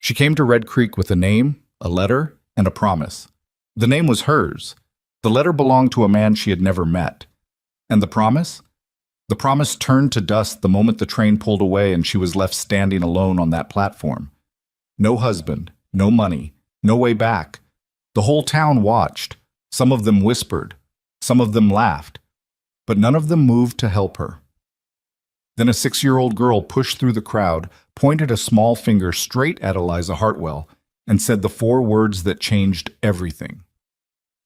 She came to Red Creek with a name, a letter, and a promise. The name was hers. The letter belonged to a man she had never met. And the promise? The promise turned to dust the moment the train pulled away and she was left standing alone on that platform. No husband, no money, no way back. The whole town watched. Some of them whispered. Some of them laughed. But none of them moved to help her. Then a 6-year-old girl pushed through the crowd, pointed a small finger straight at Eliza Hartwell, and said the 4 words that changed everything.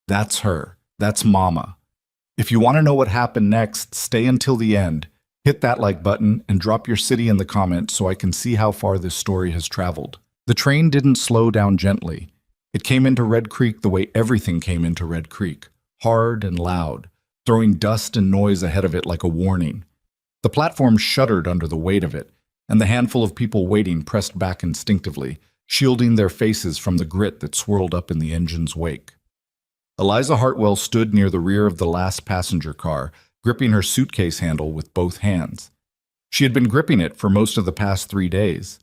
That's her. That's Mama. If you want to know what happened next, stay until the end. Hit that like button and drop your city in the comments so I can see how far this story has traveled. The train didn't slow down gently. It came into Red Creek the way everything came into Red Creek, hard and loud, throwing dust and noise ahead of it like a warning. The platform shuddered under the weight of it, and the handful of people waiting pressed back instinctively, shielding their faces from the grit that swirled up in the engine's wake. Eliza Hartwell stood near the rear of the last passenger car, gripping her suitcase handle with both hands. She had been gripping it for most of the past 3 days.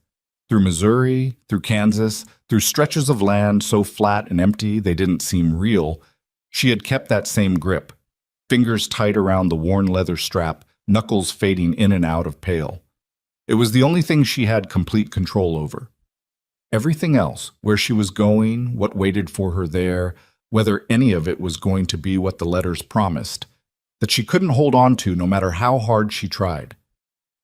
Through Missouri, through Kansas, through stretches of land so flat and empty they didn't seem real, she had kept that same grip, fingers tight around the worn leather strap, knuckles fading in and out of pale. It was the only thing she had complete control over. Everything else, where she was going, what waited for her there, whether any of it was going to be what the letters promised, that she couldn't hold on to no matter how hard she tried.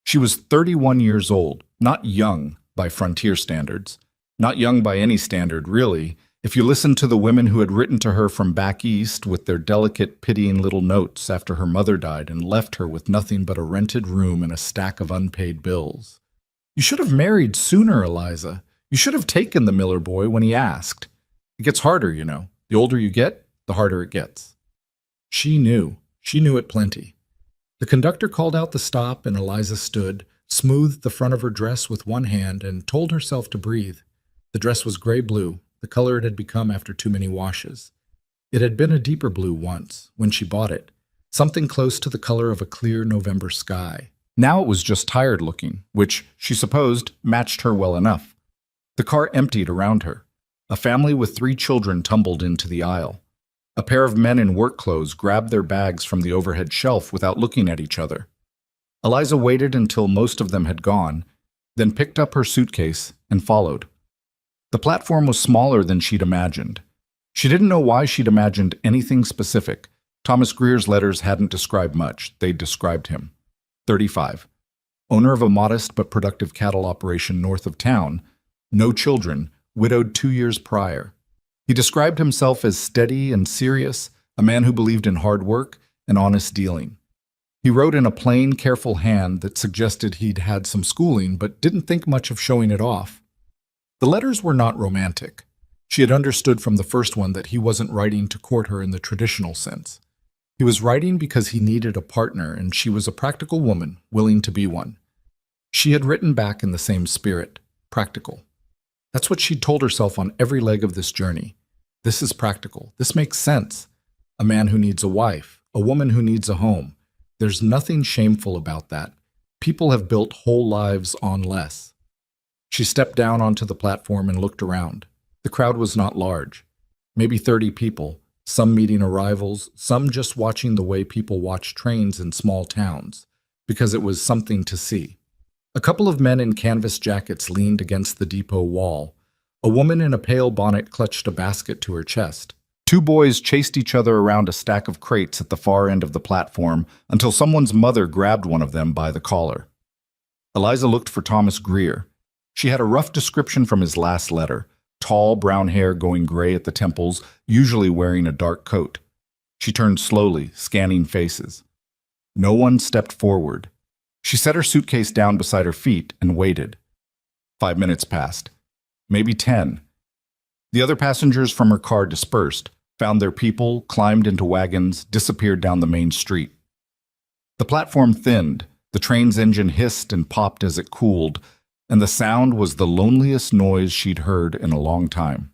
She was 31 years old, not young by frontier standards, not young by any standard, really, if you listened to the women who had written to her from back east with their delicate, pitying little notes after her mother died and left her with nothing but a rented room and a stack of unpaid bills. You should have married sooner, Eliza. You should have taken the Miller boy when he asked. It gets harder, you know. The older you get, the harder it gets. She knew. She knew it plenty. The conductor called out the stop, and Eliza stood, smoothed the front of her dress with one hand, and told herself to breathe. The dress was gray-blue, the color it had become after too many washes. It had been a deeper blue once, when she bought it, something close to the color of a clear November sky. Now it was just tired-looking, which, she supposed, matched her well enough. The car emptied around her. A family with 3 children tumbled into the aisle. A pair of men in work clothes grabbed their bags from the overhead shelf without looking at each other. Eliza waited until most of them had gone, then picked up her suitcase and followed. The platform was smaller than she'd imagined. She didn't know why she'd imagined anything specific. Thomas Greer's letters hadn't described much. They'd described him. 35. Owner of a modest but productive cattle operation north of town. No children. Widowed 2 years prior. He described himself as steady and serious, a man who believed in hard work and honest dealing. He wrote in a plain, careful hand that suggested he'd had some schooling but didn't think much of showing it off. The letters were not romantic. She had understood from the first one that he wasn't writing to court her in the traditional sense. He was writing because he needed a partner, and she was a practical woman, willing to be one. She had written back in the same spirit, practical. That's what she'd told herself on every leg of this journey. This is practical. This makes sense. A man who needs a wife, a woman who needs a home. There's nothing shameful about that. People have built whole lives on less. She stepped down onto the platform and looked around. The crowd was not large. Maybe 30 people, some meeting arrivals, some just watching the way people watch trains in small towns, because it was something to see. A couple of men in canvas jackets leaned against the depot wall. A woman in a pale bonnet clutched a basket to her chest. 2 boys chased each other around a stack of crates at the far end of the platform until someone's mother grabbed one of them by the collar. Eliza looked for Thomas Greer. She had a rough description from his last letter. Tall, brown hair going gray at the temples, usually wearing a dark coat. She turned slowly, scanning faces. No one stepped forward. She set her suitcase down beside her feet and waited. 5 minutes passed. Maybe 10. The other passengers from her car dispersed, found their people, climbed into wagons, disappeared down the main street. The platform thinned, the train's engine hissed and popped as it cooled, and the sound was the loneliest noise she'd heard in a long time.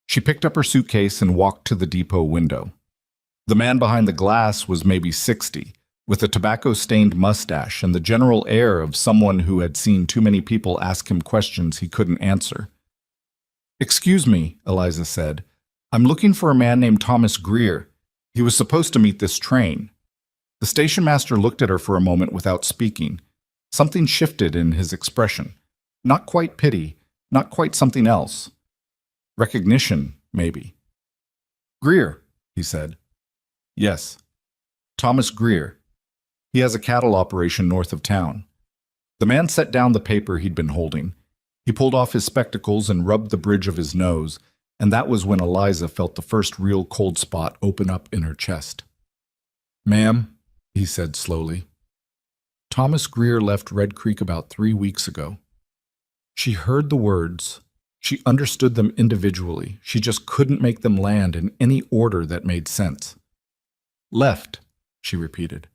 She picked up her suitcase and walked to the depot window. The man behind the glass was maybe 60, with a tobacco-stained mustache and the general air of someone who had seen too many people ask him questions he couldn't answer. "Excuse me," Eliza said. "I'm looking for a man named Thomas Greer. He was supposed to meet this train." The station master looked at her for a moment without speaking. Something shifted in his expression. Not quite pity, not quite something else. Recognition, maybe. "Greer," he said. "Yes. Thomas Greer. He has a cattle operation north of town." The man set down the paper he'd been holding. He pulled off his spectacles and rubbed the bridge of his nose, and that was when Eliza felt the first real cold spot open up in her chest. "Ma'am," he said slowly, "Thomas Greer left Red Creek about 3 weeks ago." She heard the words. She understood them individually. She just couldn't make them land in any order that made sense. "Left," she repeated.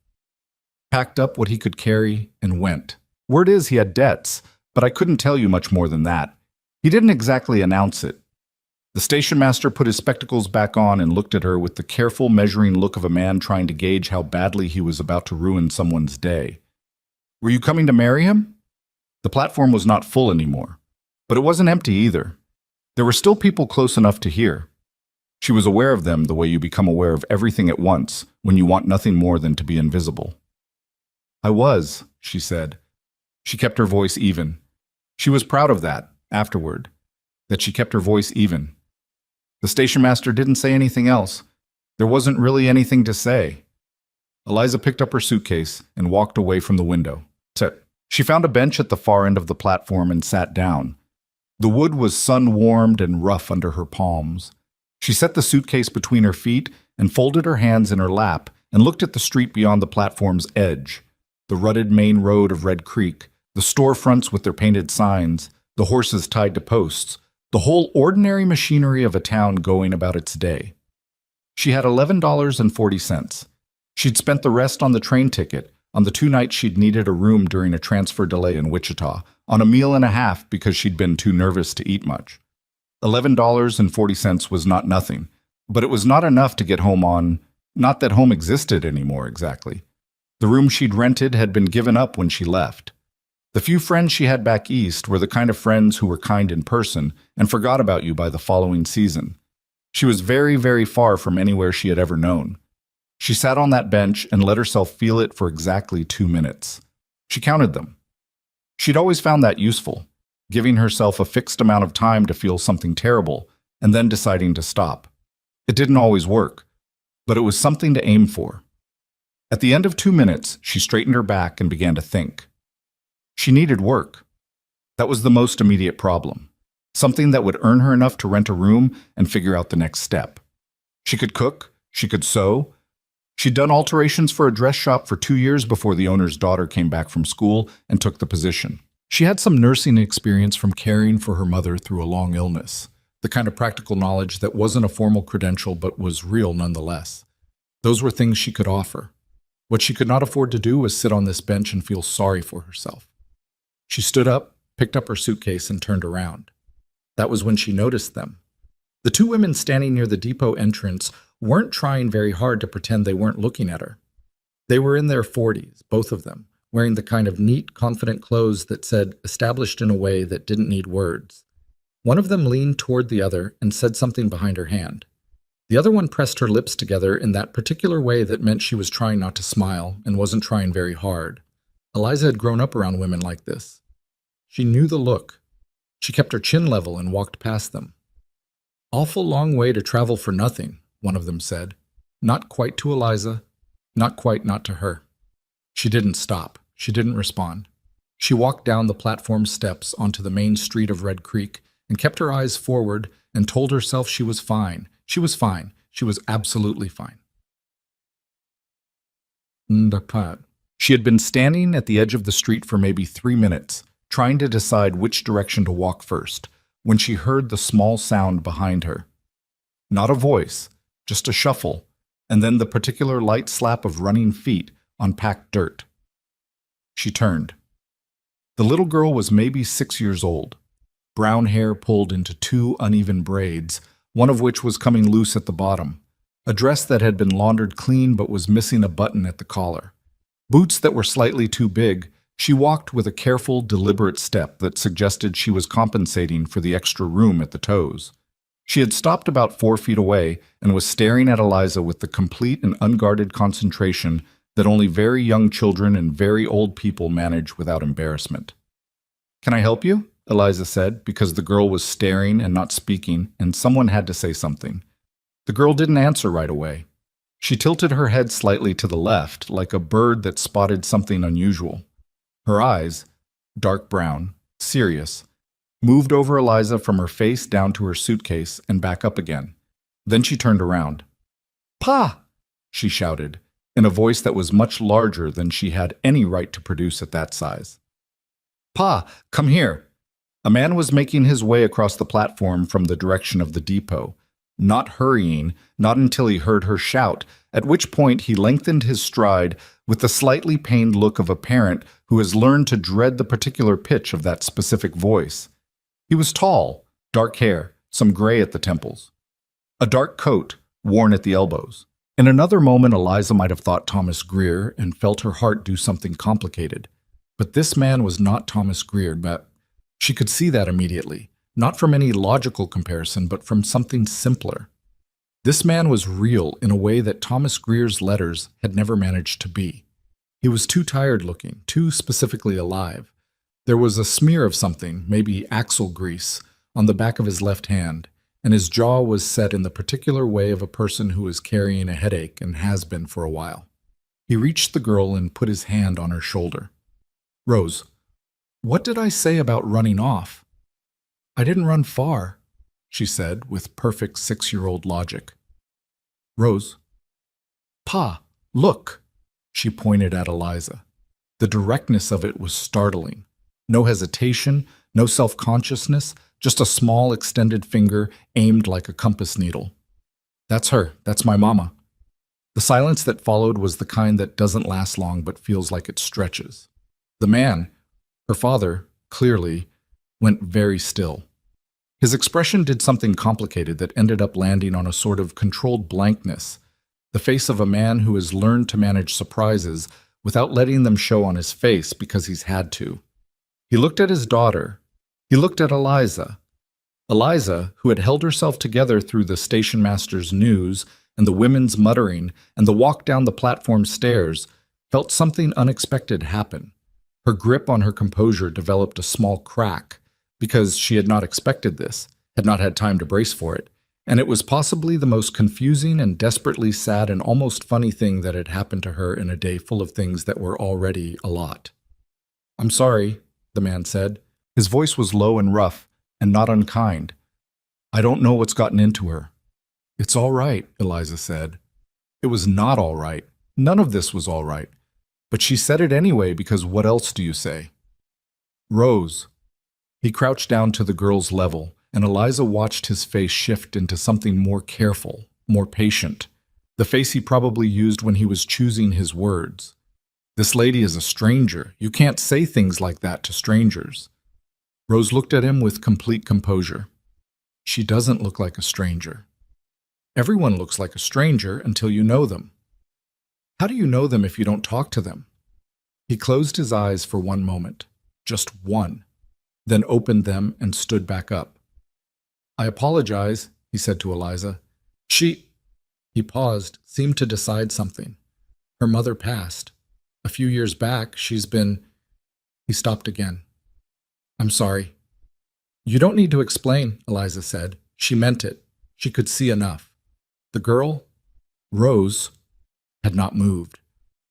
"Packed up what he could carry and went. Word is he had debts, but I couldn't tell you much more than that. He didn't exactly announce it." The station master put his spectacles back on and looked at her with the careful, measuring look of a man trying to gauge how badly he was about to ruin someone's day. "Were you coming to marry him?" The platform was not full anymore, but it wasn't empty either. There were still people close enough to hear. She was aware of them the way you become aware of everything at once when you want nothing more than to be invisible. "I was," she said. She kept her voice even. She was proud of that, afterward, that she kept her voice even. The station master didn't say anything else. There wasn't really anything to say. Eliza picked up her suitcase and walked away from the window. She found a bench at the far end of the platform and sat down. The wood was sun-warmed and rough under her palms. She set the suitcase between her feet and folded her hands in her lap and looked at the street beyond the platform's edge. The rutted main road of Red Creek, the storefronts with their painted signs, the horses tied to posts, the whole ordinary machinery of a town going about its day. She had $11.40. She'd spent the rest on the train ticket, on the 2 nights she'd needed a room during a transfer delay in Wichita, on a meal and a half because she'd been too nervous to eat much. $11.40 was not nothing, but it was not enough to get home on, not that home existed anymore exactly. The room she'd rented had been given up when she left. The few friends she had back east were the kind of friends who were kind in person and forgot about you by the following season. She was very, very far from anywhere she had ever known. She sat on that bench and let herself feel it for exactly 2 minutes. She counted them. She'd always found that useful, giving herself a fixed amount of time to feel something terrible and then deciding to stop. It didn't always work, but it was something to aim for. At the end of 2 minutes, she straightened her back and began to think. She needed work. That was the most immediate problem. Something that would earn her enough to rent a room and figure out the next step. She could cook, she could sew. She'd done alterations for a dress shop for 2 years before the owner's daughter came back from school and took the position. She had some nursing experience from caring for her mother through a long illness, the kind of practical knowledge that wasn't a formal credential but was real nonetheless. Those were things she could offer. What she could not afford to do was sit on this bench and feel sorry for herself. She stood up, picked up her suitcase, and turned around. That was when she noticed them. The 2 women standing near the depot entrance weren't trying very hard to pretend they weren't looking at her. They were in their 40s, both of them, wearing the kind of neat, confident clothes that said established in a way that didn't need words. One of them leaned toward the other and said something behind her hand. The other one pressed her lips together in that particular way that meant she was trying not to smile and wasn't trying very hard. Eliza had grown up around women like this. She knew the look. She kept her chin level and walked past them. "Awful long way to travel for nothing," one of them said. Not quite to Eliza, not quite not to her. She didn't stop. She didn't respond. She walked down the platform steps onto the main street of Red Creek and kept her eyes forward and told herself she was fine. She was fine. She was absolutely fine. She had been standing at the edge of the street for maybe 3 minutes, trying to decide which direction to walk first, when she heard the small sound behind her. Not a voice, just a shuffle, and then the particular light slap of running feet on packed dirt. She turned. The little girl was maybe 6 years old. Brown hair pulled into 2 uneven braids, one of which was coming loose at the bottom. A dress that had been laundered clean but was missing a button at the collar. Boots that were slightly too big, She walked with a careful, deliberate step that suggested she was compensating for the extra room at the toes. She had stopped about 4 feet away and was staring at Eliza with the complete and unguarded concentration that only very young children and very old people manage without embarrassment. "Can I help you?" Eliza said, because the girl was staring and not speaking, and someone had to say something. The girl didn't answer right away. She tilted her head slightly to the left, like a bird that spotted something unusual. Her eyes, dark brown, serious, moved over Eliza from her face down to her suitcase and back up again. Then she turned around. "Pa!" she shouted, in a voice that was much larger than she had any right to produce at that size. "Pa, come here." A man was making his way across the platform from the direction of the depot, not hurrying, not until he heard her shout, at which point he lengthened his stride with the slightly pained look of a parent who has learned to dread the particular pitch of that specific voice. He was tall, dark hair, some gray at the temples. A dark coat, worn at the elbows. In another moment, Eliza might have thought Thomas Greer and felt her heart do something complicated. But this man was not Thomas Greer, but she could see that immediately, not from any logical comparison, but from something simpler. This man was real in a way that Thomas Greer's letters had never managed to be. He was too tired looking, too specifically alive. There was a smear of something, maybe axle grease, on the back of his left hand, and his jaw was set in the particular way of a person who is carrying a headache and has been for a while. He reached the girl and put his hand on her shoulder. "Rose, what did I say about running off?" "I didn't run far," she said with perfect 6-year-old logic. "Rose." "Pa, look." She pointed at Eliza. The directness of it was startling. No hesitation, no self-consciousness, just a small extended finger aimed like a compass needle. "That's her. That's my mama." The silence that followed was the kind that doesn't last long but feels like it stretches. The man, her father, clearly, went very still. His expression did something complicated that ended up landing on a sort of controlled blankness, the face of a man who has learned to manage surprises without letting them show on his face because he's had to. He looked at his daughter. He looked at Eliza. Eliza, who had held herself together through the station master's news and the women's muttering and the walk down the platform stairs, felt something unexpected happen. Her grip on her composure developed a small crack, because she had not expected this, had not had time to brace for it, and it was possibly the most confusing and desperately sad and almost funny thing that had happened to her in a day full of things that were already a lot. "I'm sorry," the man said. His voice was low and rough, and not unkind. "I don't know what's gotten into her." "It's all right," Eliza said. It was not all right. None of this was all right. But she said it anyway, because what else do you say? "Rose." He crouched down to the girl's level, and Eliza watched his face shift into something more careful, more patient, the face he probably used when he was choosing his words. "This lady is a stranger. You can't say things like that to strangers." Rose looked at him with complete composure. "She doesn't look like a stranger. Everyone looks like a stranger until you know them. How do you know them if you don't talk to them?" He closed his eyes for one moment, just one, then opened them and stood back up. "I apologize," he said to Eliza. He paused, seemed to decide something. "Her mother passed. A few years back, she's been—" He stopped again. "I'm sorry." "You don't need to explain," Eliza said. She meant it. She could see enough. The girl, Rose, had not moved.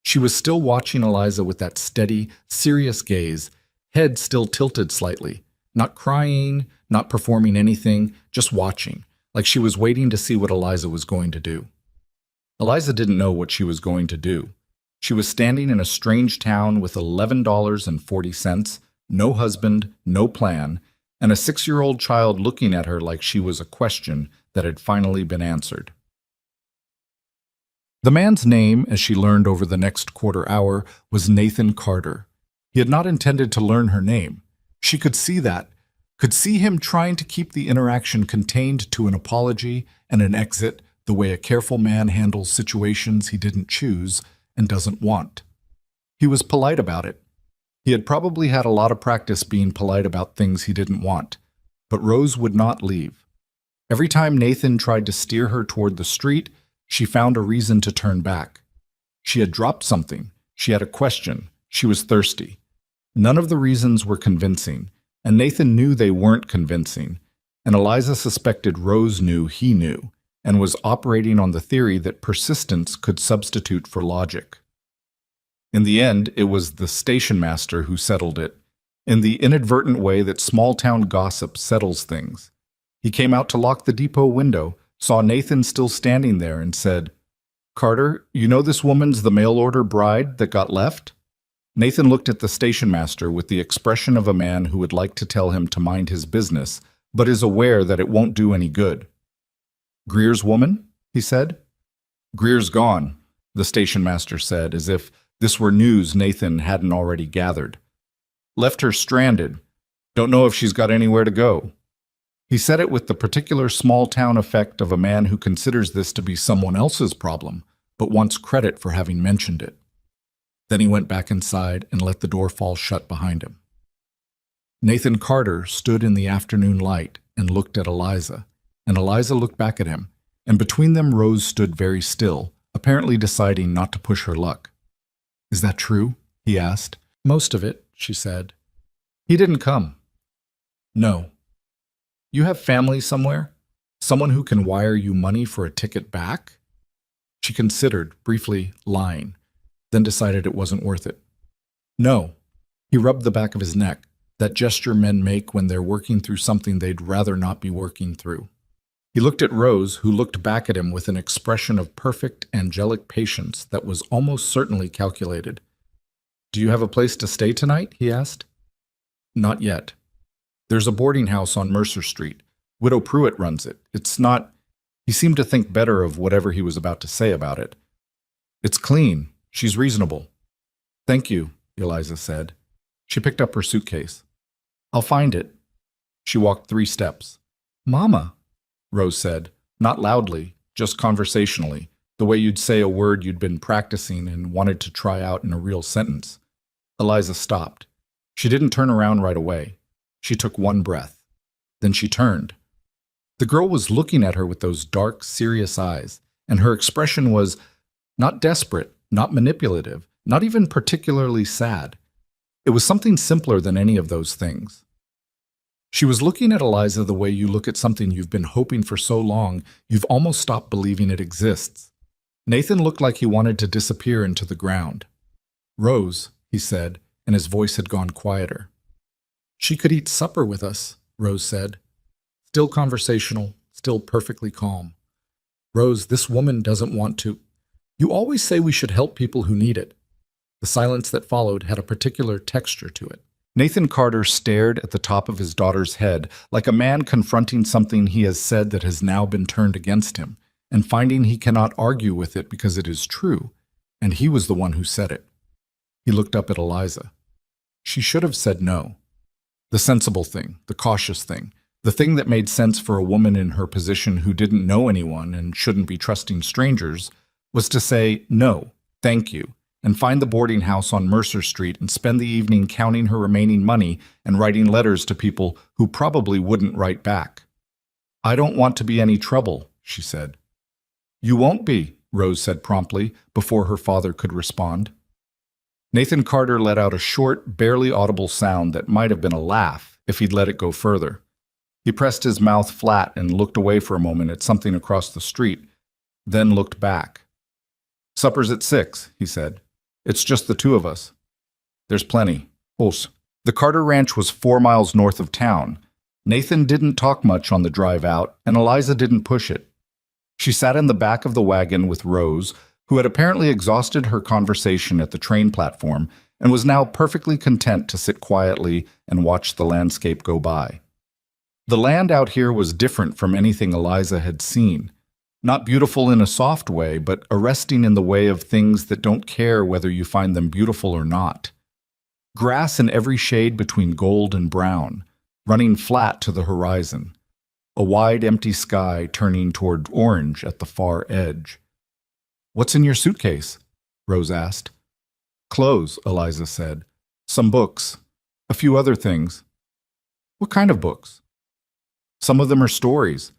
She was still watching Eliza with that steady, serious gaze, head still tilted slightly, not crying, not performing anything, just watching, like she was waiting to see what Eliza was going to do. Eliza didn't know what she was going to do. She was standing in a strange town with $11.40, no husband, no plan, and a 6-year-old child looking at her like she was a question that had finally been answered. The man's name, as she learned over the next quarter hour, was Nathan Carter. He had not intended to learn her name. She could see that, could see him trying to keep the interaction contained to an apology and an exit the way a careful man handles situations he didn't choose and doesn't want. He was polite about it. He had probably had a lot of practice being polite about things he didn't want, but Rose would not leave. Every time Nathan tried to steer her toward the street, she found a reason to turn back. She had dropped something. She had a question. She was thirsty. None of the reasons were convincing, and Nathan knew they weren't convincing, and Eliza suspected Rose knew he knew, and was operating on the theory that persistence could substitute for logic. In the end, it was the station master who settled it, in the inadvertent way that small-town gossip settles things. He came out to lock the depot window, saw Nathan still standing there, and said, "Carter, you know this woman's the mail-order bride that got left?" Nathan looked at the station master with the expression of a man who would like to tell him to mind his business, but is aware that it won't do any good. "Greer's woman?" he said. "Greer's gone," the station master said, as if this were news Nathan hadn't already gathered. "Left her stranded. Don't know if she's got anywhere to go." He said it with the particular small-town effect of a man who considers this to be someone else's problem, but wants credit for having mentioned it. Then he went back inside and let the door fall shut behind him. Nathan Carter stood in the afternoon light and looked at Eliza, and Eliza looked back at him, and between them Rose stood very still, apparently deciding not to push her luck. "Is that true?" he asked. "Most of it," she said. "He didn't come." "No." "You have family somewhere? Someone who can wire you money for a ticket back?" She considered, briefly, lying, then decided it wasn't worth it. "No." He rubbed the back of his neck, that gesture men make when they're working through something they'd rather not be working through. He looked at Rose, who looked back at him with an expression of perfect, angelic patience that was almost certainly calculated. "Do you have a place to stay tonight?" he asked. "Not yet. There's a boarding house on Mercer Street. Widow Pruitt runs it. It's not—" He seemed to think better of whatever he was about to say about it. "It's clean. She's reasonable." "Thank you," Eliza said. She picked up her suitcase. "I'll find it." She walked 3 steps. "Mama," Rose said, not loudly, just conversationally, the way you'd say a word you'd been practicing and wanted to try out in a real sentence. Eliza stopped. She didn't turn around right away. She took 1 breath. Then she turned. The girl was looking at her with those dark, serious eyes, and her expression was not desperate, not manipulative, not even particularly sad. It was something simpler than any of those things. She was looking at Eliza the way you look at something you've been hoping for so long you've almost stopped believing it exists. Nathan looked like he wanted to disappear into the ground. "Rose," he said, and his voice had gone quieter. "She could eat supper with us," Rose said. Still conversational, still perfectly calm. "Rose, this woman doesn't want to. You always say we should help people who need it." The silence that followed had a particular texture to it. Nathan Carter stared at the top of his daughter's head like a man confronting something he has said that has now been turned against him, and finding he cannot argue with it because it is true, and he was the one who said it. He looked up at Eliza. She should have said no. The sensible thing, the cautious thing, the thing that made sense for a woman in her position who didn't know anyone and shouldn't be trusting strangers, was to say, "No, thank you," and find the boarding house on Mercer Street and spend the evening counting her remaining money and writing letters to people who probably wouldn't write back. "I don't want to be any trouble," she said. "You won't be," Rose said promptly, before her father could respond. Nathan Carter let out a short, barely audible sound that might have been a laugh if he'd let it go further. He pressed his mouth flat and looked away for a moment at something across the street, then looked back. "Supper's at 6, he said. "It's just the 2 of us." "There's plenty. Os." The Carter Ranch was 4 miles north of town. Nathan didn't talk much on the drive out, and Eliza didn't push it. She sat in the back of the wagon with Rose, who had apparently exhausted her conversation at the train platform and was now perfectly content to sit quietly and watch the landscape go by. The land out here was different from anything Eliza had seen. Not beautiful in a soft way, but arresting in the way of things that don't care whether you find them beautiful or not. Grass in every shade between gold and brown, running flat to the horizon. A wide, empty sky turning toward orange at the far edge. "What's in your suitcase?" Rose asked. "Clothes," Eliza said. Some books. A few other things. What kind of books? Some of them are stories.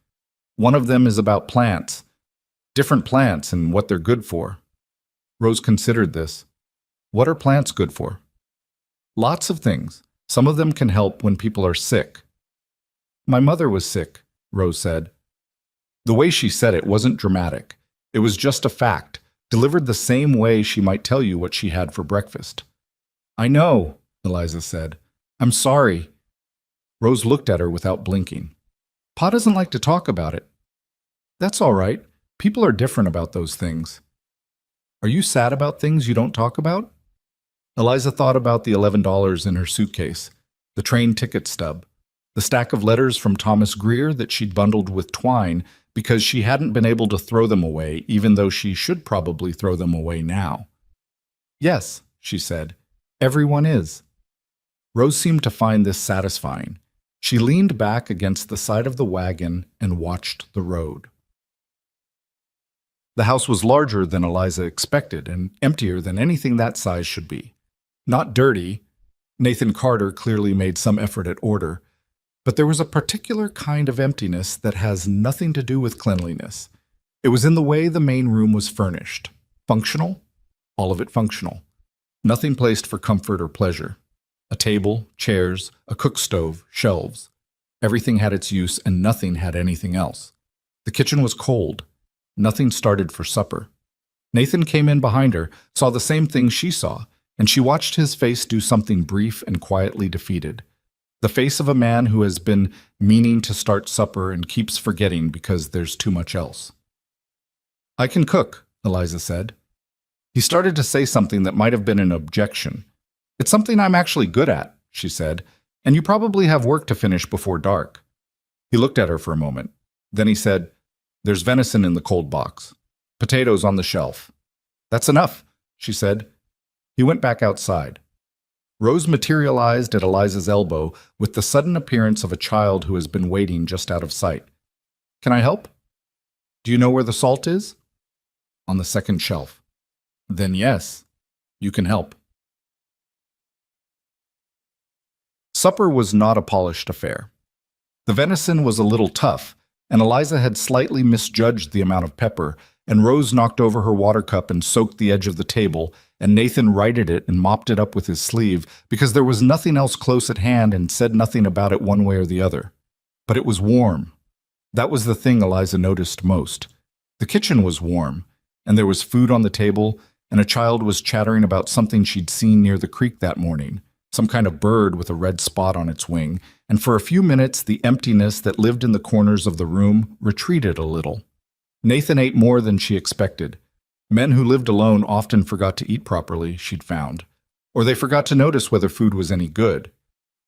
One of them is about plants. Different plants and what they're good for. Rose considered this. What are plants good for? Lots of things. Some of them can help when people are sick. My mother was sick, Rose said. The way she said it wasn't dramatic. It was just a fact, delivered the same way she might tell you what she had for breakfast. I know, Eliza said. I'm sorry. Rose looked at her without blinking. Pa doesn't like to talk about it. That's all right. People are different about those things. Are you sad about things you don't talk about? Eliza thought about the $11 in her suitcase, the train ticket stub, the stack of letters from Thomas Greer that she'd bundled with twine because she hadn't been able to throw them away, even though she should probably throw them away now. Yes, she said, everyone is. Rose seemed to find this satisfying. She leaned back against the side of the wagon and watched the road. The house was larger than Eliza expected and emptier than anything that size should be. Not dirty. Nathan Carter clearly made some effort at order. But there was a particular kind of emptiness that has nothing to do with cleanliness. It was in the way the main room was furnished. Functional? All of it functional. Nothing placed for comfort or pleasure. A table, chairs, a cook stove, shelves. Everything had its use and nothing had anything else. The kitchen was cold. Nothing started for supper. Nathan came in behind her, saw the same thing she saw, and she watched his face do something brief and quietly defeated. The face of a man who has been meaning to start supper and keeps forgetting because there's too much else. I can cook, Eliza said. He started to say something that might have been an objection. It's something I'm actually good at, she said, and you probably have work to finish before dark. He looked at her for a moment. Then he said, There's venison in the cold box. Potatoes on the shelf. That's enough, she said. He went back outside. Rose materialized at Eliza's elbow with the sudden appearance of a child who has been waiting just out of sight. Can I help? Do you know where the salt is? On the second shelf. Then yes, you can help. Supper was not a polished affair. The venison was a little tough, and Eliza had slightly misjudged the amount of pepper, and Rose knocked over her water cup and soaked the edge of the table, and Nathan righted it and mopped it up with his sleeve because there was nothing else close at hand and said nothing about it one way or the other. But it was warm. That was the thing Eliza noticed most. The kitchen was warm, and there was food on the table, and a child was chattering about something she'd seen near the creek that morning, some kind of bird with a red spot on its wing, and for a few minutes the emptiness that lived in the corners of the room retreated a little. Nathan ate more than she expected. Men who lived alone often forgot to eat properly, she'd found, or they forgot to notice whether food was any good.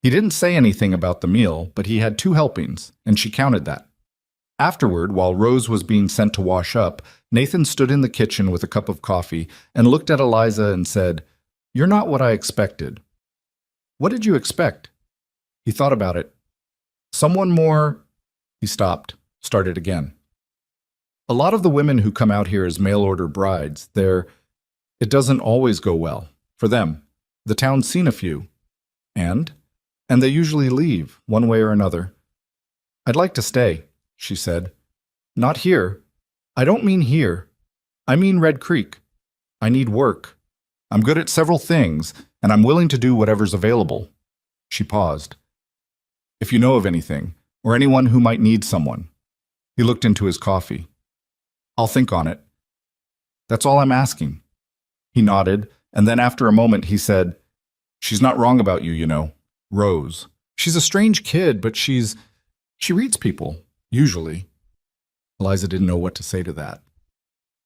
He didn't say anything about the meal, but he had 2 helpings, and she counted that. Afterward, while Rose was being sent to wash up, Nathan stood in the kitchen with a cup of coffee and looked at Eliza and said, You're not what I expected. What did you expect? He thought about it. Someone more... He stopped, started again. A lot of the women who come out here as mail-order brides, it doesn't always go well. For them. The town's seen a few. And they usually leave, one way or another. I'd like to stay, she said. Not here. I don't mean here. I mean Red Creek. I need work. I'm good at several things, and I'm willing to do whatever's available. She paused. If you know of anything, or anyone who might need someone. He looked into his coffee. I'll think on it. That's all I'm asking. He nodded, and then after a moment he said, She's not wrong about you, you know. Rose. She's a strange kid, but she reads people, usually. Eliza didn't know what to say to that.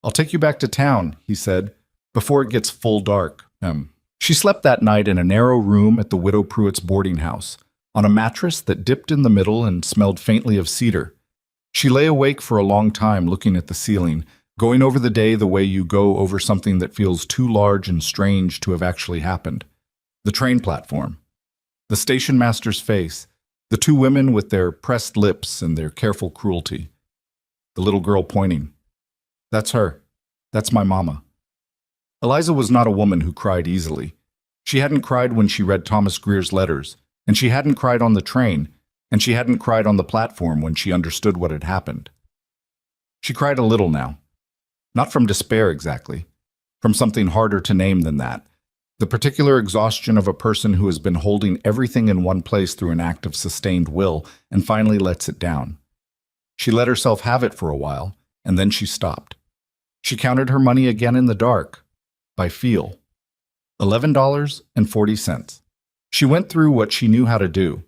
I'll take you back to town, he said, before it gets full dark. She slept that night in a narrow room at the Widow Pruitt's boarding house, on a mattress that dipped in the middle and smelled faintly of cedar. She lay awake for a long time looking at the ceiling, going over the day the way you go over something that feels too large and strange to have actually happened. The train platform. The station master's face. The 2 women with their pressed lips and their careful cruelty. The little girl pointing. That's her. That's my mama. Eliza was not a woman who cried easily. She hadn't cried when she read Thomas Greer's letters, and she hadn't cried on the train, and she hadn't cried on the platform when she understood what had happened. She cried a little now. Not from despair exactly, from something harder to name than that. The particular exhaustion of a person who has been holding everything in one place through an act of sustained will and finally lets it down. She let herself have it for a while, and then she stopped. She counted her money again in the dark, by feel. $11.40. She went through what she knew how to do.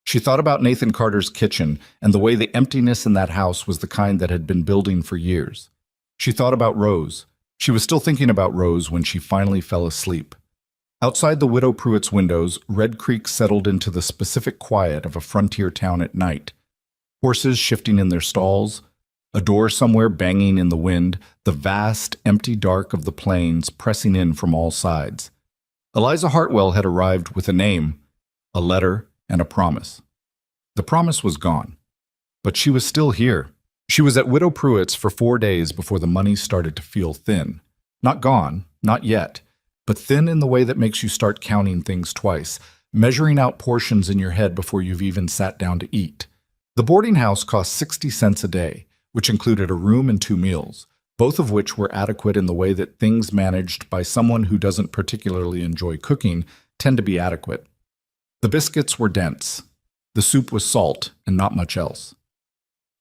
She thought about Nathan Carter's kitchen and the way the emptiness in that house was the kind that had been building for years. She thought about Rose. She was still thinking about Rose when she finally fell asleep. Outside the Widow Pruitt's windows, Red Creek settled into the specific quiet of a frontier town at night. Horses shifting in their stalls, a door somewhere banging in the wind, the vast, empty dark of the plains pressing in from all sides. Eliza Hartwell had arrived with a name, a letter, and a promise. The promise was gone, but she was still here. She was at Widow Pruitt's for 4 days before the money started to feel thin. Not gone, not yet, but thin in the way that makes you start counting things twice, measuring out portions in your head before you've even sat down to eat. The boarding house cost 60 cents a day, which included a room and 2 meals, both of which were adequate in the way that things managed by someone who doesn't particularly enjoy cooking tend to be adequate. The biscuits were dense. The soup was salt and not much else.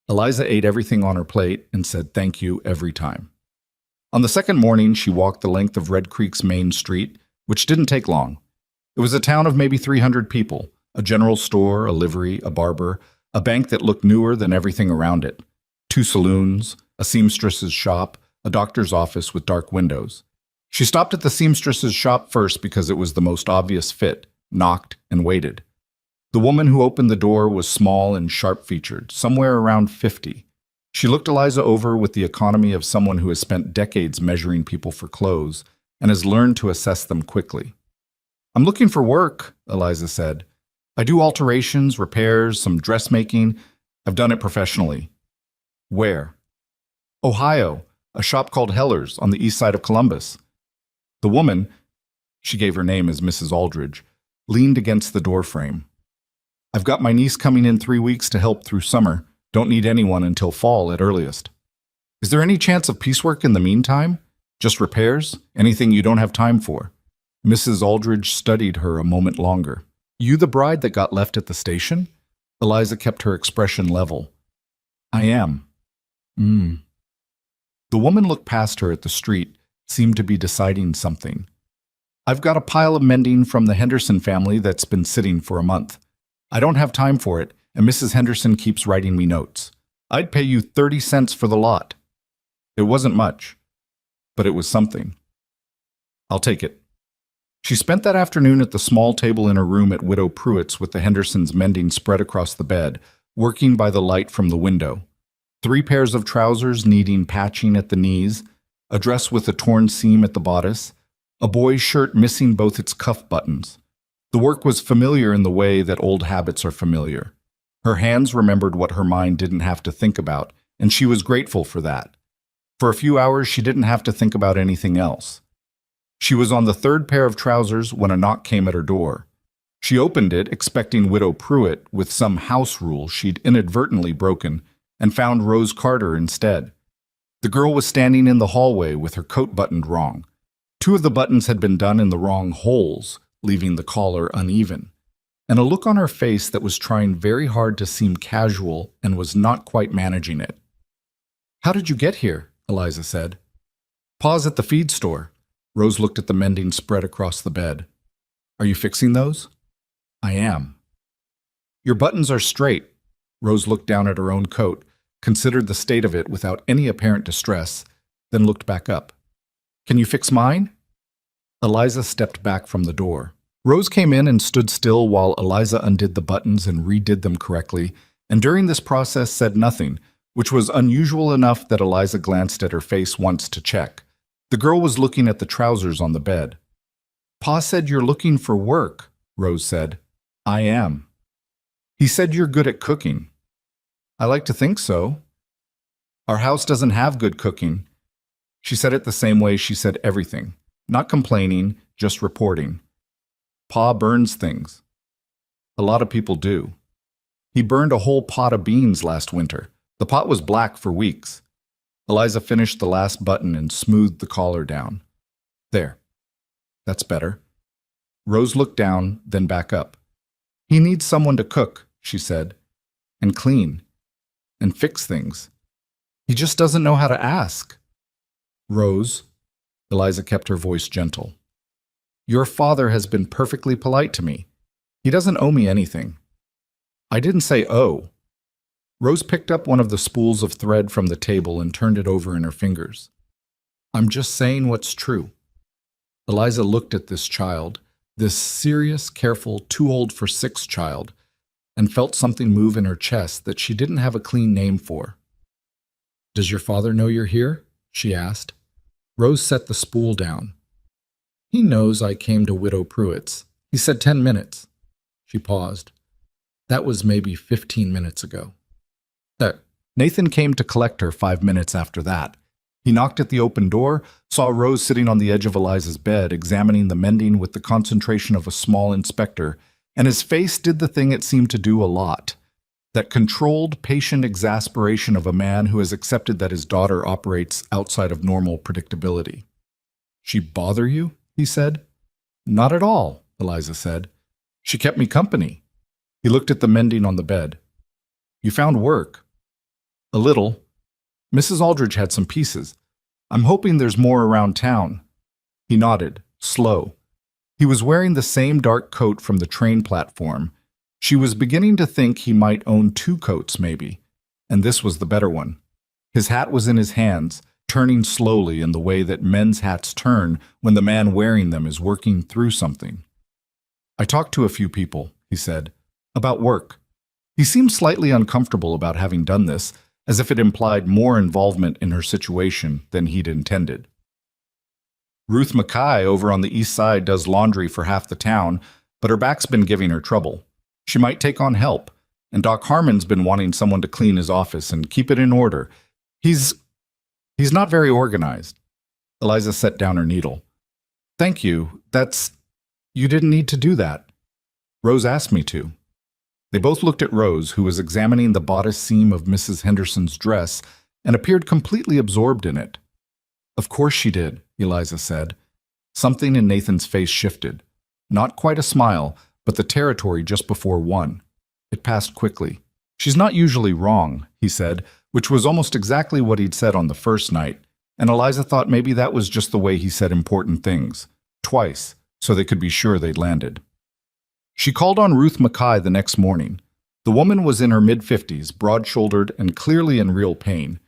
Eliza ate everything on her plate and said thank you every time. On the second morning, she walked the length of Red Creek's main street, which didn't take long. It was a town of maybe 300 people, a general store, a livery, a barber, a bank that looked newer than everything around it, 2 saloons, a seamstress's shop, a doctor's office with dark windows. She stopped at the seamstress's shop first because it was the most obvious fit, knocked, and waited. The woman who opened the door was small and sharp-featured, somewhere around 50. She looked Eliza over with the economy of someone who has spent decades measuring people for clothes and has learned to assess them quickly. "I'm looking for work," Eliza said. "I do alterations, repairs, some dressmaking. I've done it professionally." "Where?" "Ohio, a shop called Heller's on the east side of Columbus." The woman, she gave her name as Mrs. Aldridge, leaned against the doorframe. "I've got my niece coming in 3 weeks to help through summer. Don't need anyone until fall at earliest." "Is there any chance of piecework in the meantime? Just repairs? Anything you don't have time for?" Mrs. Aldridge studied her a moment longer. "You the bride that got left at the station?" Eliza kept her expression level. "I am." The woman looked past her at the street, seemed to be deciding something. "I've got a pile of mending from the Henderson family that's been sitting for a month. I don't have time for it, and Mrs. Henderson keeps writing me notes. I'd pay you 30 cents for the lot." It wasn't much, but it was something. "I'll take it." She spent that afternoon at the small table in her room at Widow Pruitt's with the Hendersons' mending spread across the bed, working by the light from the window. 3 pairs of trousers needing patching at the knees, a dress with a torn seam at the bodice, a boy's shirt missing both its cuff buttons. The work was familiar in the way that old habits are familiar. Her hands remembered what her mind didn't have to think about, and she was grateful for that. For a few hours, she didn't have to think about anything else. She was on the 3rd pair of trousers when a knock came at her door. She opened it, expecting Widow Pruitt with some house rule she'd inadvertently broken, and found Rose Carter instead. The girl was standing in the hallway with her coat buttoned wrong. 2 of the buttons had been done in the wrong holes, leaving the collar uneven, and a look on her face that was trying very hard to seem casual and was not quite managing it. "How did you get here?" Eliza said. "Pa's at the feed store." Rose looked at the mending spread across the bed. "Are you fixing those?" "I am." "Your buttons are straight." Rose looked down at her own coat, considered the state of it without any apparent distress, then looked back up. "Can you fix mine?" Eliza stepped back from the door. Rose came in and stood still while Eliza undid the buttons and redid them correctly, and during this process said nothing, which was unusual enough that Eliza glanced at her face once to check. The girl was looking at the trousers on the bed. "Pa said you're looking for work," Rose said. "I am." "He said you're good at cooking." "I like to think so." "Our house doesn't have good cooking." She said it the same way she said everything, not complaining, just reporting. Pa burns things. A lot of people do. He burned a whole pot of beans last winter. The pot was black for weeks. Eliza finished the last button and smoothed the collar down. There. That's better. Rose looked down, then back up. He needs someone to cook, she said, and clean, and fix things. He just doesn't know how to ask. Rose, Eliza kept her voice gentle. Your father has been perfectly polite to me. He doesn't owe me anything. I didn't say owe. Rose picked up one of the spools of thread from the table and turned it over in her fingers. I'm just saying what's true. Eliza looked at this child, this serious, careful, too old for six child, and felt something move in her chest that she didn't have a clean name for. Does your father know you're here? She asked. Rose set the spool down. He knows I came to Widow Pruitt's. He said 10 minutes. She paused. That was maybe 15 minutes ago. Nathan came to collect her 5 minutes after that. He knocked at the open door, saw Rose sitting on the edge of Eliza's bed, examining the mending with the concentration of a small inspector, and his face did the thing it seemed to do a lot. That controlled, patient exasperation of a man who has accepted that his daughter operates outside of normal predictability. She bother you? He said. Not at all, Eliza said. She kept me company. He looked at the mending on the bed. You found work. A little. Mrs. Aldridge had some pieces. I'm hoping there's more around town. He nodded, slow. He was wearing the same dark coat from the train platform. She was beginning to think he might own 2 coats, maybe, and this was the better one. His hat was in his hands, turning slowly in the way that men's hats turn when the man wearing them is working through something. I talked to a few people, he said, about work. He seemed slightly uncomfortable about having done this, as if it implied more involvement in her situation than he'd intended. Ruth Mackay over on the east side does laundry for half the town, but her back's been giving her trouble. She might take on help, and Doc Harmon's been wanting someone to clean his office and keep it in order. He's not very organized. Eliza set down her needle. Thank you. You didn't need to do that. Rose asked me to. They both looked at Rose, who was examining the bodice seam of Mrs. Henderson's dress and appeared completely absorbed in it. Of course she did, Eliza said. Something in Nathan's face shifted. Not quite a smile, but the territory just before one. It passed quickly. She's not usually wrong, he said, which was almost exactly what he'd said on the first night, and Eliza thought maybe that was just the way he said important things. Twice, so they could be sure they'd landed. She called on Ruth Mackay the next morning. The woman was in her mid-50s, broad-shouldered and clearly in real pain.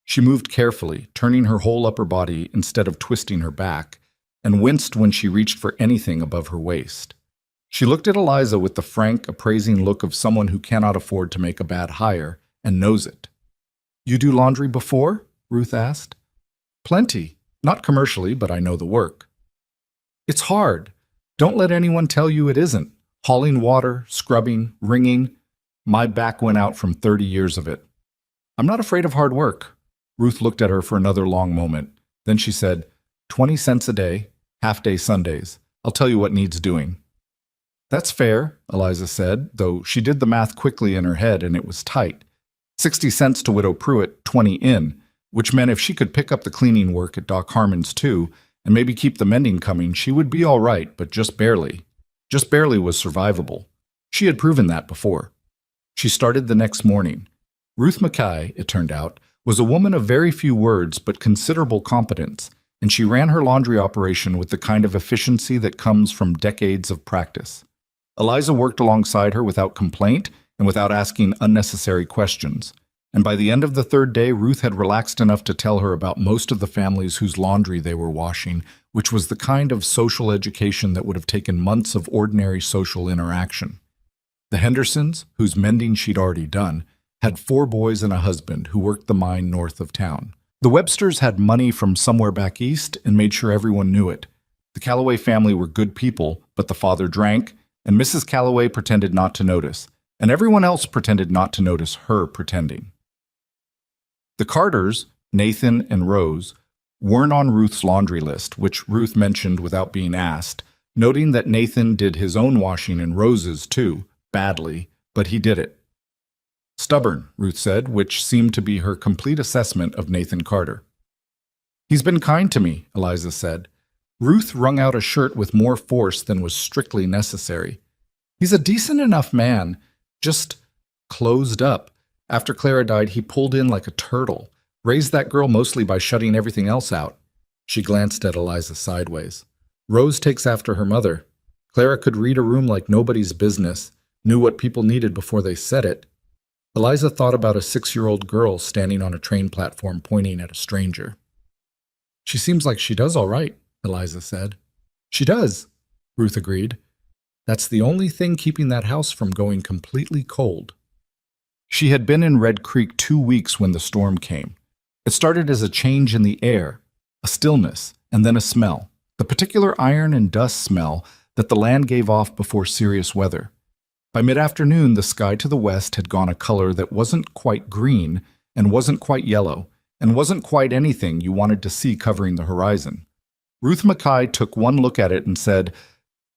She moved carefully, turning her whole upper body instead of twisting her back, and winced when she reached for anything above her waist. She looked at Eliza with the frank, appraising look of someone who cannot afford to make a bad hire and knows it. You do laundry before? Ruth asked. Plenty. Not commercially, but I know the work. It's hard. Don't let anyone tell you it isn't. Hauling water, scrubbing, wringing. My back went out from 30 years of it. I'm not afraid of hard work. Ruth looked at her for another long moment. Then she said, 20 cents a day, half-day Sundays. I'll tell you what needs doing. That's fair, Eliza said, though she did the math quickly in her head and it was tight. 60 cents to Widow Pruitt, 20 in, which meant if she could pick up the cleaning work at Doc Harmon's too, and maybe keep the mending coming, she would be all right, but just barely. Just barely was survivable. She had proven that before. She started the next morning. Ruth Mackay, it turned out, was a woman of very few words but considerable competence, and she ran her laundry operation with the kind of efficiency that comes from decades of practice. Eliza worked alongside her without complaint and without asking unnecessary questions, and by the end of the 3rd day, Ruth had relaxed enough to tell her about most of the families whose laundry they were washing, which was the kind of social education that would have taken months of ordinary social interaction. The Hendersons, whose mending she'd already done, had 4 boys and a husband who worked the mine north of town. The Websters had money from somewhere back east and made sure everyone knew it. The Calloway family were good people, but the father drank, and Mrs. Calloway pretended not to notice, and everyone else pretended not to notice her pretending. The Carters, Nathan and Rose, weren't on Ruth's laundry list, which Ruth mentioned without being asked, noting that Nathan did his own washing in Rose's too, badly, but he did it. Stubborn, Ruth said, which seemed to be her complete assessment of Nathan Carter. He's been kind to me, Eliza said. Ruth wrung out a shirt with more force than was strictly necessary. He's a decent enough man, just closed up. After Clara died, he pulled in like a turtle, raised that girl mostly by shutting everything else out. She glanced at Eliza sideways. Rose takes after her mother. Clara could read a room like nobody's business, knew what people needed before they said it. Eliza thought about a 6-year-old girl standing on a train platform pointing at a stranger. She seems like she does all right, Eliza said. She does, Ruth agreed. That's the only thing keeping that house from going completely cold. She had been in Red Creek 2 weeks when the storm came. It started as a change in the air, a stillness, and then a smell, the particular iron and dust smell that the land gave off before serious weather. By mid-afternoon, the sky to the west had gone a color that wasn't quite green and wasn't quite yellow and wasn't quite anything you wanted to see covering the horizon. Ruth Mackay took one look at it and said,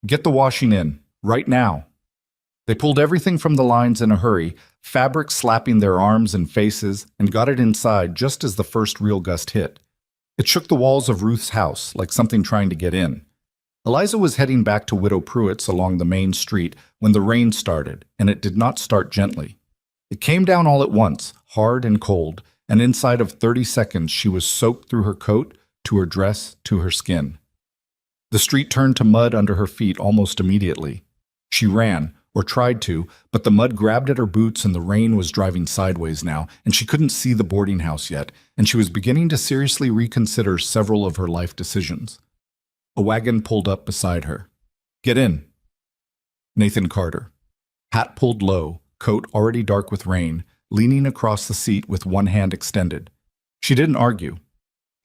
"Get the washing in, right now." They pulled everything from the lines in a hurry, fabric slapping their arms and faces, and got it inside just as the first real gust hit. It shook the walls of Ruth's house like something trying to get in. Eliza was heading back to Widow Pruitt's along the main street when the rain started, and it did not start gently. It came down all at once, hard and cold, and inside of 30 seconds she was soaked through her coat, to her dress, to her skin. The street turned to mud under her feet almost immediately. She ran, or tried to, but the mud grabbed at her boots and the rain was driving sideways now, and she couldn't see the boarding house yet, and she was beginning to seriously reconsider several of her life decisions. A wagon pulled up beside her. "Get in." Nathan Carter. Hat pulled low, coat already dark with rain, leaning across the seat with one hand extended. She didn't argue.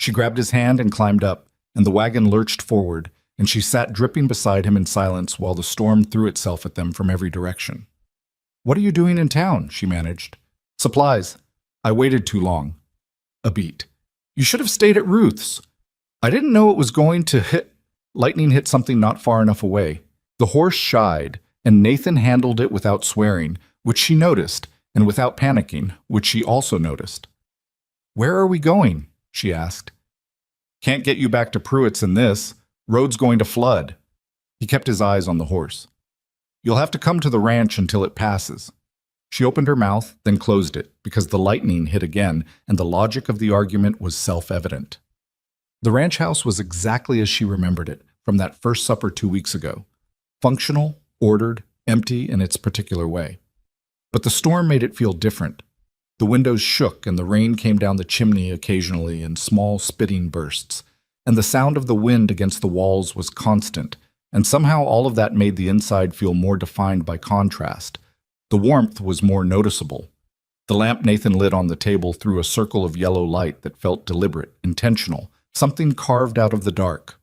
She grabbed his hand and climbed up, and the wagon lurched forward, and she sat dripping beside him in silence while the storm threw itself at them from every direction. "What are you doing in town?" she managed. "Supplies. I waited too long." A beat. "You should have stayed at Ruth's." "I didn't know it was going to hit." Lightning hit something not far enough away. The horse shied, and Nathan handled it without swearing, which she noticed, and without panicking, which she also noticed. "Where are we going?" she asked. "Can't get you back to Pruitt's in this. Road's going to flood." He kept his eyes on the horse. "You'll have to come to the ranch until it passes." She opened her mouth, then closed it, because the lightning hit again, and the logic of the argument was self-evident. The ranch house was exactly as she remembered it from that first supper 2 weeks ago. Functional, ordered, empty in its particular way. But the storm made it feel different. The windows shook and the rain came down the chimney occasionally in small spitting bursts, and the sound of the wind against the walls was constant, and somehow all of that made the inside feel more defined by contrast. The warmth was more noticeable. The lamp Nathan lit on the table threw a circle of yellow light that felt deliberate, intentional, something carved out of the dark.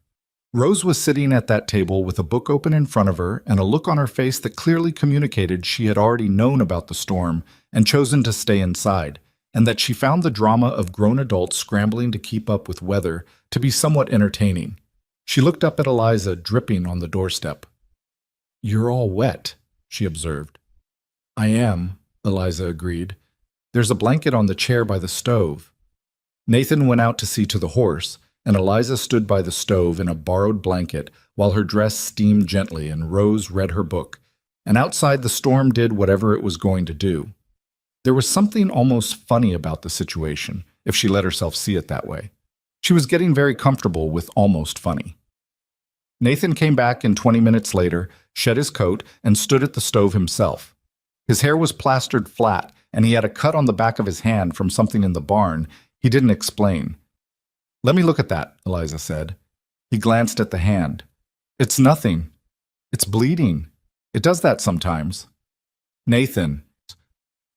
Rose was sitting at that table with a book open in front of her and a look on her face that clearly communicated she had already known about the storm and chosen to stay inside, and that she found the drama of grown adults scrambling to keep up with weather to be somewhat entertaining. She looked up at Eliza, dripping on the doorstep. "You're all wet," she observed. "I am," Eliza agreed. "There's a blanket on the chair by the stove." Nathan went out to see to the horse, and Eliza stood by the stove in a borrowed blanket while her dress steamed gently and Rose read her book, and outside the storm did whatever it was going to do. There was something almost funny about the situation, if she let herself see it that way. She was getting very comfortable with almost funny. Nathan came back in 20 minutes later, shed his coat, and stood at the stove himself. His hair was plastered flat, and he had a cut on the back of his hand from something in the barn. He didn't explain. "Let me look at that," Eliza said. He glanced at the hand. "It's nothing. It's bleeding. It does that sometimes." "Nathan."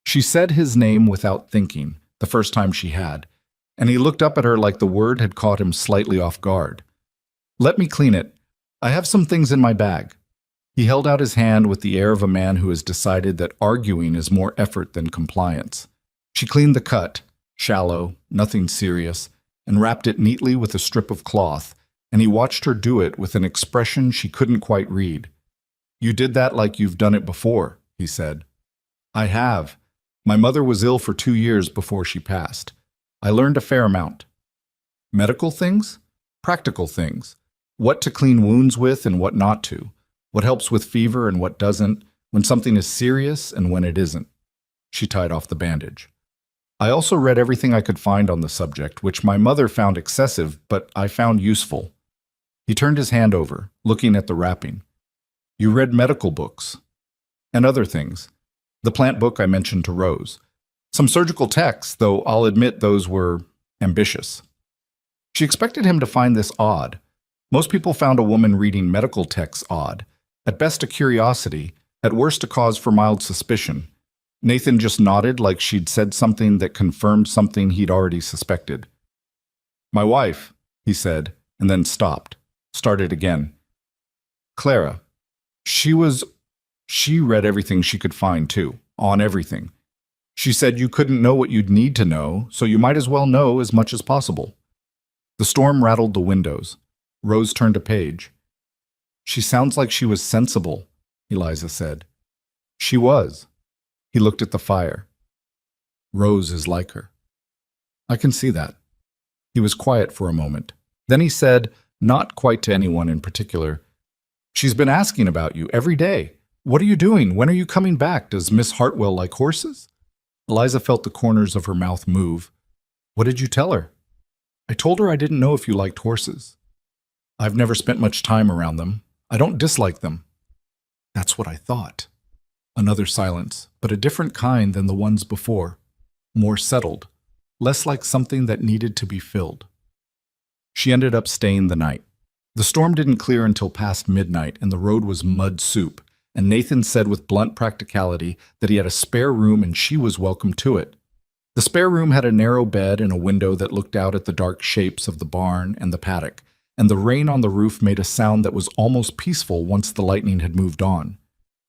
She said his name without thinking, the first time she had, and he looked up at her like the word had caught him slightly off guard. "Let me clean it. I have some things in my bag." He held out his hand with the air of a man who has decided that arguing is more effort than compliance. She cleaned the cut, shallow, nothing serious, and wrapped it neatly with a strip of cloth, and he watched her do it with an expression she couldn't quite read. "You did that like you've done it before," he said. "I have. My mother was ill for 2 years before she passed. I learned a fair amount. Medical things? Practical things. What to clean wounds with and what not to. What helps with fever and what doesn't, when something is serious and when it isn't." She tied off the bandage. "I also read everything I could find on the subject, which my mother found excessive, but I found useful." He turned his hand over, looking at the wrapping. "You read medical books. And other things. The plant book I mentioned to Rose. Some surgical texts, though I'll admit those were ambitious." She expected him to find this odd. Most people found a woman reading medical texts odd. At best a curiosity, at worst a cause for mild suspicion. Nathan just nodded like she'd said something that confirmed something he'd already suspected. "My wife," he said, and then stopped. Started again. "Clara. She read everything she could find, too. On everything. She said you couldn't know what you'd need to know, so you might as well know as much as possible." The storm rattled the windows. Rose turned a page. "She sounds like she was sensible," Eliza said. "She was." He looked at the fire. "Rose is like her." "I can see that." He was quiet for a moment. Then he said, not quite to anyone in particular, "She's been asking about you every day. What are you doing? When are you coming back? Does Miss Hartwell like horses?" Eliza felt the corners of her mouth move. "What did you tell her?" "I told her I didn't know if you liked horses." "I've never spent much time around them. I don't dislike them." "That's what I thought." Another silence, but a different kind than the ones before. More settled, less like something that needed to be filled. She ended up staying the night. The storm didn't clear until past midnight, and the road was mud soup, and Nathan said with blunt practicality that he had a spare room and she was welcome to it. The spare room had a narrow bed and a window that looked out at the dark shapes of the barn and the paddock, and the rain on the roof made a sound that was almost peaceful once the lightning had moved on.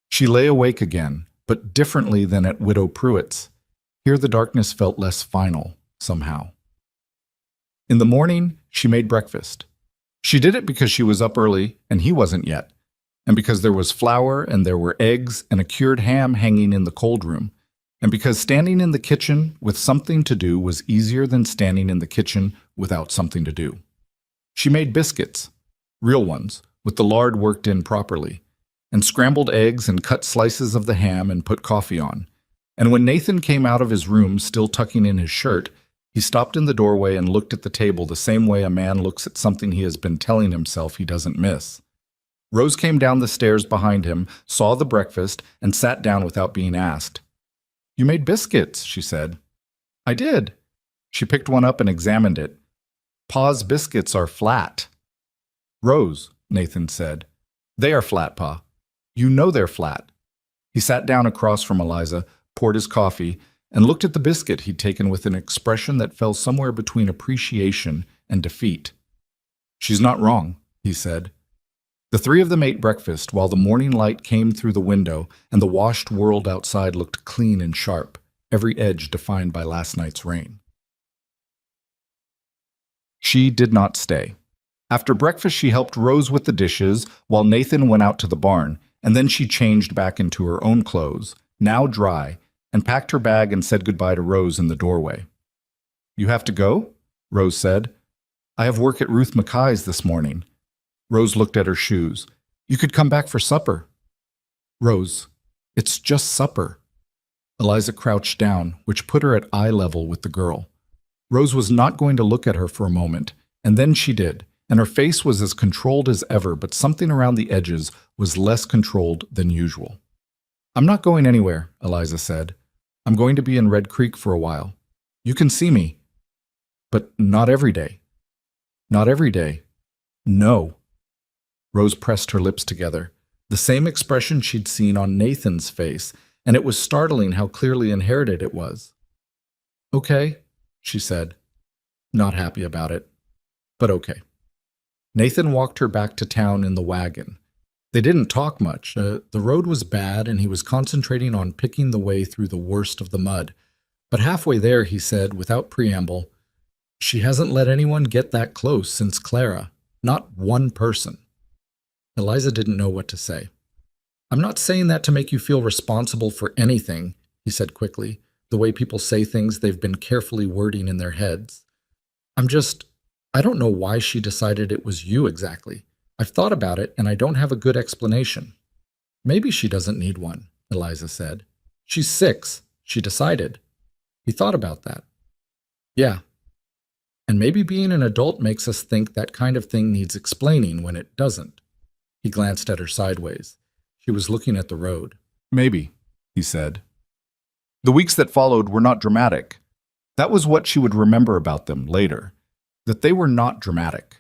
She lay awake again, but differently than at Widow Pruitt's. Here the darkness felt less final, somehow. In the morning, she made breakfast. She did it because she was up early and he wasn't yet, and because there was flour and there were eggs and a cured ham hanging in the cold room, and because standing in the kitchen with something to do was easier than standing in the kitchen without something to do. She made biscuits, real ones, with the lard worked in properly, and scrambled eggs and cut slices of the ham and put coffee on. And when Nathan came out of his room still tucking in his shirt, he stopped in the doorway and looked at the table the same way a man looks at something he has been telling himself he doesn't miss. Rose came down the stairs behind him, saw the breakfast, and sat down without being asked. "You made biscuits," she said. "I did." She picked one up and examined it. "Pa's biscuits are flat." "Rose," Nathan said. "They are flat, Pa. You know they're flat." He sat down across from Eliza, poured his coffee, and looked at the biscuit he'd taken with an expression that fell somewhere between appreciation and defeat. "She's not wrong," he said. The three of them ate breakfast while the morning light came through the window and the washed world outside looked clean and sharp, every edge defined by last night's rain. She did not stay. After breakfast, she helped Rose with the dishes while Nathan went out to the barn, and then she changed back into her own clothes, now dry, and packed her bag and said goodbye to Rose in the doorway. "You have to go?" Rose said. "I have work at Ruth Mackay's this morning." Rose looked at her shoes. "You could come back for supper." "Rose, it's just supper." Eliza crouched down, which put her at eye level with the girl. Rose was not going to look at her for a moment, and then she did, and her face was as controlled as ever, but something around the edges was less controlled than usual. "I'm not going anywhere," Eliza said. "I'm going to be in Red Creek for a while. You can see me." "But not every day." "Not every day." "No." Rose pressed her lips together, the same expression she'd seen on Nathan's face, and it was startling how clearly inherited it was. "Okay," she said, not happy about it, but okay. Nathan walked her back to town in the wagon. They didn't talk much. The road was bad, and he was concentrating on picking the way through the worst of the mud. But halfway there, he said, without preamble, "She hasn't let anyone get that close since Clara. Not one person. Eliza didn't know what to say. I'm not saying that to make you feel responsible for anything, he said quickly, the way people say things they've been carefully wording in their heads. I don't know why she decided it was you exactly. I've thought about it and I don't have a good explanation. Maybe she doesn't need one, Eliza said. She's 6, she decided. He thought about that. Yeah. And maybe being an adult makes us think that kind of thing needs explaining when it doesn't. He glanced at her sideways. She was looking at the road. Maybe, he said. The weeks that followed were not dramatic. That was what she would remember about them later, that they were not dramatic.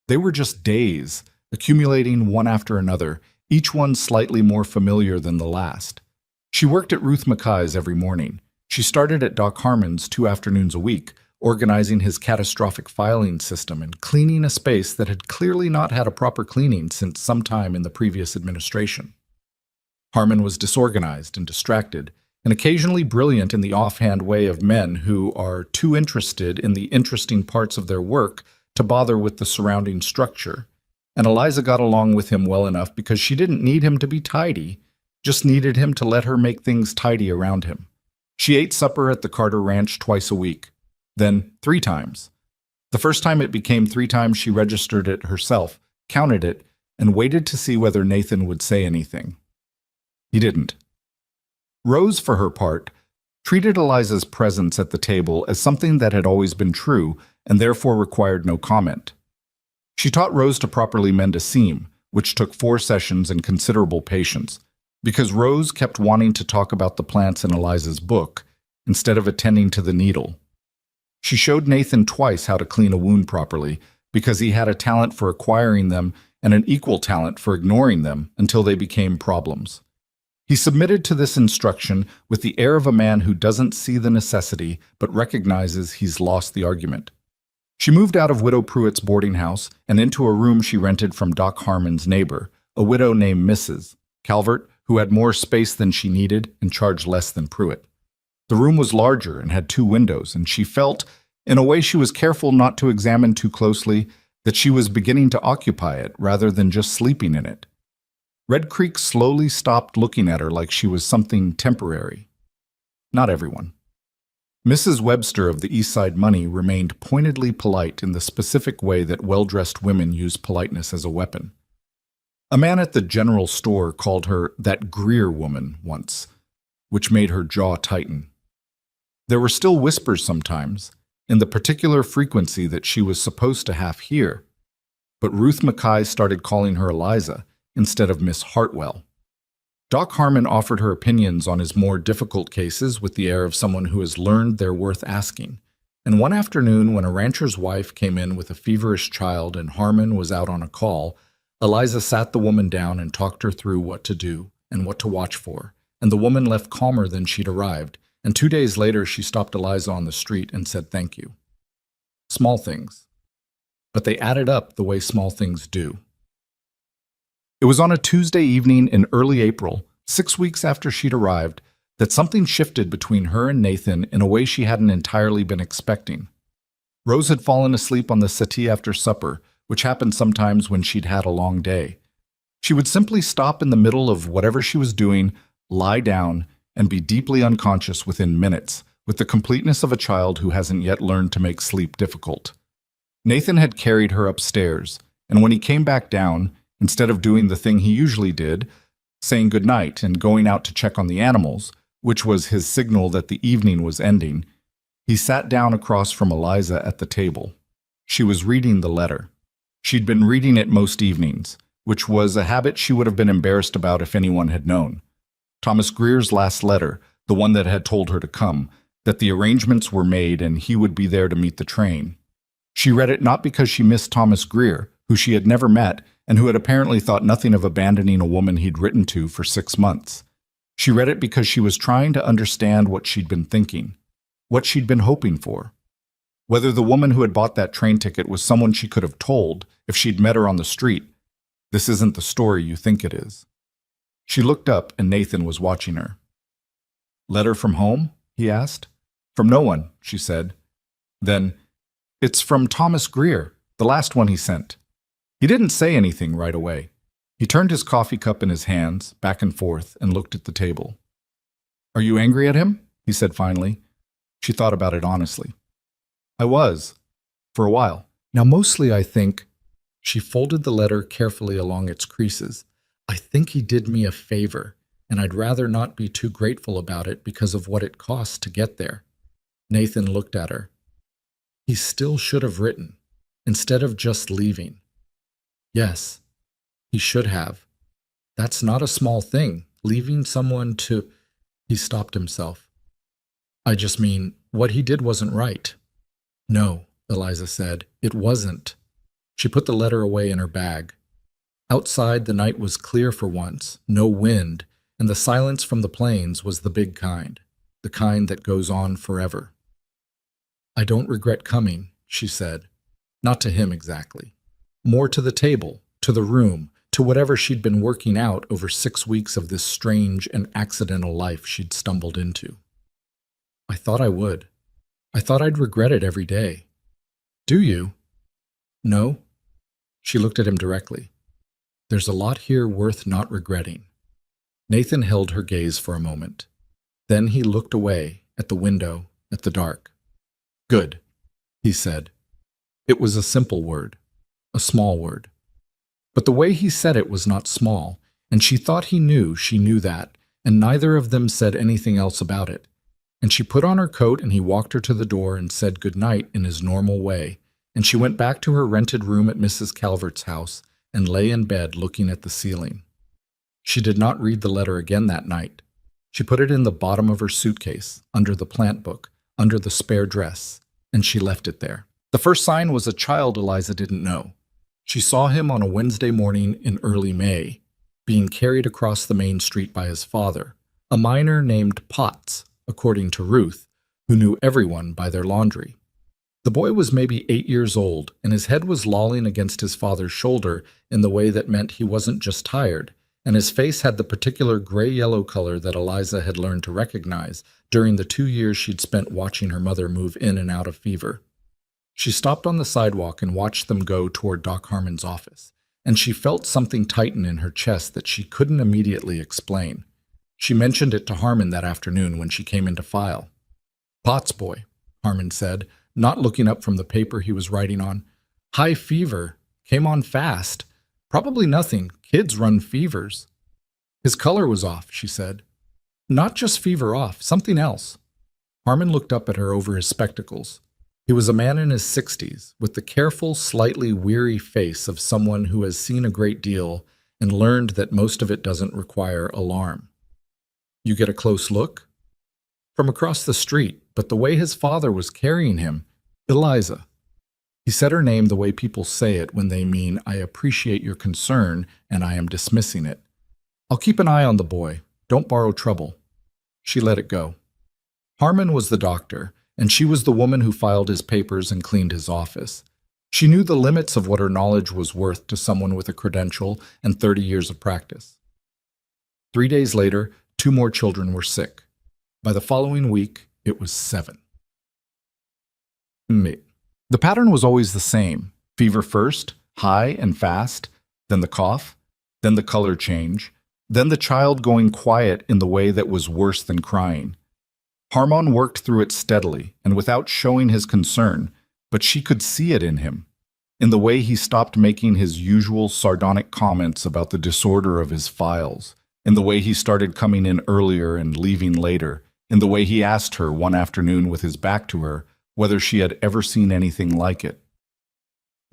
They were just days, accumulating one after another, each one slightly more familiar than the last. She worked at Ruth Mackay's every morning. She started at Doc Harmon's 2 afternoons a week, organizing his catastrophic filing system and cleaning a space that had clearly not had a proper cleaning since some time in the previous administration. Harmon was disorganized and distracted, and occasionally brilliant in the offhand way of men who are too interested in the interesting parts of their work to bother with the surrounding structure. And Eliza got along with him well enough because she didn't need him to be tidy, just needed him to let her make things tidy around him. She ate supper at the Carter Ranch twice a week, then 3 times. The first time it became 3 times, she registered it herself, counted it, and waited to see whether Nathan would say anything. He didn't. Rose, for her part, treated Eliza's presence at the table as something that had always been true and therefore required no comment. She taught Rose to properly mend a seam, which took 4 sessions and considerable patience, because Rose kept wanting to talk about the plants in Eliza's book instead of attending to the needle. She showed Nathan twice how to clean a wound properly because he had a talent for acquiring them and an equal talent for ignoring them until they became problems. He submitted to this instruction with the air of a man who doesn't see the necessity but recognizes he's lost the argument. She moved out of Widow Pruitt's boarding house and into a room she rented from Doc Harmon's neighbor, a widow named Mrs. Calvert, who had more space than she needed and charged less than Pruitt. The room was larger and had 2 windows, and she felt, in a way she was careful not to examine too closely, that she was beginning to occupy it rather than just sleeping in it. Red Creek slowly stopped looking at her like she was something temporary. Not everyone. Mrs. Webster of the East Side Money remained pointedly polite in the specific way that well-dressed women use politeness as a weapon. A man at the general store called her that Greer woman once, which made her jaw tighten. There were still whispers sometimes, in the particular frequency that she was supposed to half hear, but Ruth Mackay started calling her Eliza instead of Miss Hartwell. Doc Harmon offered her opinions on his more difficult cases with the air of someone who has learned they're worth asking, and one afternoon when a rancher's wife came in with a feverish child and Harmon was out on a call, Eliza sat the woman down and talked her through what to do and what to watch for, and the woman left calmer than she'd arrived, and 2 days later she stopped Eliza on the street and said thank you. Small things. But they added up the way small things do. It was on a Tuesday evening in early April, 6 weeks after she'd arrived, that something shifted between her and Nathan in a way she hadn't entirely been expecting. Rose had fallen asleep on the settee after supper, which happened sometimes when she'd had a long day. She would simply stop in the middle of whatever she was doing, lie down, and be deeply unconscious within minutes, with the completeness of a child who hasn't yet learned to make sleep difficult. Nathan had carried her upstairs, and when he came back down, instead of doing the thing he usually did, saying goodnight and going out to check on the animals, which was his signal that the evening was ending, he sat down across from Eliza at the table. She was reading the letter. She'd been reading it most evenings, which was a habit she would have been embarrassed about if anyone had known. Thomas Greer's last letter, the one that had told her to come, that the arrangements were made and he would be there to meet the train. She read it not because she missed Thomas Greer, who she had never met and who had apparently thought nothing of abandoning a woman he'd written to for 6 months. She read it because she was trying to understand what she'd been thinking, what she'd been hoping for. Whether the woman who had bought that train ticket was someone she could have told if she'd met her on the street. This isn't the story you think it is. She looked up and Nathan was watching her. "Letter from home?" he asked. "From no one," she said. Then, "It's from Thomas Greer, the last one he sent." He didn't say anything right away. He turned his coffee cup in his hands, back and forth, and looked at the table. "Are you angry at him?" he said finally. She thought about it honestly. "I was, for a while. Now mostly I think—" She folded the letter carefully along its creases. "I think he did me a favor, and I'd rather not be too grateful about it because of what it cost to get there." Nathan looked at her. "He still should have written, instead of just leaving." "Yes, he should have. That's not a small thing, leaving someone to—" He stopped himself. "I just mean, what he did wasn't right." "No," Eliza said, "it wasn't." She put the letter away in her bag. Outside, the night was clear for once, no wind, and the silence from the plains was the big kind, the kind that goes on forever. "I don't regret coming," she said. Not to him exactly. More to the table, to the room, to whatever she'd been working out over 6 weeks of this strange and accidental life she'd stumbled into. "I thought I would. I thought I'd regret it every day." "Do you?" "No." She looked at him directly. "There's a lot here worth not regretting." Nathan held her gaze for a moment. Then he looked away, at the window, at the dark. "Good," he said. It was a simple word, a small word. But the way he said it was not small, and she thought he knew she knew that, and neither of them said anything else about it. And she put on her coat and he walked her to the door and said good night in his normal way, and she went back to her rented room at Mrs. Calvert's house and lay in bed looking at the ceiling. She did not read the letter again that night. She put it in the bottom of her suitcase, under the plant book, under the spare dress, and she left it there. The first sign was a child Eliza didn't know. She saw him on a Wednesday morning in early May, being carried across the main street by his father, a miner named Potts, according to Ruth, who knew everyone by their laundry. The boy was maybe 8 years old, and his head was lolling against his father's shoulder in the way that meant he wasn't just tired, and his face had the particular gray-yellow color that Eliza had learned to recognize during the 2 years she'd spent watching her mother move in and out of fever. She stopped on the sidewalk and watched them go toward Doc Harmon's office, and she felt something tighten in her chest that she couldn't immediately explain. She mentioned it to Harmon that afternoon when she came in to file. "Potts boy," Harmon said, not looking up from the paper he was writing on. "High fever. Came on fast. Probably nothing. Kids run fevers." "His color was off," she said. "Not just fever off, something else." Harmon looked up at her over his spectacles. He was a man in his 60s, with the careful, slightly weary face of someone who has seen a great deal and learned that most of it doesn't require alarm. "You get a close look?" "From across the street, but the way his father was carrying him—" "Eliza." He said her name the way people say it when they mean, "I appreciate your concern and I am dismissing it." "I'll keep an eye on the boy. Don't borrow trouble." She let it go. Harmon was the doctor, and she was the woman who filed his papers and cleaned his office. She knew the limits of what her knowledge was worth to someone with a credential and 30 years of practice. 3 days later, 2 more children were sick. By the following week, it was 7. The pattern was always the same. Fever first, high and fast, then the cough, then the color change, then the child going quiet in the way that was worse than crying. Harmon worked through it steadily and without showing his concern, but she could see it in him, in the way he stopped making his usual sardonic comments about the disorder of his files, in the way he started coming in earlier and leaving later, in the way he asked her one afternoon with his back to her whether she had ever seen anything like it.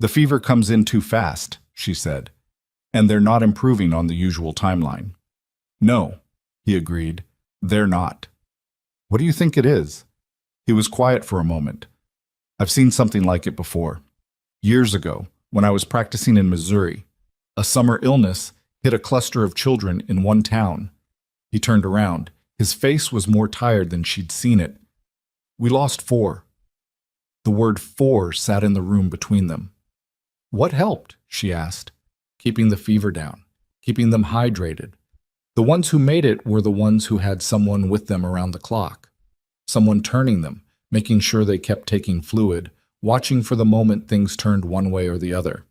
"The fever comes in too fast," she said, "and they're not improving on the usual timeline." "No," he agreed, "they're not." "What do you think it is?" He was quiet for a moment. "I've seen something like it before. Years ago, when I was practicing in Missouri, a summer illness hit a cluster of children in one town." He turned around. His face was more tired than she'd seen it. "We lost 4. The word 4 sat in the room between them. "What helped?" she asked. "Keeping the fever down, keeping them hydrated. The ones who made it were the ones who had someone with them around the clock, someone turning them, making sure they kept taking fluid, watching for the moment things turned one way or the other."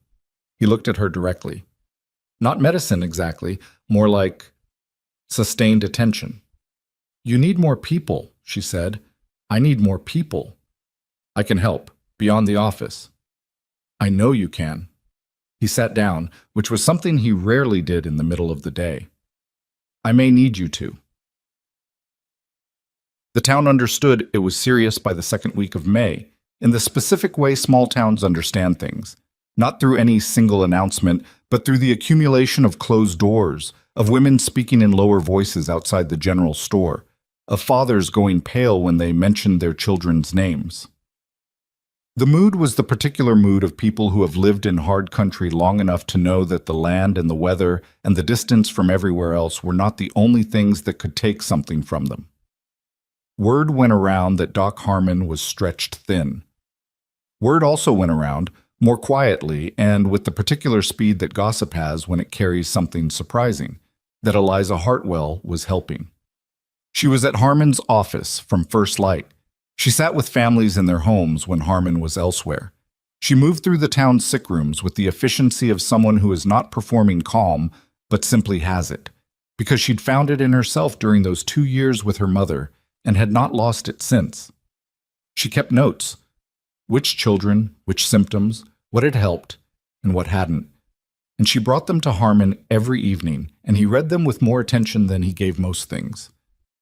He looked at her directly. Not medicine exactly, more like sustained attention. You need more people, she said. I need more people. I can help, beyond the office. I know you can. He sat down, which was something he rarely did in the middle of the day. I may need you to. The town understood it was serious by the second week of May, in the specific way small towns understand things, not through any single announcement, but through the accumulation of closed doors, of women speaking in lower voices outside the general store, of fathers going pale when they mentioned their children's names. The mood was the particular mood of people who have lived in hard country long enough to know that the land and the weather and the distance from everywhere else were not the only things that could take something from them. Word went around that Doc Harmon was stretched thin. Word also went around, more quietly and with the particular speed that gossip has when it carries something surprising, that Eliza Hartwell was helping. She was at Harmon's office from first light. She sat with families in their homes when Harmon was elsewhere. She moved through the town's sick rooms with the efficiency of someone who is not performing calm, but simply has it, because she'd found it in herself during those 2 years with her mother and had not lost it since. She kept notes. Which children, which symptoms, what had helped, and what hadn't. And she brought them to Harmon every evening, and he read them with more attention than he gave most things.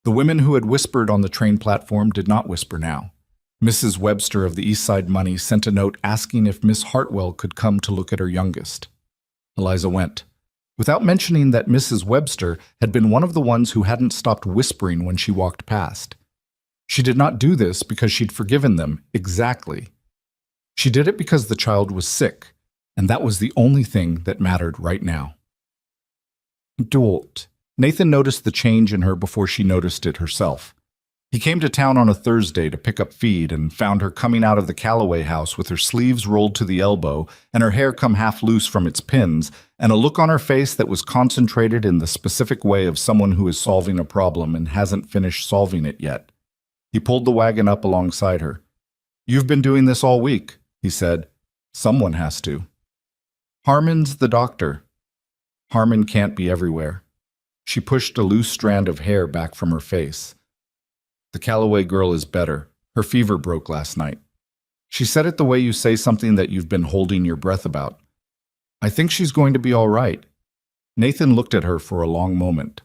The women who had whispered on the train platform did not whisper now. Mrs. Webster of the East Side Money sent a note asking if Miss Hartwell could come to look at her youngest. Eliza went, without mentioning that Mrs. Webster had been one of the ones who hadn't stopped whispering when she walked past. She did not do this because she'd forgiven them, exactly. She did it because the child was sick, and that was the only thing that mattered right now. Dort. Nathan noticed the change in her before she noticed it herself. He came to town on a Thursday to pick up feed and found her coming out of the Calloway house with her sleeves rolled to the elbow and her hair come half loose from its pins and a look on her face that was concentrated in the specific way of someone who is solving a problem and hasn't finished solving it yet. He pulled the wagon up alongside her. You've been doing this all week, he said. Someone has to. Harmon's the doctor. Harmon can't be everywhere. She pushed a loose strand of hair back from her face. The Calloway girl is better. Her fever broke last night. She said it the way you say something that you've been holding your breath about. I think she's going to be all right. Nathan looked at her for a long moment.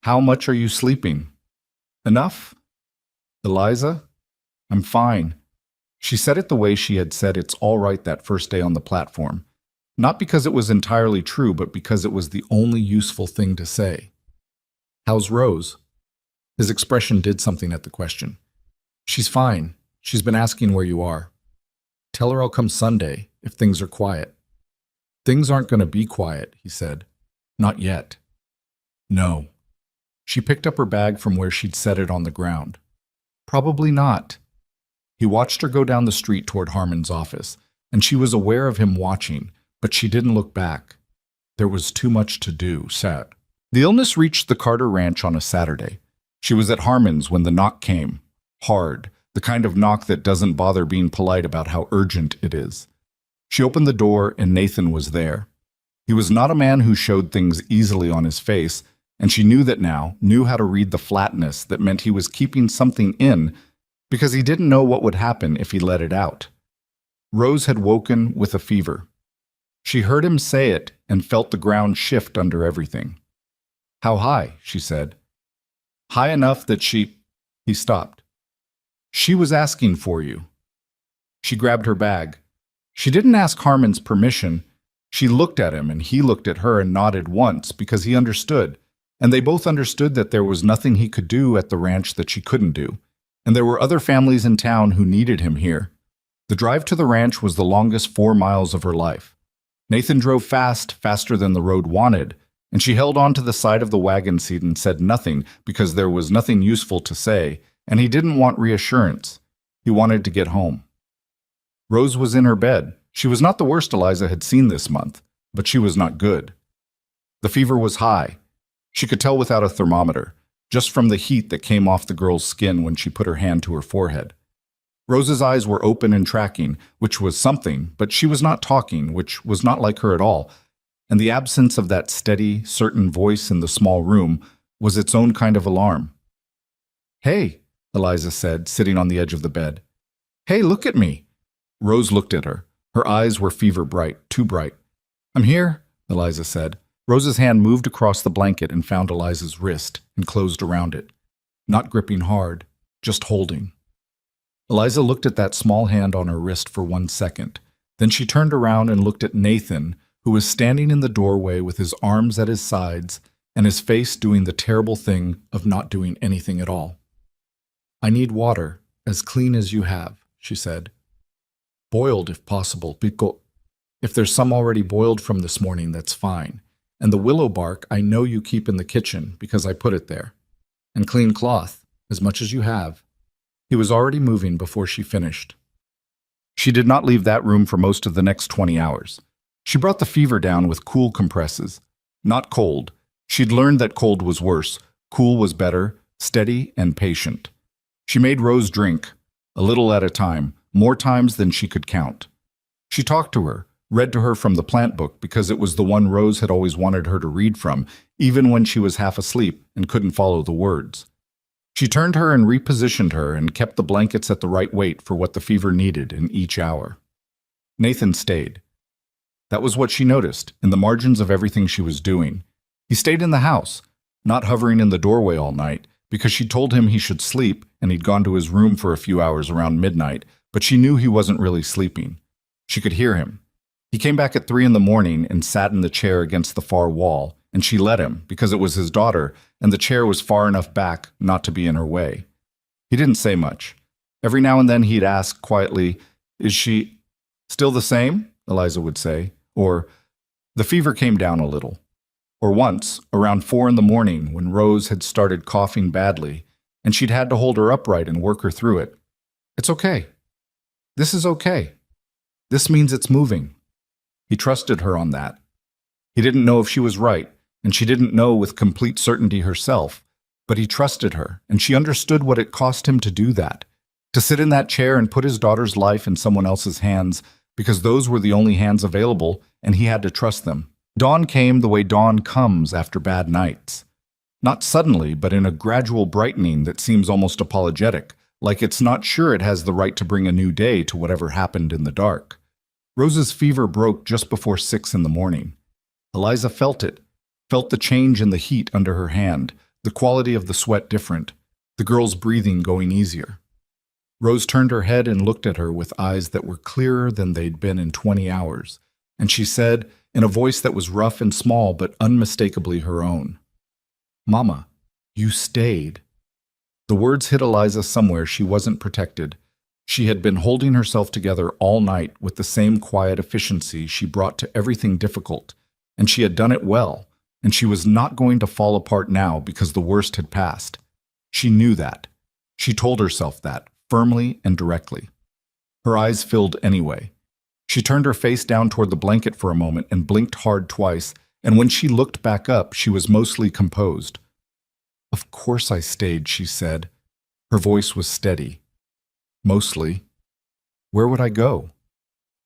How much are you sleeping? Enough? Eliza? I'm fine. She said it the way she had said it's all right that first day on the platform. Not because it was entirely true, but because it was the only useful thing to say. How's Rose? His expression did something at the question. She's fine. She's been asking where you are. Tell her I'll come Sunday, if things are quiet. Things aren't going to be quiet, he said. Not yet. No. She picked up her bag from where she'd set it on the ground. Probably not. He watched her go down the street toward Harmon's office, and she was aware of him watching, but she didn't look back. There was too much to do, sad. The illness reached the Carter Ranch on a Saturday. She was at Harmon's when the knock came. Hard, the kind of knock that doesn't bother being polite about how urgent it is. She opened the door and Nathan was there. He was not a man who showed things easily on his face, and she knew that now, knew how to read the flatness that meant he was keeping something in because he didn't know what would happen if he let it out. Rose had woken with a fever. She heard him say it and felt the ground shift under everything. How high? She said. High enough that He stopped. She was asking for you. She grabbed her bag. She didn't ask Harmon's permission. She looked at him and he looked at her and nodded once because he understood, and they both understood that there was nothing he could do at the ranch that she couldn't do, and there were other families in town who needed him here. The drive to the ranch was the longest 4 miles of her life. Nathan drove fast, faster than the road wanted, and she held on to the side of the wagon seat and said nothing because there was nothing useful to say, and he didn't want reassurance. He wanted to get home. Rose was in her bed. She was not the worst Eliza had seen this month, but she was not good. The fever was high. She could tell without a thermometer, just from the heat that came off the girl's skin when she put her hand to her forehead. Rose's eyes were open and tracking, which was something, but she was not talking, which was not like her at all, and the absence of that steady, certain voice in the small room was its own kind of alarm. "Hey," Eliza said, sitting on the edge of the bed. "Hey, look at me." Rose looked at her. Her eyes were fever bright, too bright. "I'm here," Eliza said. Rose's hand moved across the blanket and found Eliza's wrist and closed around it. Not gripping hard, just holding. Eliza looked at that small hand on her wrist for 1 second. Then she turned around and looked at Nathan, who was standing in the doorway with his arms at his sides and his face doing the terrible thing of not doing anything at all. "I need water, as clean as you have," she said. "Boiled, if possible, because if there's some already boiled from this morning, that's fine. And the willow bark I know you keep in the kitchen because I put it there. And clean cloth, as much as you have." He was already moving before she finished. She did not leave that room for most of the next 20 hours. She brought the fever down with cool compresses. Not cold. She'd learned that cold was worse. Cool was better, steady and patient. She made Rose drink, a little at a time, more times than she could count. She talked to her, read to her from the plant book because it was the one Rose had always wanted her to read from, even when she was half asleep and couldn't follow the words. She turned her and repositioned her and kept the blankets at the right weight for what the fever needed in each hour. Nathan stayed. That was what she noticed, in the margins of everything she was doing. He stayed in the house, not hovering in the doorway all night, because she told him he should sleep and he'd gone to his room for a few hours around midnight, but she knew he wasn't really sleeping. She could hear him. He came back at 3 in the morning and sat in the chair against the far wall, and she let him because it was his daughter and the chair was far enough back not to be in her way. He didn't say much. Every now and then he'd ask quietly, "Is she still the same?" Eliza would say, or, "The fever came down a little." Or once, around 4 in the morning, when Rose had started coughing badly, and she'd had to hold her upright and work her through it. "It's okay. This is okay. This means it's moving." He trusted her on that. He didn't know if she was right, and she didn't know with complete certainty herself, but he trusted her, and she understood what it cost him to do that, to sit in that chair and put his daughter's life in someone else's hands, because those were the only hands available, and he had to trust them. Dawn came the way dawn comes after bad nights. Not suddenly, but in a gradual brightening that seems almost apologetic, like it's not sure it has the right to bring a new day to whatever happened in the dark. Rose's fever broke just before 6 in the morning. Eliza felt it, felt the change in the heat under her hand, the quality of the sweat different, the girl's breathing going easier. Rose turned her head and looked at her with eyes that were clearer than they'd been in 20 hours, and she said, in a voice that was rough and small but unmistakably her own, "Mama, you stayed." The words hit Eliza somewhere she wasn't protected. She had been holding herself together all night with the same quiet efficiency she brought to everything difficult, and she had done it well, and she was not going to fall apart now because the worst had passed. She knew that. She told herself that, firmly and directly. Her eyes filled anyway. She turned her face down toward the blanket for a moment and blinked hard twice, and when she looked back up, she was mostly composed. "Of course I stayed," she said. Her voice was steady. "Mostly. Where would I go?"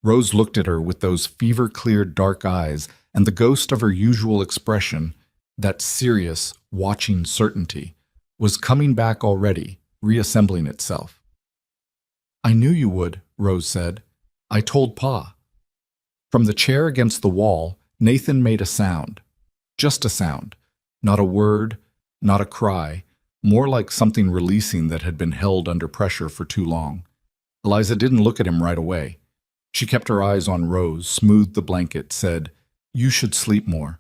Rose looked at her with those fever-cleared dark eyes, and the ghost of her usual expression, that serious, watching certainty, was coming back already, reassembling itself. "I knew you would," Rose said. "I told Pa." From the chair against the wall, Nathan made a sound. Just a sound. Not a word, not a cry, more like something releasing that had been held under pressure for too long. Eliza didn't look at him right away. She kept her eyes on Rose, smoothed the blanket, said, "You should sleep more.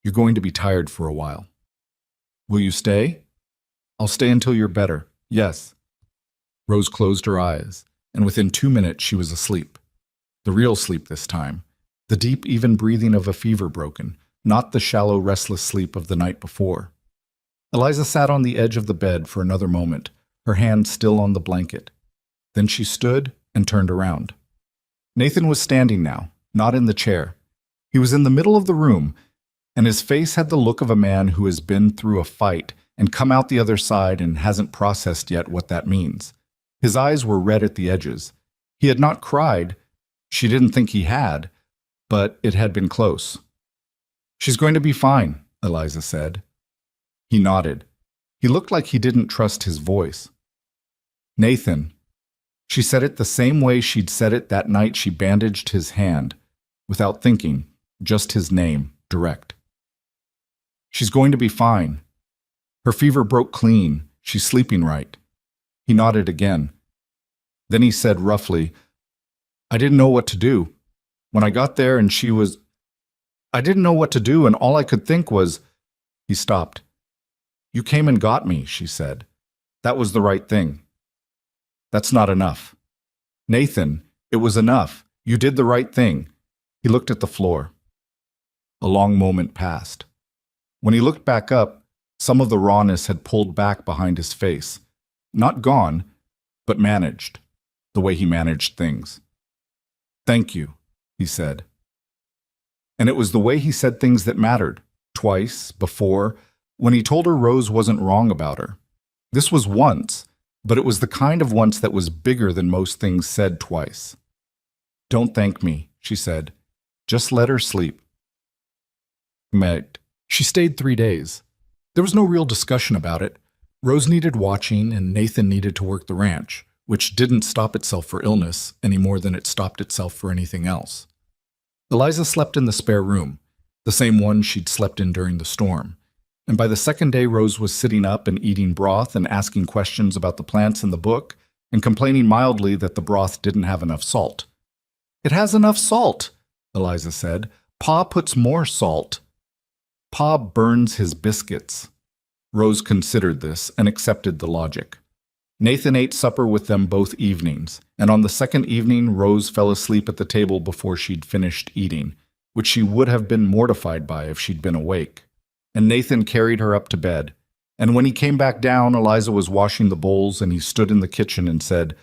You're going to be tired for a while." "Will you stay?" "I'll stay until you're better. Yes." Rose closed her eyes, and within 2 minutes she was asleep. The real sleep this time. The deep, even breathing of a fever broken, not the shallow, restless sleep of the night before. Eliza sat on the edge of the bed for another moment, her hand still on the blanket. Then she stood and turned around. Nathan was standing now, not in the chair. He was in the middle of the room, and his face had the look of a man who has been through a fight and come out the other side and hasn't processed yet what that means. His eyes were red at the edges. He had not cried. She didn't think he had, but it had been close. "She's going to be fine," Eliza said. He nodded. He looked like he didn't trust his voice. "Nathan." She said it the same way she'd said it that night she bandaged his hand, without thinking, just his name, direct. "She's going to be fine. Her fever broke clean. She's sleeping right." He nodded again. Then he said roughly, "I didn't know what to do. When I got there and I didn't know what to do, and all I could think was—" He stopped. "You came and got me," she said. "That was the right thing." "That's not enough." "Nathan, it was enough. You did the right thing." He looked at the floor. A long moment passed. When he looked back up, some of the rawness had pulled back behind his face. Not gone, but managed, the way he managed things. "Thank you," he said. And it was the way he said things that mattered. Twice, before, when he told her Rose wasn't wrong about her. This was once, but it was the kind of once that was bigger than most things said twice. "Don't thank me," she said. "Just let her sleep." She stayed 3 days. There was no real discussion about it. Rose needed watching, and Nathan needed to work the ranch, which didn't stop itself for illness any more than it stopped itself for anything else. Eliza slept in the spare room, the same one she'd slept in during the storm. And by the second day, Rose was sitting up and eating broth and asking questions about the plants in the book and complaining mildly that the broth didn't have enough salt. "It has enough salt," Eliza said. "Pa puts more salt." "Pa burns his biscuits." Rose considered this and accepted the logic. Nathan ate supper with them both evenings, and on the second evening Rose fell asleep at the table before she'd finished eating, which she would have been mortified by if she'd been awake. And Nathan carried her up to bed, and when he came back down, Eliza was washing the bowls, and he stood in the kitchen and said,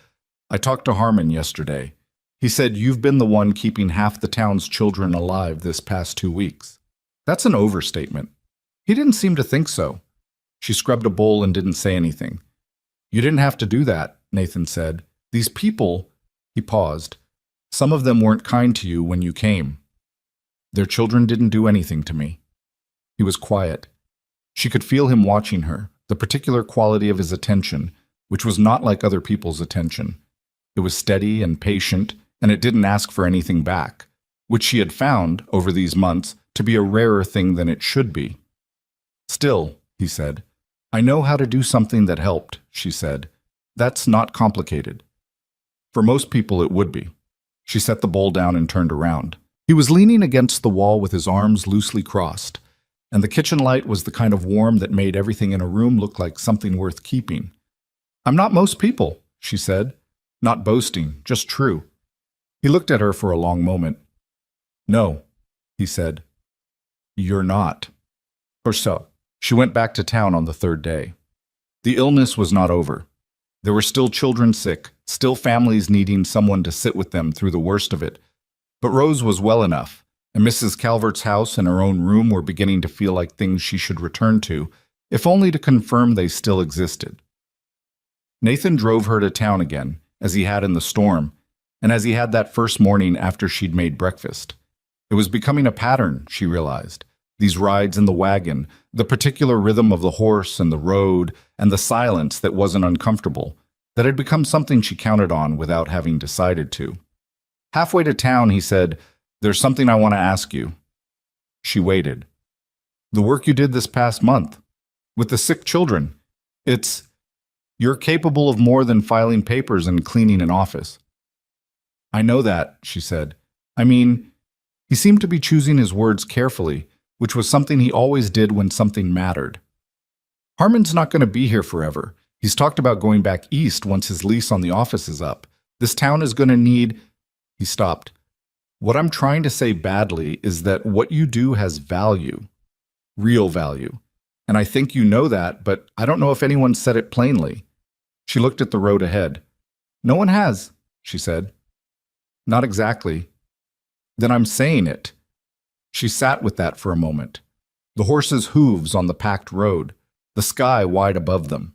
"I talked to Harmon yesterday. He said you've been the one keeping half the town's children alive this past 2 weeks. That's an overstatement." He didn't seem to think so. She scrubbed a bowl and didn't say anything. "You didn't have to do that," Nathan said. "These people—" He paused. "Some of them weren't kind to you when you came. Their children didn't do anything to me." He was quiet. She could feel him watching her, the particular quality of his attention, which was not like other people's attention. It was steady and patient, and it didn't ask for anything back, which she had found, over these months, to be a rarer thing than it should be. "Still," he said, "I know how to do something that helped," she said. "That's not complicated." For most people it would be. She set the bowl down and turned around. He was leaning against the wall with his arms loosely crossed, and the kitchen light was the kind of warm that made everything in a room look like something worth keeping. "I'm not most people," she said. Not boasting, just true. He looked at her for a long moment. "No," he said. "You're not." Or so. She went back to town on the third day. The illness was not over. There were still children sick, still families needing someone to sit with them through the worst of it. But Rose was well enough, and Mrs. Calvert's house and her own room were beginning to feel like things she should return to, if only to confirm they still existed. Nathan drove her to town again, as he had in the storm, and as he had that first morning after she'd made breakfast. It was becoming a pattern, she realized. These rides in the wagon, the particular rhythm of the horse and the road, and the silence that wasn't uncomfortable, that had become something she counted on without having decided to. Halfway to town, he said, "There's something I want to ask you." She waited. "The work you did this past month, with the sick children, you're capable of more than filing papers and cleaning an office." "I know that," she said. "I mean," he seemed to be choosing his words carefully, which was something he always did when something mattered. "Harmon's not going to be here forever. He's talked about going back east once his lease on the office is up. This town is going to need—" He stopped. "What I'm trying to say badly is that what you do has value. Real value. And I think you know that, but I don't know if anyone said it plainly." She looked at the road ahead. "No one has," she said. "Not exactly." "Then I'm saying it." She sat with that for a moment. The horses' hooves on the packed road, the sky wide above them.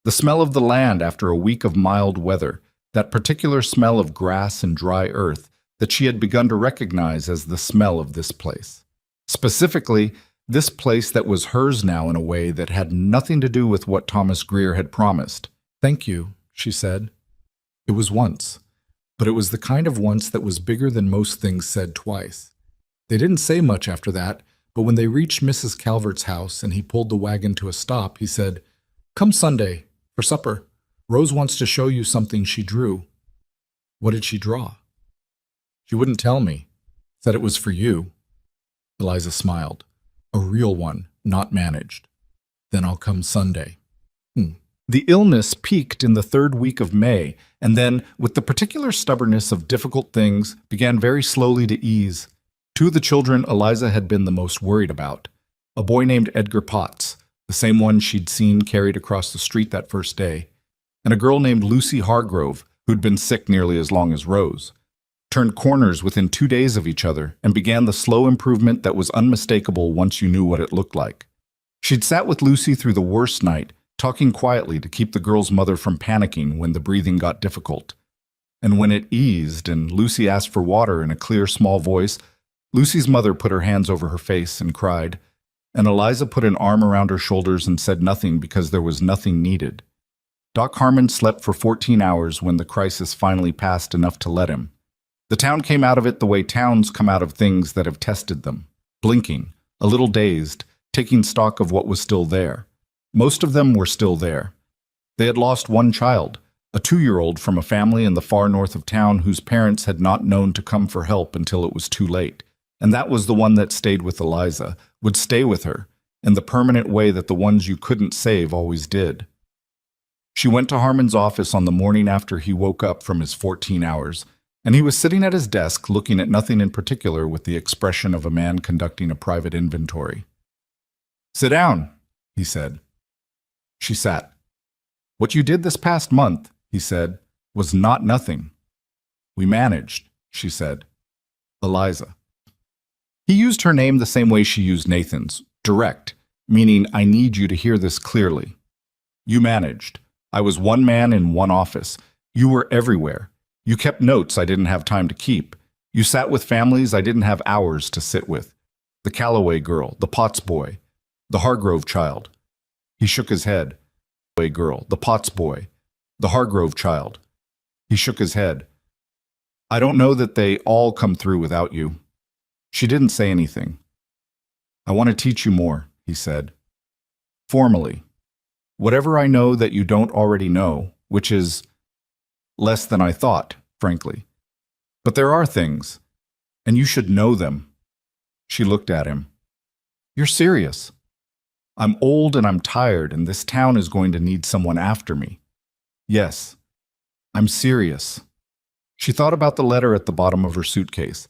The The smell of the land after a week of mild weather, that particular smell of grass and dry earth that she had begun to recognize as the smell of this place. Specifically, this place that was hers now in a way that had nothing to do with what Thomas Greer had promised. "Thank you," she said. It was once, but it was the kind of once that was bigger than most things said twice. They didn't say much after that, but when they reached Mrs. Calvert's house and he pulled the wagon to a stop, he said, "Come Sunday, for supper. Rose wants to show you something she drew." "What did she draw?" "She wouldn't tell me. Said it was for you." Eliza smiled. "A real one, not managed." "Then I'll come Sunday." The illness peaked in the third week of May, and then, with the particular stubbornness of difficult things, began very slowly to ease. Two of the children Eliza had been the most worried about. A boy named Edgar Potts, the same one she'd seen carried across the street that first day, and a girl named Lucy Hargrove, who'd been sick nearly as long as Rose, turned corners within 2 days of each other and began the slow improvement that was unmistakable once you knew what it looked like. She'd sat with Lucy through the worst night, talking quietly to keep the girl's mother from panicking when the breathing got difficult. And when it eased and Lucy asked for water in a clear, small voice, Lucy's mother put her hands over her face and cried, and Eliza put an arm around her shoulders and said nothing because there was nothing needed. Doc Harmon slept for 14 hours when the crisis finally passed enough to let him. The town came out of it the way towns come out of things that have tested them, blinking, a little dazed, taking stock of what was still there. Most of them were still there. They had lost one child, a 2-year-old from a family in the far north of town whose parents had not known to come for help until it was too late. And that was the one that stayed with Eliza, would stay with her, in the permanent way that the ones you couldn't save always did. She went to Harmon's office on the morning after he woke up from his 14 hours, and he was sitting at his desk looking at nothing in particular with the expression of a man conducting a private inventory. "Sit down," he said. She sat. "What you did this past month," he said, "was not nothing." "We managed," she said. "Eliza." He used her name the same way she used Nathan's, direct, meaning I need you to hear this clearly. "You managed. I was one man in one office. You were everywhere. You kept notes I didn't have time to keep. You sat with families I didn't have hours to sit with. The Calloway girl, the Potts boy, the Hargrove child." He shook his head. "Calloway girl, the Potts boy, the Hargrove child." He shook his head. "I don't know that they all come through without you." She didn't say anything. "I want to teach you more," he said. "Formally. Whatever I know that you don't already know, which is less than I thought, frankly. But there are things, and you should know them." She looked at him. "You're serious?" "I'm old and I'm tired, and this town is going to need someone after me." "Yes, I'm serious." She thought about the letter at the bottom of her suitcase,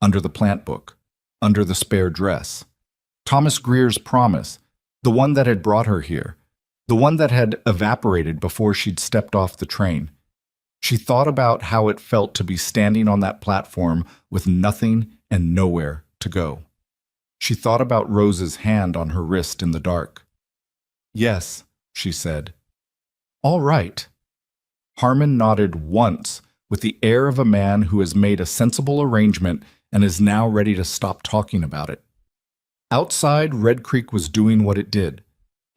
under the plant book, under the spare dress. Thomas Greer's promise, the one that had brought her here, the one that had evaporated before she'd stepped off the train. She thought about how it felt to be standing on that platform with nothing and nowhere to go. She thought about Rose's hand on her wrist in the dark. "Yes," she said. "All right." Harmon nodded once, with the air of a man who has made a sensible arrangement and is now ready to stop talking about it. Outside, Red Creek was doing what it did.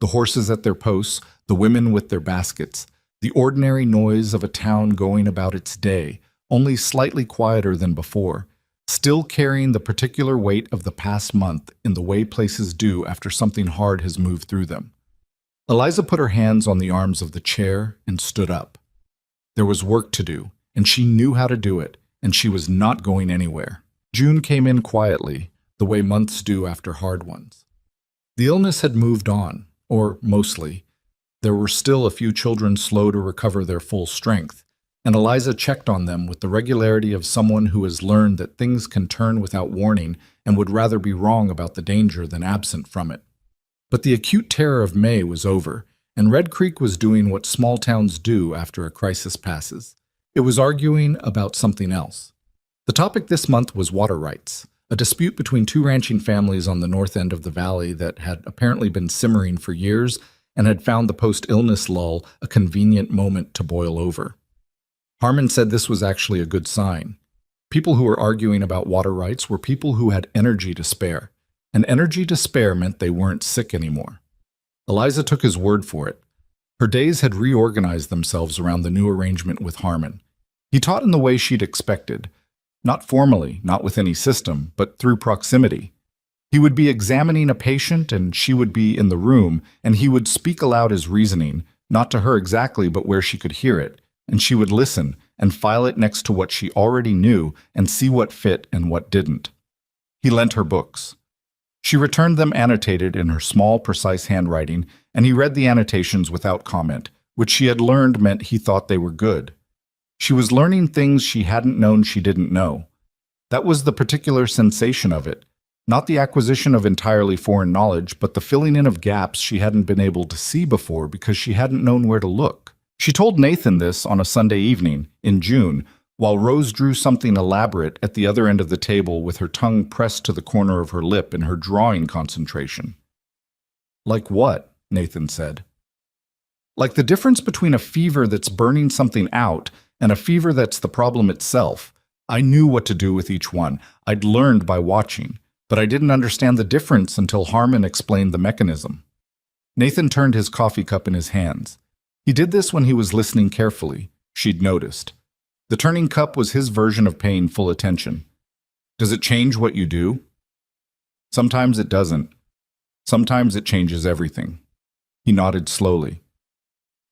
The horses at their posts, the women with their baskets, the ordinary noise of a town going about its day, only slightly quieter than before, still carrying the particular weight of the past month in the way places do after something hard has moved through them. Eliza put her hands on the arms of the chair and stood up. There was work to do, and she knew how to do it, and she was not going anywhere. June came in quietly, the way months do after hard ones. The illness had moved on, or mostly. There were still a few children slow to recover their full strength, and Eliza checked on them with the regularity of someone who has learned that things can turn without warning and would rather be wrong about the danger than absent from it. But the acute terror of May was over, and Red Creek was doing what small towns do after a crisis passes. It was arguing about something else. The topic this month was water rights, a dispute between two ranching families on the north end of the valley that had apparently been simmering for years and had found the post-illness lull a convenient moment to boil over. Harmon said this was actually a good sign. People who were arguing about water rights were people who had energy to spare, and energy to spare meant they weren't sick anymore. Eliza took his word for it. Her days had reorganized themselves around the new arrangement with Harmon. He taught in the way she'd expected, not formally, not with any system, but through proximity. He would be examining a patient and she would be in the room, and he would speak aloud his reasoning, not to her exactly but where she could hear it, and she would listen and file it next to what she already knew and see what fit and what didn't. He lent her books. She returned them annotated in her small, precise handwriting, and he read the annotations without comment, which she had learned meant he thought they were good. She was learning things she hadn't known she didn't know. That was the particular sensation of it, not the acquisition of entirely foreign knowledge, but the filling in of gaps she hadn't been able to see before because she hadn't known where to look. She told Nathan this on a Sunday evening, in June, while Rose drew something elaborate at the other end of the table with her tongue pressed to the corner of her lip in her drawing concentration. "Like what?" Nathan said. "Like the difference between a fever that's burning something out and a fever that's the problem itself. I knew what to do with each one. I'd learned by watching, but I didn't understand the difference until Harmon explained the mechanism." Nathan turned his coffee cup in his hands. He did this when he was listening carefully. She'd noticed. The turning cup was his version of paying full attention. "Does it change what you do?" "Sometimes it doesn't. Sometimes it changes everything." He nodded slowly.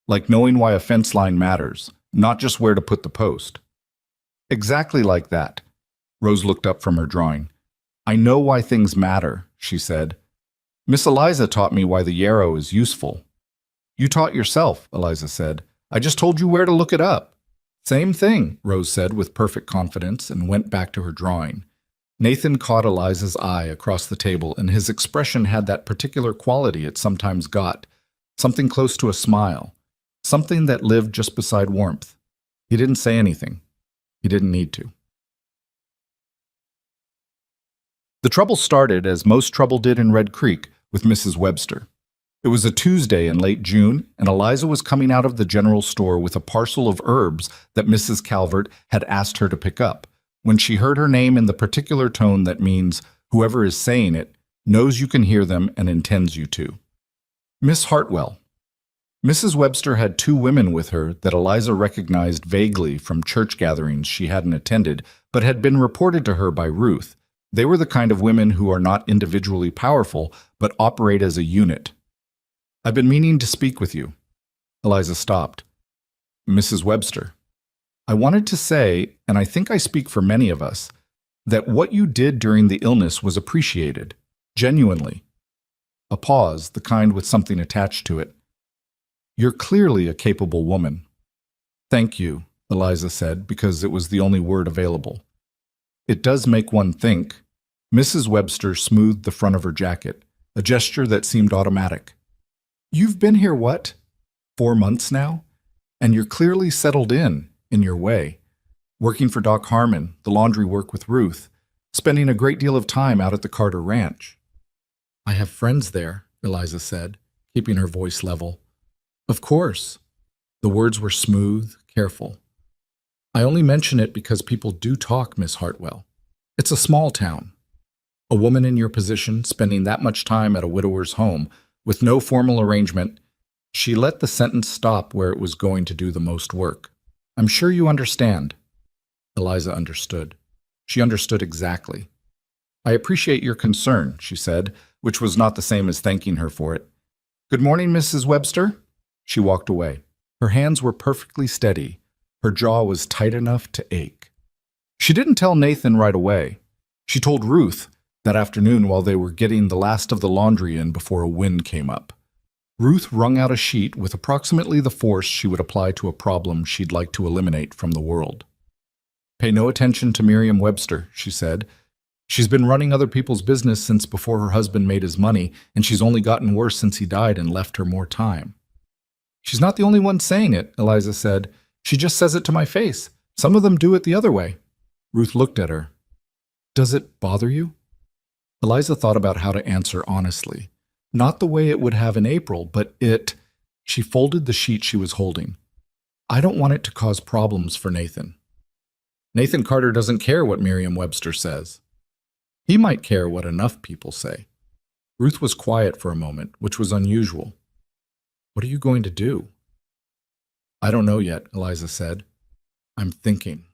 "Like knowing why a fence line matters, not just where to put the post." "Exactly like that." Rose looked up from her drawing. "I know why things matter," she said. "Miss Eliza taught me why the yarrow is useful." "You taught yourself," Eliza said. "I just told you where to look it up." "Same thing," Rose said with perfect confidence and went back to her drawing. Nathan caught Eliza's eye across the table, and his expression had that particular quality it sometimes got, something close to a smile, something that lived just beside warmth. He didn't say anything. He didn't need to. The trouble started, as most trouble did in Red Creek, with Mrs. Webster. It was a Tuesday in late June, and Eliza was coming out of the general store with a parcel of herbs that Mrs. Calvert had asked her to pick up, when she heard her name in the particular tone that means whoever is saying it knows you can hear them and intends you to. Miss Hartwell. Mrs. Webster had two women with her that Eliza recognized vaguely from church gatherings she hadn't attended, but had been reported to her by Ruth. They were the kind of women who are not individually powerful, but operate as a unit. "I've been meaning to speak with you." Eliza stopped. "Mrs. Webster, I wanted to say, and I think I speak for many of us, that what you did during the illness was appreciated, genuinely." A pause, the kind with something attached to it. "You're clearly a capable woman." "Thank you," Eliza said, because it was the only word available. "It does make one think." Mrs. Webster smoothed the front of her jacket, a gesture that seemed automatic. "You've been here, what, 4 months now? And you're clearly settled in your way. Working for Doc Harmon, the laundry work with Ruth, spending a great deal of time out at the Carter Ranch." "I have friends there," Eliza said, keeping her voice level. "Of course." The words were smooth, careful. "I only mention it because people do talk, Miss Hartwell. It's a small town. A woman in your position spending that much time at a widower's home with no formal arrangement." She let the sentence stop where it was going to do the most work. "I'm sure you understand." Eliza understood. She understood exactly. "I appreciate your concern," she said, which was not the same as thanking her for it. "Good morning, Mrs. Webster." She walked away. Her hands were perfectly steady. Her jaw was tight enough to ache. She didn't tell Nathan right away. She told Ruth that afternoon while they were getting the last of the laundry in before a wind came up. Ruth wrung out a sheet with approximately the force she would apply to a problem she'd like to eliminate from the world. "Pay no attention to Miriam Webster," she said. "She's been running other people's business since before her husband made his money, and she's only gotten worse since he died and left her more time." "She's not the only one saying it," Eliza said. "She just says it to my face. Some of them do it the other way." Ruth looked at her. "Does it bother you?" Eliza thought about how to answer honestly. Not the way it would have in April, but it. She folded the sheet she was holding. I don't want it to cause problems for Nathan. Nathan Carter doesn't care what Merriam-Webster says. He might care what enough people say. Ruth was quiet for a moment, which was unusual. What are you going to do? I don't know yet, Eliza said. I'm thinking.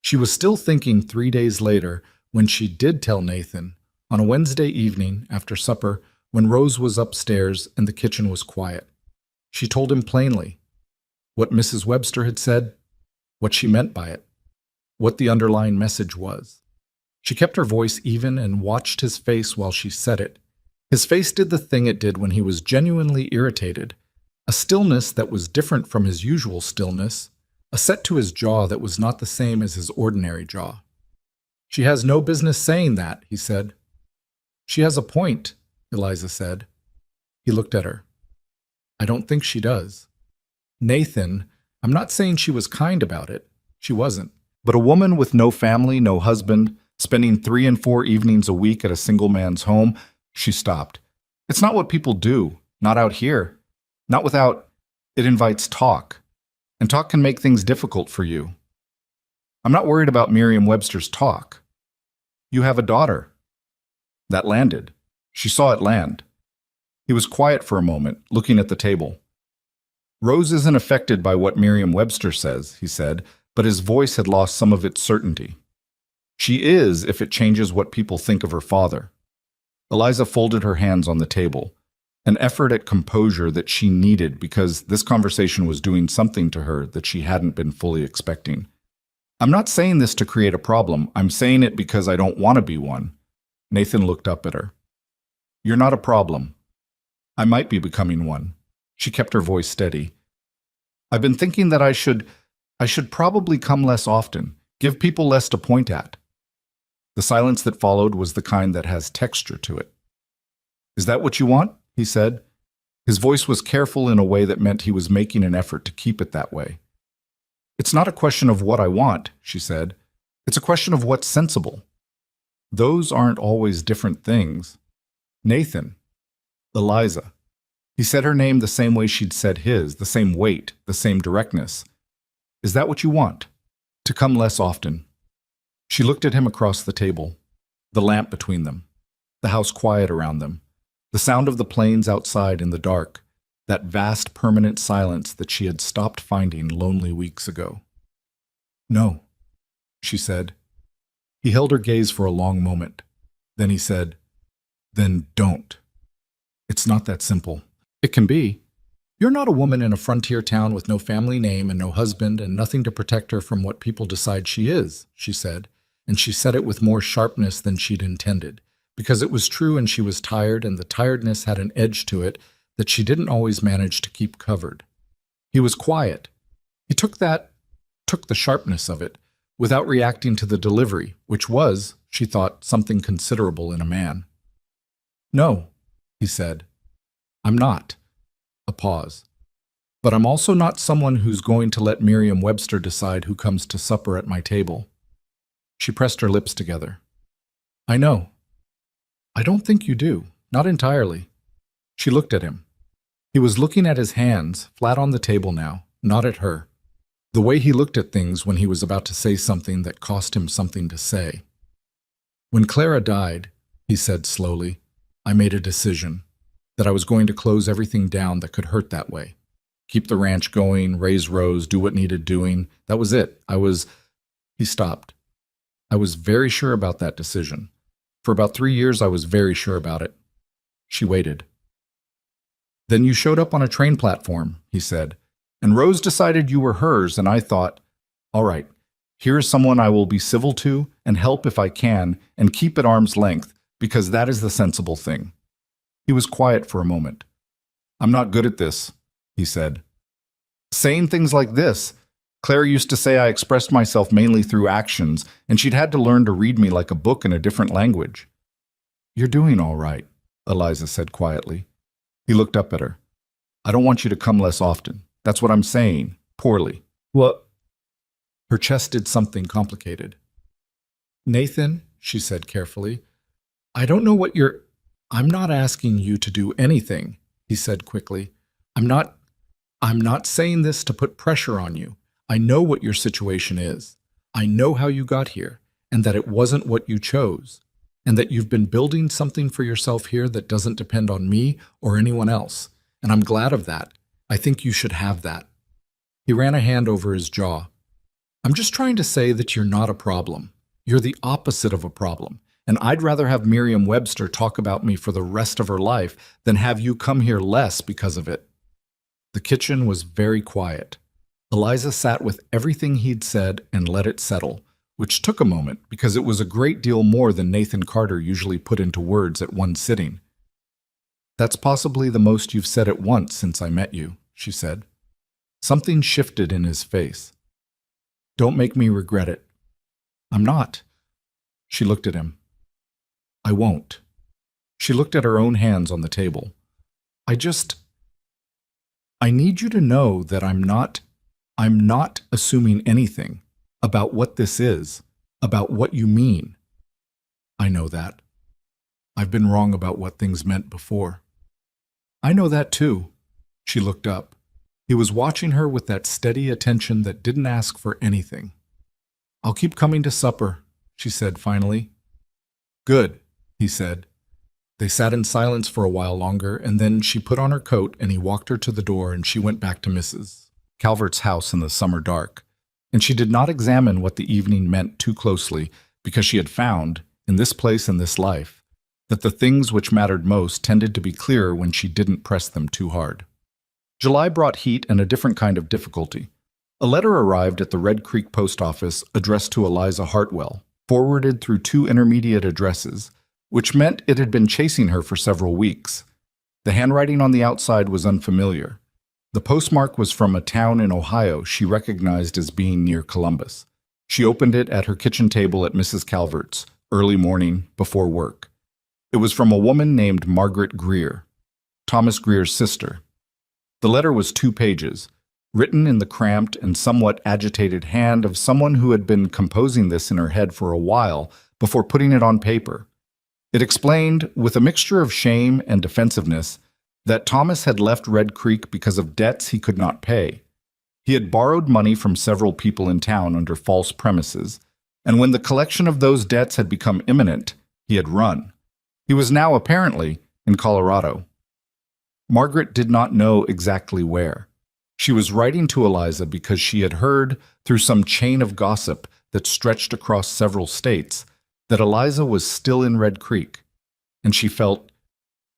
She was still thinking 3 days later when she did tell Nathan, on a Wednesday evening after supper when Rose was upstairs and the kitchen was quiet. She told him plainly what Mrs. Webster had said, what she meant by it, what the underlying message was. She kept her voice even and watched his face while she said it. His face did the thing it did when he was genuinely irritated, a stillness that was different from his usual stillness, a set to his jaw that was not the same as his ordinary jaw. She has no business saying that, he said. She has a point, Eliza said. He looked at her. I don't think she does. Nathan, I'm not saying she was kind about it. She wasn't. But a woman with no family, no husband, spending 3 and 4 evenings a week at a single man's home, she stopped. It's not what people do, not out here. Not without, it invites talk. And talk can make things difficult for you. I'm not worried about Merriam-Webster's talk. You have a daughter. That landed. She saw it land. He was quiet for a moment, looking at the table. Rose isn't affected by what Merriam-Webster says, he said, but his voice had lost some of its certainty. She is if it changes what people think of her father. Eliza folded her hands on the table, an effort at composure that she needed because this conversation was doing something to her that she hadn't been fully expecting. I'm not saying this to create a problem. I'm saying it because I don't want to be one. Nathan looked up at her. You're not a problem. I might be becoming one. She kept her voice steady. I've been thinking that I should probably come less often, give people less to point at. The silence that followed was the kind that has texture to it. Is that what you want? He said. His voice was careful in a way that meant he was making an effort to keep it that way. It's not a question of what I want, she said. It's a question of what's sensible. Those aren't always different things. Nathan. Eliza. He said her name the same way she'd said his, the same weight, the same directness. Is that what you want? To come less often. She looked at him across the table, the lamp between them, the house quiet around them, the sound of the planes outside in the dark, that vast permanent silence that she had stopped finding lonely weeks ago. No, she said. He held her gaze for a long moment. Then he said, Then don't. It's not that simple. It can be. You're not a woman in a frontier town with no family name and no husband and nothing to protect her from what people decide she is, she said, and she said it with more sharpness than she'd intended, because it was true and she was tired and the tiredness had an edge to it that she didn't always manage to keep covered. He was quiet. He took the sharpness of it, without reacting to the delivery, which was, she thought, something considerable in a man. No, he said. I'm not. A pause. But I'm also not someone who's going to let Merriam-Webster decide who comes to supper at my table. She pressed her lips together. I know. I don't think you do. Not entirely. She looked at him. He was looking at his hands, flat on the table now, not at her. The way he looked at things when he was about to say something that cost him something to say. When Clara died, he said slowly, I made a decision. That I was going to close everything down that could hurt that way. Keep the ranch going, raise Rose, do what needed doing. That was it. He stopped. I was very sure about that decision. For about 3 years, I was very sure about it. She waited. Then you showed up on a train platform, he said, and Rose decided you were hers, and I thought, all right, here is someone I will be civil to and help if I can and keep at arm's length, because that is the sensible thing. He was quiet for a moment. I'm not good at this, he said. Saying things like this. Claire used to say I expressed myself mainly through actions, and she'd had to learn to read me like a book in a different language. You're doing all right, Eliza said quietly. He looked up at her. I don't want you to come less often. That's what I'm saying. Poorly. What? Her chest did something complicated. Nathan, she said carefully, I don't know what you're... I'm not asking you to do anything, he said quickly. I'm not I'm not saying this to put pressure on you. I know what your situation is. I know how you got here, and that it wasn't what you chose, and that you've been building something for yourself here that doesn't depend on me or anyone else, and I'm glad of that. I think you should have that. He ran a hand over his jaw. I'm just trying to say that you're not a problem. You're the opposite of a problem, and I'd rather have Merriam-Webster talk about me for the rest of her life than have you come here less because of it. The kitchen was very quiet. Eliza sat with everything he'd said and let it settle, which took a moment because it was a great deal more than Nathan Carter usually put into words at one sitting. That's possibly the most you've said at once since I met you, she said. Something shifted in his face. Don't make me regret it. I'm not. She looked at him. I won't. She looked at her own hands on the table. I need you to know that I'm not assuming anything about what this is, about what you mean. I know that. I've been wrong about what things meant before. I know that too. She looked up. He was watching her with that steady attention that didn't ask for anything. I'll keep coming to supper, she said finally. Good, he said. They sat in silence for a while longer, and then she put on her coat and he walked her to the door and she went back to Mrs. Calvert's house in the summer dark. And she did not examine what the evening meant too closely because she had found, in this place and this life, that the things which mattered most tended to be clearer when she didn't press them too hard. July brought heat and a different kind of difficulty. A letter arrived at the Red Creek post office addressed to Eliza Hartwell, forwarded through 2 intermediate addresses, which meant it had been chasing her for several weeks. The handwriting on the outside was unfamiliar. The postmark was from a town in Ohio she recognized as being near Columbus. She opened it at her kitchen table at Mrs. Calvert's, early morning, before work. It was from a woman named Margaret Greer, Thomas Greer's sister. The letter was 2 pages, written in the cramped and somewhat agitated hand of someone who had been composing this in her head for a while before putting it on paper. It explained, with a mixture of shame and defensiveness, that Thomas had left Red Creek because of debts he could not pay. He had borrowed money from several people in town under false premises, and when the collection of those debts had become imminent, he had run. He was now apparently in Colorado. Margaret did not know exactly where. She was writing to Eliza because she had heard, through some chain of gossip that stretched across several states, that Eliza was still in Red Creek, and she felt,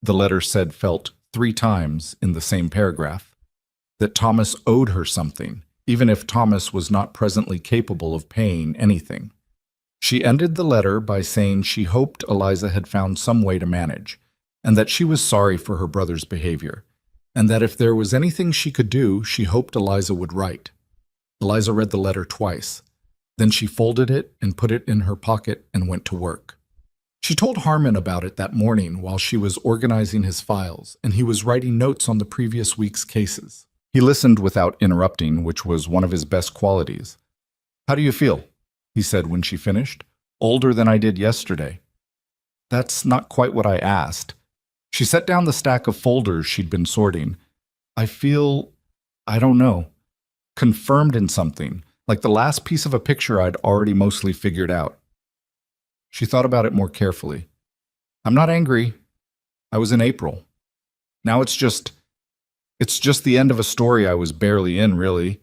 the letter said felt 3 times in the same paragraph, that Thomas owed her something, even if Thomas was not presently capable of paying anything. She ended the letter by saying she hoped Eliza had found some way to manage, and that she was sorry for her brother's behavior, and that if there was anything she could do, she hoped Eliza would write. Eliza read the letter twice. Then she folded it and put it in her pocket and went to work. She told Harmon about it that morning while she was organizing his files, and he was writing notes on the previous week's cases. He listened without interrupting, which was one of his best qualities. How do you feel? He said when she finished. Older than I did yesterday. That's not quite what I asked. She set down the stack of folders she'd been sorting. I feel, I don't know, confirmed in something, like the last piece of a picture I'd already mostly figured out. She thought about it more carefully. I'm not angry. I was in April. Now it's just the end of a story I was barely in, really.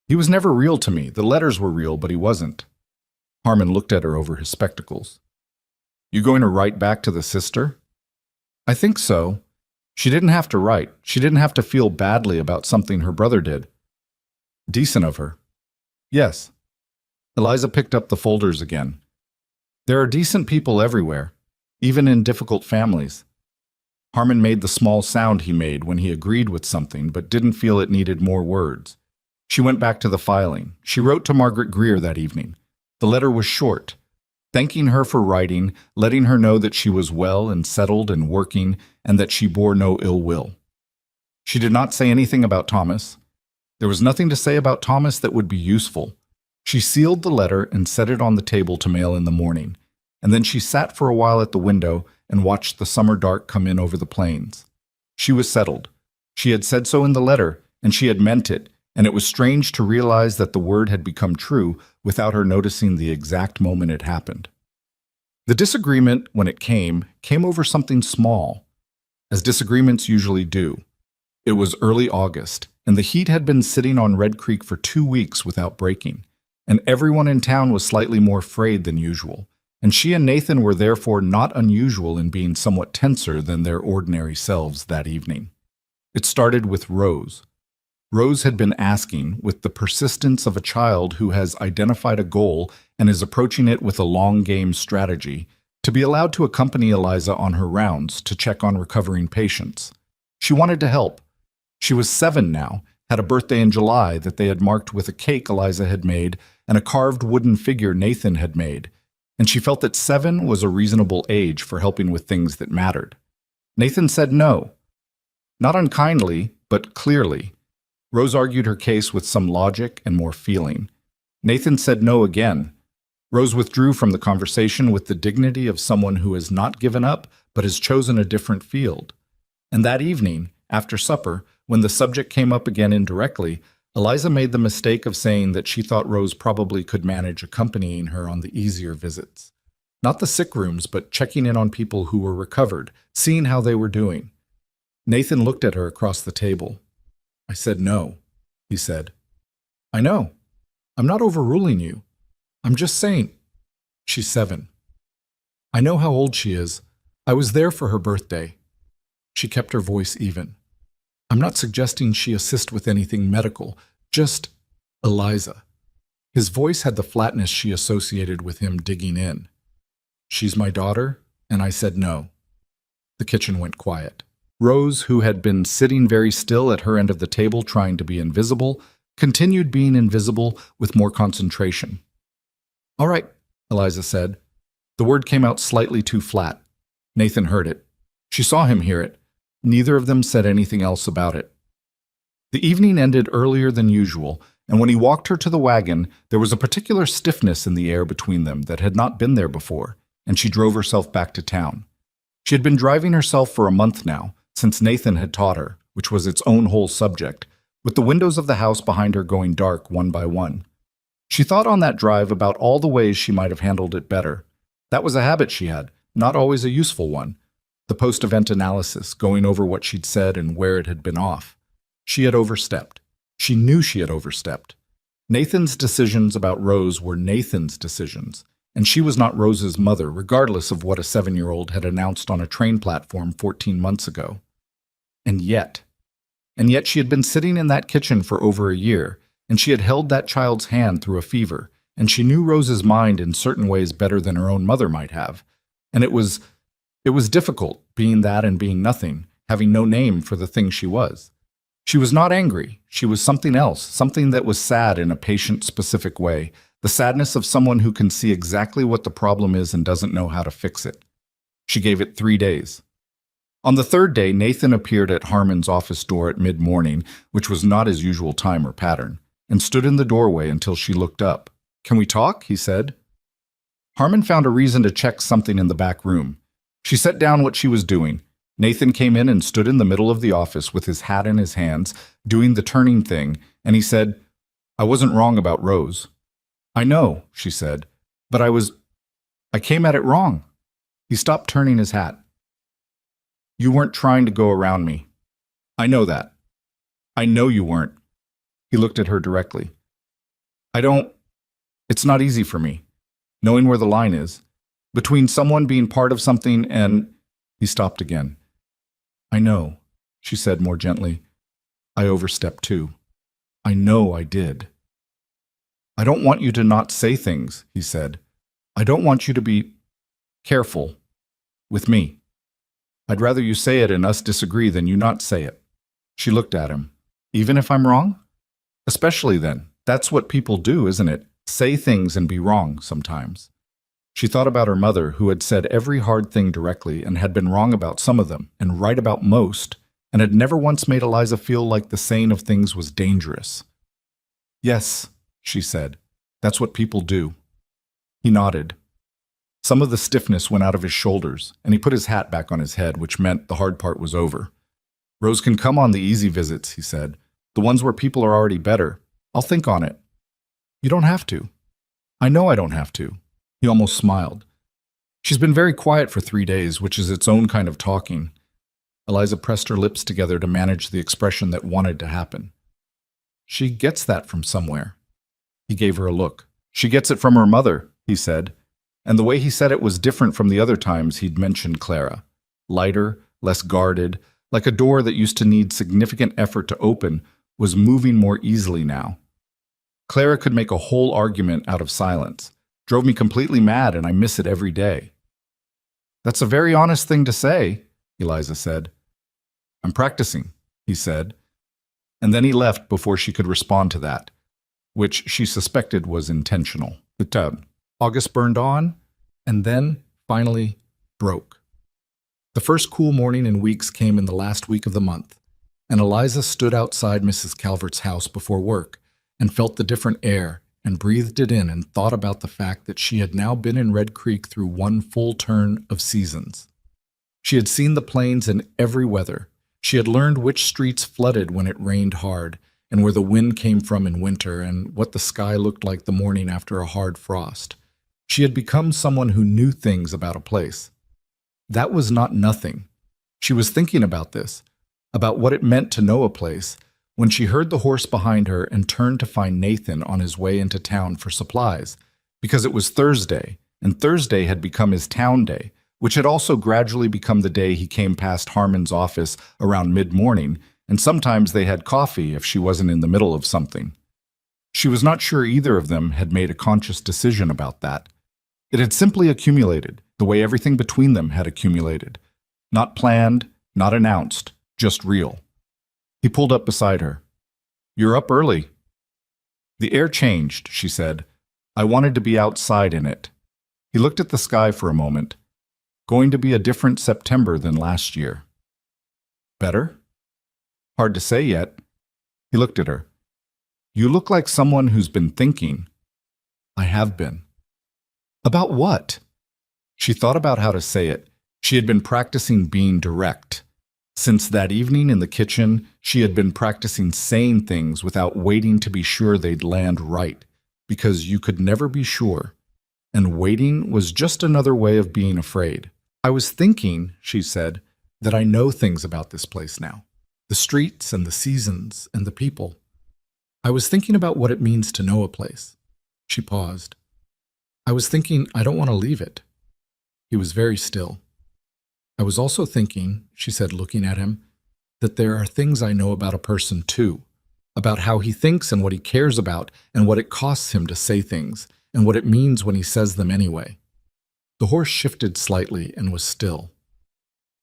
He was never real to me. The letters were real, but he wasn't. Harmon looked at her over his spectacles. You going to write back to the sister? I think so. She didn't have to write. She didn't have to feel badly about something her brother did. Decent of her. Yes. Eliza picked up the folders again. There are decent people everywhere, even in difficult families. Harmon made the small sound he made when he agreed with something but didn't feel it needed more words. She went back to the filing. She wrote to Margaret Greer that evening. The letter was short, thanking her for writing, letting her know that she was well and settled and working, and that she bore no ill will. She did not say anything about Thomas. There was nothing to say about Thomas that would be useful. She sealed the letter and set it on the table to mail in the morning, and then she sat for a while at the window and watched the summer dark come in over the plains. She was settled. She had said so in the letter, and she had meant it, and it was strange to realize that the word had become true without her noticing the exact moment it happened. The disagreement, when it came over something small, as disagreements usually do. It was early August, and the heat had been sitting on Red Creek for 2 weeks without breaking, and everyone in town was slightly more frayed than usual, and she and Nathan were therefore not unusual in being somewhat tenser than their ordinary selves that evening. It started with Rose. Rose had been asking, with the persistence of a child who has identified a goal and is approaching it with a long-game strategy, to be allowed to accompany Eliza on her rounds to check on recovering patients. She wanted to help. She was 7 now, had a birthday in July that they had marked with a cake Eliza had made and a carved wooden figure Nathan had made, and she felt that 7 was a reasonable age for helping with things that mattered. Nathan said no. Not unkindly, but clearly. Rose argued her case with some logic and more feeling. Nathan said no again. Rose withdrew from the conversation with the dignity of someone who has not given up but has chosen a different field. And that evening, after supper, when the subject came up again indirectly, Eliza made the mistake of saying that she thought Rose probably could manage accompanying her on the easier visits. Not the sick rooms, but checking in on people who were recovered, seeing how they were doing. Nathan looked at her across the table. "I said no," he said. "I know. I'm not overruling you. I'm just saying." "She's 7. I know how old she is. I was there for her birthday." She kept her voice even. "I'm not suggesting she assist with anything medical, just Eliza." His voice had the flatness she associated with him digging in. "She's my daughter, and I said no." The kitchen went quiet. Rose, who had been sitting very still at her end of the table trying to be invisible, continued being invisible with more concentration. "All right," Eliza said. The word came out slightly too flat. Nathan heard it. She saw him hear it. Neither of them said anything else about it. The evening ended earlier than usual, and when he walked her to the wagon, there was a particular stiffness in the air between them that had not been there before, and she drove herself back to town. She had been driving herself for a month now, since Nathan had taught her, which was its own whole subject, with the windows of the house behind her going dark one by one. She thought on that drive about all the ways she might have handled it better. That was a habit she had, not always a useful one. The post-event analysis, going over what she'd said and where it had been off. She had overstepped. She knew she had overstepped. Nathan's decisions about Rose were Nathan's decisions, and she was not Rose's mother, regardless of what a 7-year-old had announced on a train platform 14 months ago. And yet she had been sitting in that kitchen for over a year, and she had held that child's hand through a fever, and she knew Rose's mind in certain ways better than her own mother might have. And it was difficult, being that and being nothing, having no name for the thing she was. She was not angry. She was something else, something that was sad in a patient-specific way, the sadness of someone who can see exactly what the problem is and doesn't know how to fix it. She gave it 3 days. On the 3rd day, Nathan appeared at Harmon's office door at mid-morning, which was not his usual time or pattern, and stood in the doorway until she looked up. "Can we talk?" he said. Harmon found a reason to check something in the back room. She set down what she was doing. Nathan came in and stood in the middle of the office with his hat in his hands, doing the turning thing, and he said, "I wasn't wrong about Rose." "I know," she said, "but I came at it wrong." He stopped turning his hat. "You weren't trying to go around me. I know that. I know you weren't." He looked at her directly. It's not easy for me, knowing where the line is, between someone being part of something and—" He stopped again. "I know," she said more gently. "I overstepped too. I know I did." "I don't want you to not say things," he said. "I don't want you to be careful with me. I'd rather you say it and us disagree than you not say it." She looked at him. "Even if I'm wrong?" "Especially then. That's what people do, isn't it? Say things and be wrong sometimes." She thought about her mother, who had said every hard thing directly and had been wrong about some of them and right about most, and had never once made Eliza feel like the saying of things was dangerous. "Yes," she said. "That's what people do." He nodded. Some of the stiffness went out of his shoulders, and he put his hat back on his head, which meant the hard part was over. Rose can come on the easy visits, he said. The ones where people are already better. I'll think on it. You don't have to. I know I don't have to. He almost smiled. She's been very quiet for 3 days, which is its own kind of talking. Eliza pressed her lips together to manage the expression that wanted to happen. She gets that from somewhere. He gave her a look. She gets it from her mother, he said. And the way he said it was different from the other times he'd mentioned Clara. Lighter, less guarded, like a door that used to need significant effort to open was moving more easily now. Clara could make a whole argument out of silence. Drove me completely mad, and I miss it every day. That's a very honest thing to say, Eliza said. I'm practicing, he said. And then he left before she could respond to that, which she suspected was intentional. August burned on, and then, finally, broke. The first cool morning in weeks came in the last week of the month, and Eliza stood outside Mrs. Calvert's house before work and felt the different air and breathed it in and thought about the fact that she had now been in Red Creek through one full turn of seasons. She had seen the plains in every weather. She had learned which streets flooded when it rained hard and where the wind came from in winter and what the sky looked like the morning after a hard frost. She had become someone who knew things about a place. That was not nothing. She was thinking about this, about what it meant to know a place, when she heard the horse behind her and turned to find Nathan on his way into town for supplies, because it was Thursday, and Thursday had become his town day, which had also gradually become the day he came past Harmon's office around mid-morning, and sometimes they had coffee if she wasn't in the middle of something. She was not sure either of them had made a conscious decision about that. It had simply accumulated, the way everything between them had accumulated. Not planned, not announced, just real. He pulled up beside her. You're up early. The air changed, she said. I wanted to be outside in it. He looked at the sky for a moment. Going to be a different September than last year. Better? Hard to say yet. He looked at her. You look like someone who's been thinking. I have been. About what? She thought about how to say it. She had been practicing being direct. Since that evening in the kitchen, she had been practicing saying things without waiting to be sure they'd land right, because you could never be sure, and waiting was just another way of being afraid. I was thinking, she said, that I know things about this place now, the streets and the seasons and the people. I was thinking about what it means to know a place. She paused. I was thinking I don't want to leave it. He was very still. I was also thinking, she said, looking at him, that there are things I know about a person too, about how he thinks and what he cares about and what it costs him to say things and what it means when he says them anyway. The horse shifted slightly and was still.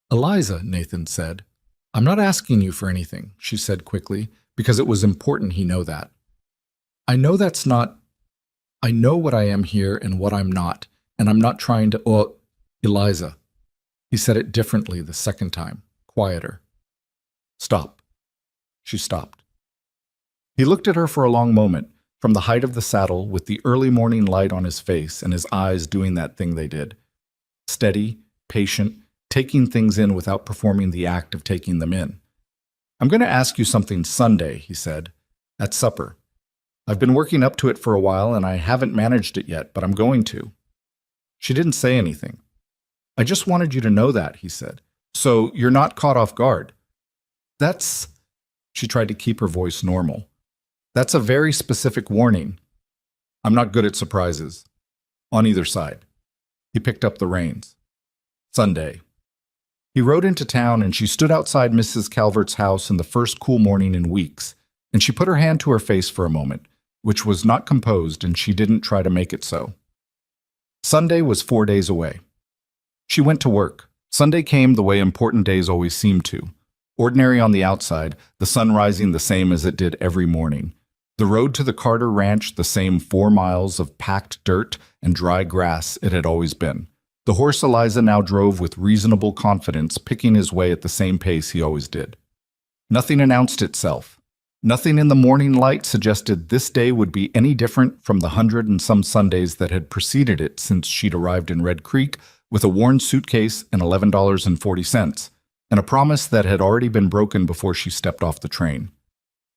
Eliza, Nathan said. I'm not asking you for anything, she said quickly, because it was important he know that. I know that's not... I know what I am here and what I'm not, and I'm not trying to... Eliza. He said it differently the second time, quieter. Stop. She stopped. He looked at her for a long moment, from the height of the saddle, with the early morning light on his face and his eyes doing that thing they did. Steady, patient, taking things in without performing the act of taking them in. I'm going to ask you something Sunday, he said, at supper. I've been working up to it for a while and I haven't managed it yet, but I'm going to. She didn't say anything. I just wanted you to know that, he said. So you're not caught off guard. That's... She tried to keep her voice normal. That's a very specific warning. I'm not good at surprises. On either side. He picked up the reins. Sunday. He rode into town and she stood outside Mrs. Calvert's house in the first cool morning in weeks, and she put her hand to her face for a moment, which was not composed, and she didn't try to make it so. Sunday was 4 days away. She went to work. Sunday came the way important days always seem to. Ordinary on the outside, the sun rising the same as it did every morning. The road to the Carter Ranch the same 4 miles of packed dirt and dry grass it had always been. The horse Eliza now drove with reasonable confidence, picking his way at the same pace he always did. Nothing announced itself. Nothing in the morning light suggested this day would be any different from the 100 and some Sundays that had preceded it since she'd arrived in Red Creek with a worn suitcase and $11.40, and a promise that had already been broken before she stepped off the train.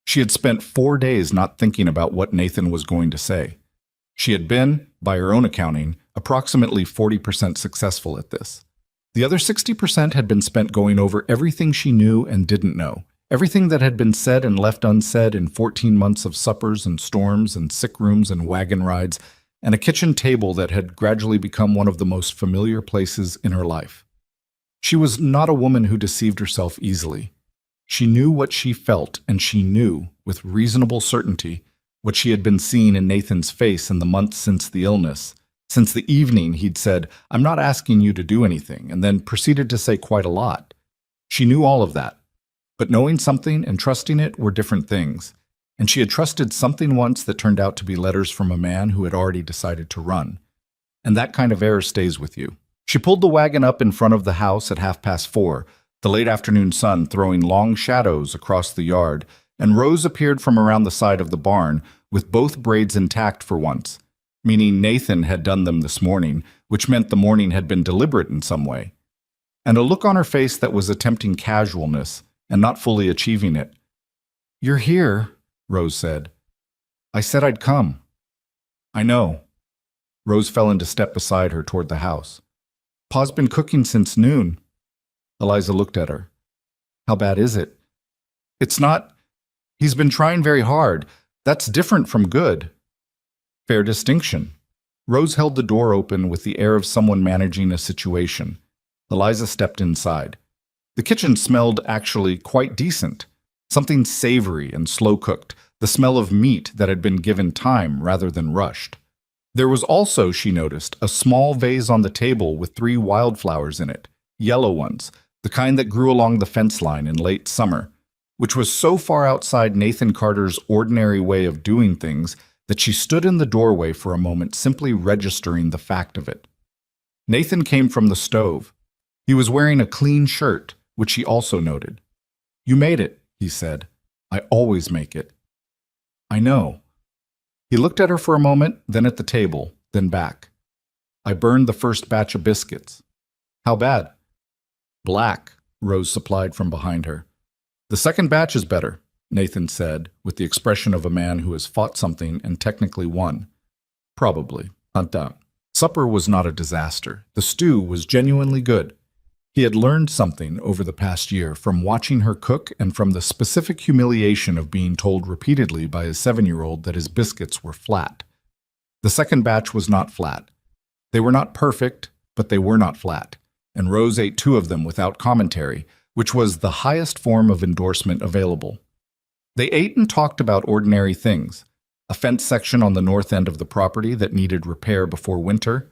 She had spent 4 days not thinking about what Nathan was going to say. She had been, by her own accounting, approximately 40% successful at this. The other 60% had been spent going over everything she knew and didn't know, everything that had been said and left unsaid in 14 months of suppers and storms and sick rooms and wagon rides, and a kitchen table that had gradually become one of the most familiar places in her life. She was not a woman who deceived herself easily. She knew what she felt, and she knew, with reasonable certainty, what she had been seeing in Nathan's face in the months since the illness, since the evening he'd said, "I'm not asking you to do anything," and then proceeded to say quite a lot. She knew all of that. But knowing something and trusting it were different things, and she had trusted something once that turned out to be letters from a man who had already decided to run. And that kind of error stays with you. She pulled the wagon up in front of the house at 4:30, the late afternoon sun throwing long shadows across the yard, and Rose appeared from around the side of the barn with both braids intact for once, meaning Nathan had done them this morning, which meant the morning had been deliberate in some way. And a look on her face that was attempting casualness and not fully achieving it. "You're here," Rose said. "I said I'd come." "I know." Rose fell into step beside her toward the house. "Pa's been cooking since noon." Eliza looked at her. "How bad is it?" "It's not. He's been trying very hard. That's different from good." "Fair distinction." Rose held the door open with the air of someone managing a situation. Eliza stepped inside. The kitchen smelled actually quite decent, something savory and slow-cooked, the smell of meat that had been given time rather than rushed. There was also, she noticed, a small vase on the table with 3 wildflowers in it, yellow ones, the kind that grew along the fence line in late summer, which was so far outside Nathan Carter's ordinary way of doing things that she stood in the doorway for a moment simply registering the fact of it. Nathan came from the stove. He was wearing a clean shirt, which she also noted. "You made it," he said. "I always make it." "I know." He looked at her for a moment, then at the table, then back. "I burned the first batch of biscuits." "How bad?" "Black," Rose supplied from behind her. "The second batch is better," Nathan said, with the expression of a man who has fought something and technically won. "Probably. Hunt down." Supper was not a disaster. The stew was genuinely good. He had learned something over the past year from watching her cook and from the specific humiliation of being told repeatedly by his 7-year-old that his biscuits were flat. The second batch was not flat. They were not perfect, but they were not flat, and Rose ate 2 of them without commentary, which was the highest form of endorsement available. They ate and talked about ordinary things: a fence section on the north end of the property that needed repair before winter,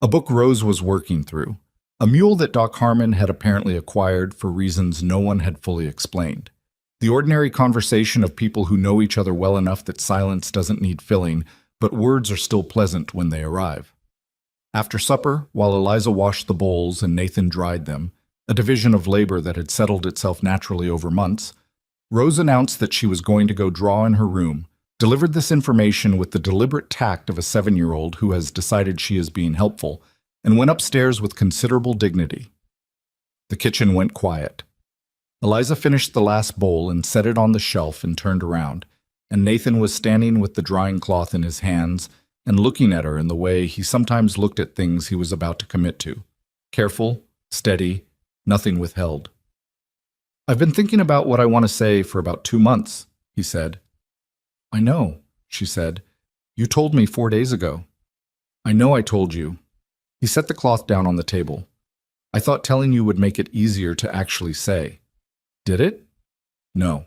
a book Rose was working through, a mule that Doc Harmon had apparently acquired for reasons no one had fully explained. The ordinary conversation of people who know each other well enough that silence doesn't need filling, but words are still pleasant when they arrive. After supper, while Eliza washed the bowls and Nathan dried them, a division of labor that had settled itself naturally over months, Rose announced that she was going to go draw in her room, delivered this information with the deliberate tact of a 7-year-old who has decided she is being helpful, and went upstairs with considerable dignity. The kitchen went quiet. Eliza finished the last bowl and set it on the shelf and turned around, and Nathan was standing with the drying cloth in his hands and looking at her in the way he sometimes looked at things he was about to commit to. Careful, steady, nothing withheld. "I've been thinking about what I want to say for about 2 months, he said. "I know," she said. "You told me 4 days ago." "I know I told you." He set the cloth down on the table. "I thought telling you would make it easier to actually say." "Did it?" "No."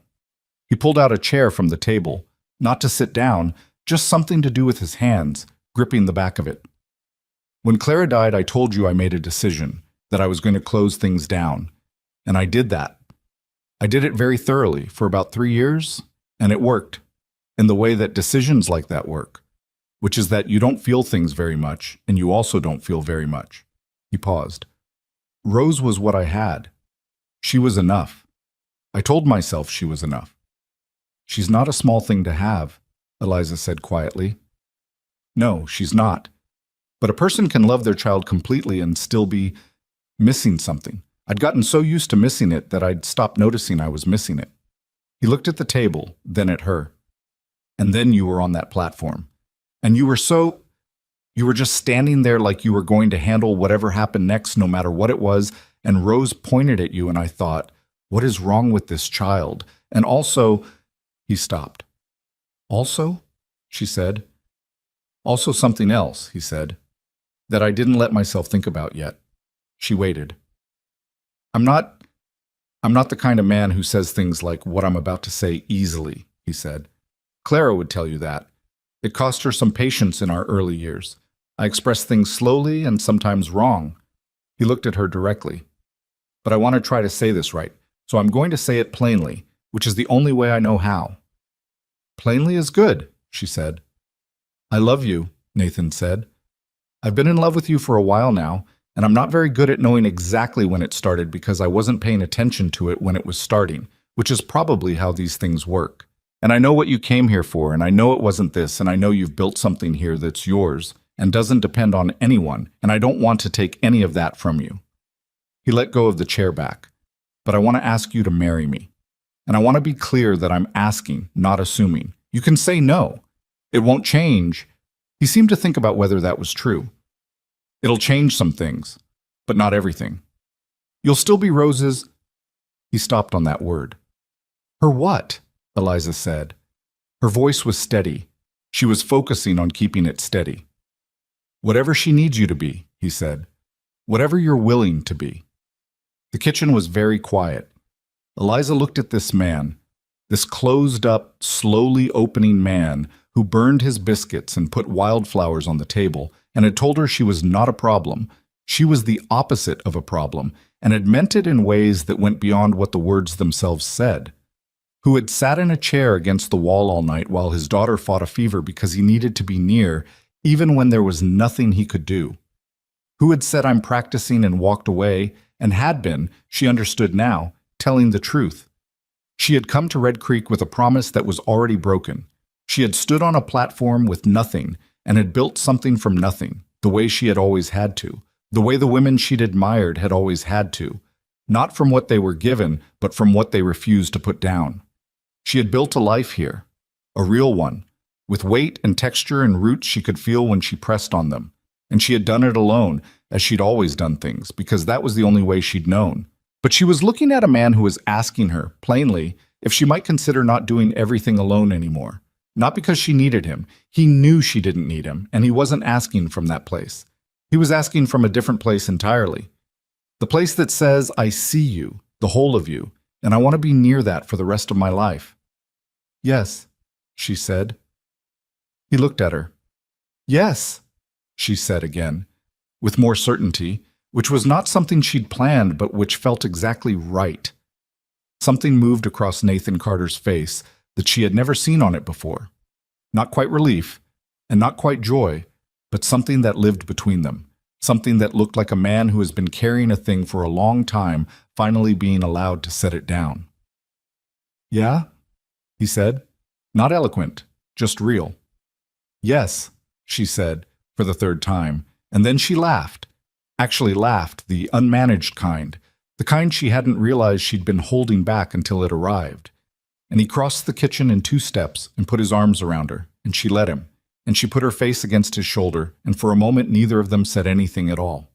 He pulled out a chair from the table, not to sit down, just something to do with his hands, gripping the back of it. "When Clara died, I told you I made a decision, that I was going to close things down, and I did that. I did it very thoroughly for about 3 years, and it worked, in the way that decisions like that work, which is that you don't feel things very much, and you also don't feel very much." He paused. "Rose was what I had. She was enough. I told myself she was enough." She's not a small thing to have, Eliza said quietly. No, she's not. But a person can love their child completely and still be missing something. I'd gotten so used to missing it that I'd stopped noticing I was missing it. He looked at the table, then at her. And then you were on that platform. And you were just standing there like you were going to handle whatever happened next, no matter what it was, and Rose pointed at you, and I thought, what is wrong with this child? And also, he stopped. Also, she said. Also something else, he said, that I didn't let myself think about yet. She waited. I'm not the kind of man who says things like what I'm about to say easily, he said. Clara would tell you that. It cost her some patience in our early years. I express things slowly and sometimes wrong. He looked at her directly. But I want to try to say this right, so I'm going to say it plainly, which is the only way I know how. Plainly is good, she said. I love you, Nathan said. I've been in love with you for a while now, and I'm not very good at knowing exactly when it started because I wasn't paying attention to it when it was starting, which is probably how these things work. And I know what you came here for, and I know it wasn't this, and I know you've built something here that's yours and doesn't depend on anyone, and I don't want to take any of that from you. He let go of the chair back. But I want to ask you to marry me. And I want to be clear that I'm asking, not assuming. You can say no. It won't change. He seemed to think about whether that was true. It'll change some things, but not everything. You'll still be Rose's. He stopped on that word. Her what? Eliza said. Her voice was steady. She was focusing on keeping it steady. Whatever she needs you to be, he said. Whatever you're willing to be. The kitchen was very quiet. Eliza looked at this man, this closed-up, slowly opening man who burned his biscuits and put wildflowers on the table and had told her she was not a problem. She was the opposite of a problem and had meant it in ways that went beyond what the words themselves said. Who had sat in a chair against the wall all night while his daughter fought a fever because he needed to be near, even when there was nothing he could do. Who had said, I'm practicing, and walked away, and had been, she understood now, telling the truth. She had come to Red Creek with a promise that was already broken. She had stood on a platform with nothing and had built something from nothing, the way she had always had to, the way the women she'd admired had always had to, not from what they were given, but from what they refused to put down. She had built a life here, a real one, with weight and texture and roots she could feel when she pressed on them. And she had done it alone, as she'd always done things, because that was the only way she'd known. But she was looking at a man who was asking her, plainly, if she might consider not doing everything alone anymore. Not because she needed him. He knew she didn't need him, and he wasn't asking from that place. He was asking from a different place entirely. The place that says, I see you, the whole of you, and I want to be near that for the rest of my life. Yes, she said. He looked at her. Yes, she said again, with more certainty, which was not something she'd planned, but which felt exactly right. Something moved across Nathan Carter's face that she had never seen on it before. Not quite relief, and not quite joy, but something that lived between them. Something that looked like a man who has been carrying a thing for a long time, finally being allowed to set it down. Yeah? He said. Not eloquent, just real. Yes, she said, for the third time, and then she laughed. Actually laughed, the unmanaged kind, the kind she hadn't realized she'd been holding back until it arrived. And he crossed the kitchen in 2 steps and put his arms around her, and she let him, and she put her face against his shoulder, and for a moment neither of them said anything at all.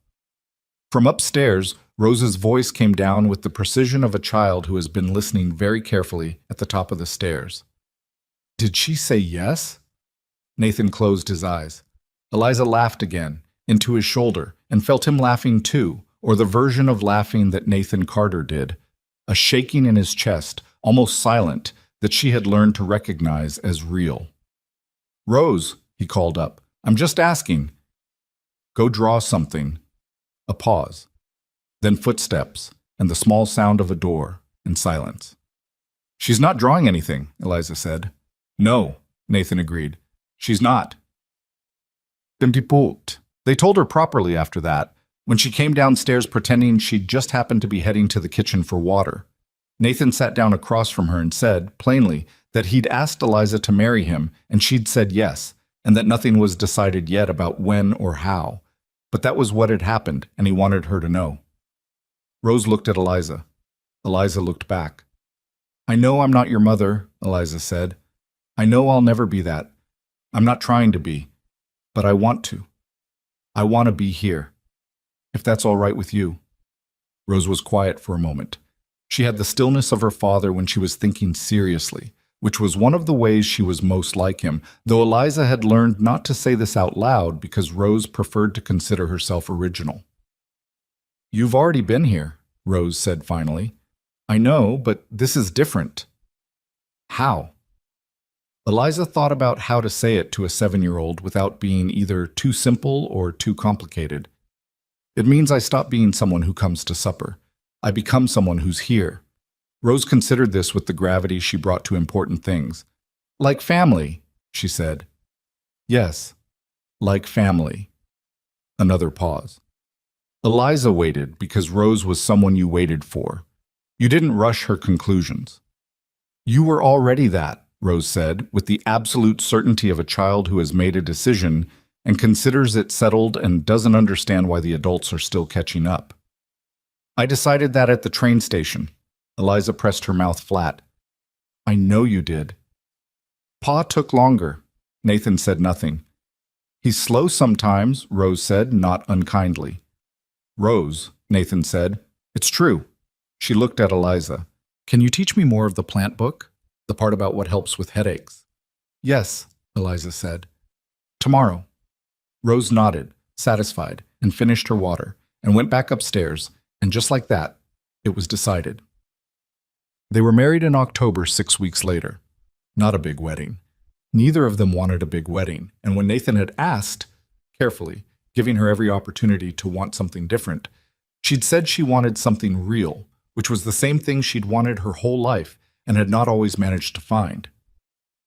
From upstairs, Rose's voice came down with the precision of a child who has been listening very carefully at the top of the stairs. Did she say yes? Nathan closed his eyes. Eliza laughed again, into his shoulder, and felt him laughing too, or the version of laughing that Nathan Carter did, a shaking in his chest, almost silent, that she had learned to recognize as real. Rose, he called up, I'm just asking. Go draw something. A pause. Then footsteps, and the small sound of a door, and silence. She's not drawing anything, Eliza said. No, Nathan agreed. She's not. They told her properly after that, when she came downstairs pretending she'd just happened to be heading to the kitchen for water. Nathan sat down across from her and said, plainly, that he'd asked Eliza to marry him and she'd said yes, and that nothing was decided yet about when or how. But that was what had happened, and he wanted her to know. Rose looked at Eliza. Eliza looked back. "I know I'm not your mother," Eliza said. "I know I'll never be that. I'm not trying to be. But I want to. I want to be here. If that's all right with you." Rose was quiet for a moment. She had the stillness of her father when she was thinking seriously, which was one of the ways she was most like him, though Eliza had learned not to say this out loud because Rose preferred to consider herself original. "You've already been here," Rose said finally. "I know, but this is different." "How?" Eliza thought about how to say it to a 7-year-old without being either too simple or too complicated. "It means I stop being someone who comes to supper. I become someone who's here." Rose considered this with the gravity she brought to important things. "Like family," she said. "Yes, like family." Another pause. Eliza waited because Rose was someone you waited for. You didn't rush her conclusions. "You were already that," Rose said, with the absolute certainty of a child who has made a decision and considers it settled and doesn't understand why the adults are still catching up. "I decided that at the train station." Eliza pressed her mouth flat. "I know you did." "Pa took longer." Nathan said nothing. "He's slow sometimes," Rose said, not unkindly. "Rose," Nathan said, "it's true." She looked at Eliza. "Can you teach me more of the plant book? The part about what helps with headaches?" "Yes," Eliza said. "Tomorrow." Rose nodded, satisfied, and finished her water, and went back upstairs, and just like that, it was decided. They were married in October 6 weeks later. Not a big wedding. Neither of them wanted a big wedding, and when Nathan had asked, carefully, giving her every opportunity to want something different, she'd said she wanted something real, which was the same thing she'd wanted her whole life and had not always managed to find.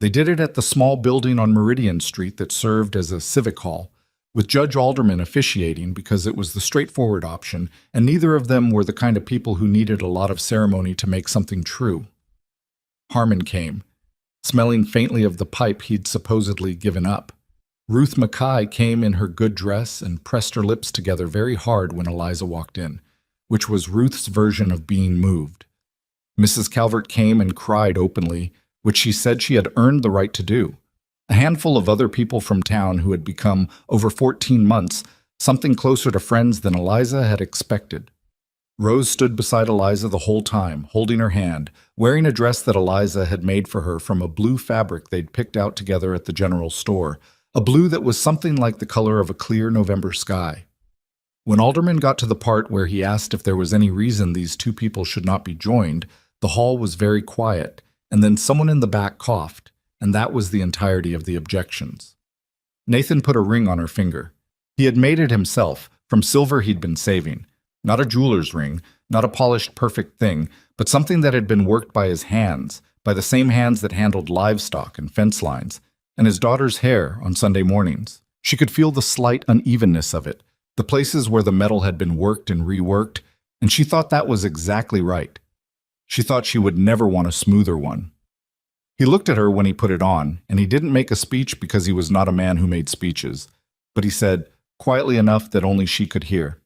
They did it at the small building on Meridian Street that served as a civic hall, with Judge Alderman officiating because it was the straightforward option, and neither of them were the kind of people who needed a lot of ceremony to make something true. Harmon came, smelling faintly of the pipe he'd supposedly given up. Ruth Mackay came in her good dress and pressed her lips together very hard when Eliza walked in, which was Ruth's version of being moved. Mrs. Calvert came and cried openly, which she said she had earned the right to do. A handful of other people from town who had become, over 14 months, something closer to friends than Eliza had expected. Rose stood beside Eliza the whole time, holding her hand, wearing a dress that Eliza had made for her from a blue fabric they'd picked out together at the general store, a blue that was something like the color of a clear November sky. When Alderman got to the part where he asked if there was any reason these two people should not be joined, the hall was very quiet, and then someone in the back coughed, and that was the entirety of the objections. Nathan put a ring on her finger. He had made it himself, from silver he'd been saving. Not a jeweler's ring, not a polished perfect thing, but something that had been worked by his hands, by the same hands that handled livestock and fence lines, and his daughter's hair on Sunday mornings. She could feel the slight unevenness of it, the places where the metal had been worked and reworked, and she thought that was exactly right. She thought she would never want a smoother one. He looked at her when he put it on, and he didn't make a speech because he was not a man who made speeches, but he said, quietly enough that only she could hear,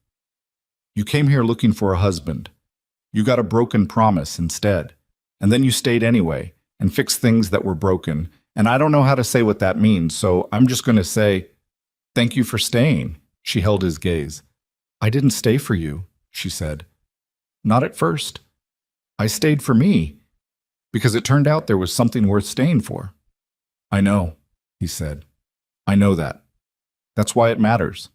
"You came here looking for a husband. You got a broken promise instead, and then you stayed anyway and fixed things that were broken, and I don't know how to say what that means, so I'm just going to say, thank you for staying." She held his gaze. "I didn't stay for you," she said. "Not at first. I stayed for me, because it turned out there was something worth staying for." "I know," he said. "I know that. That's why it matters."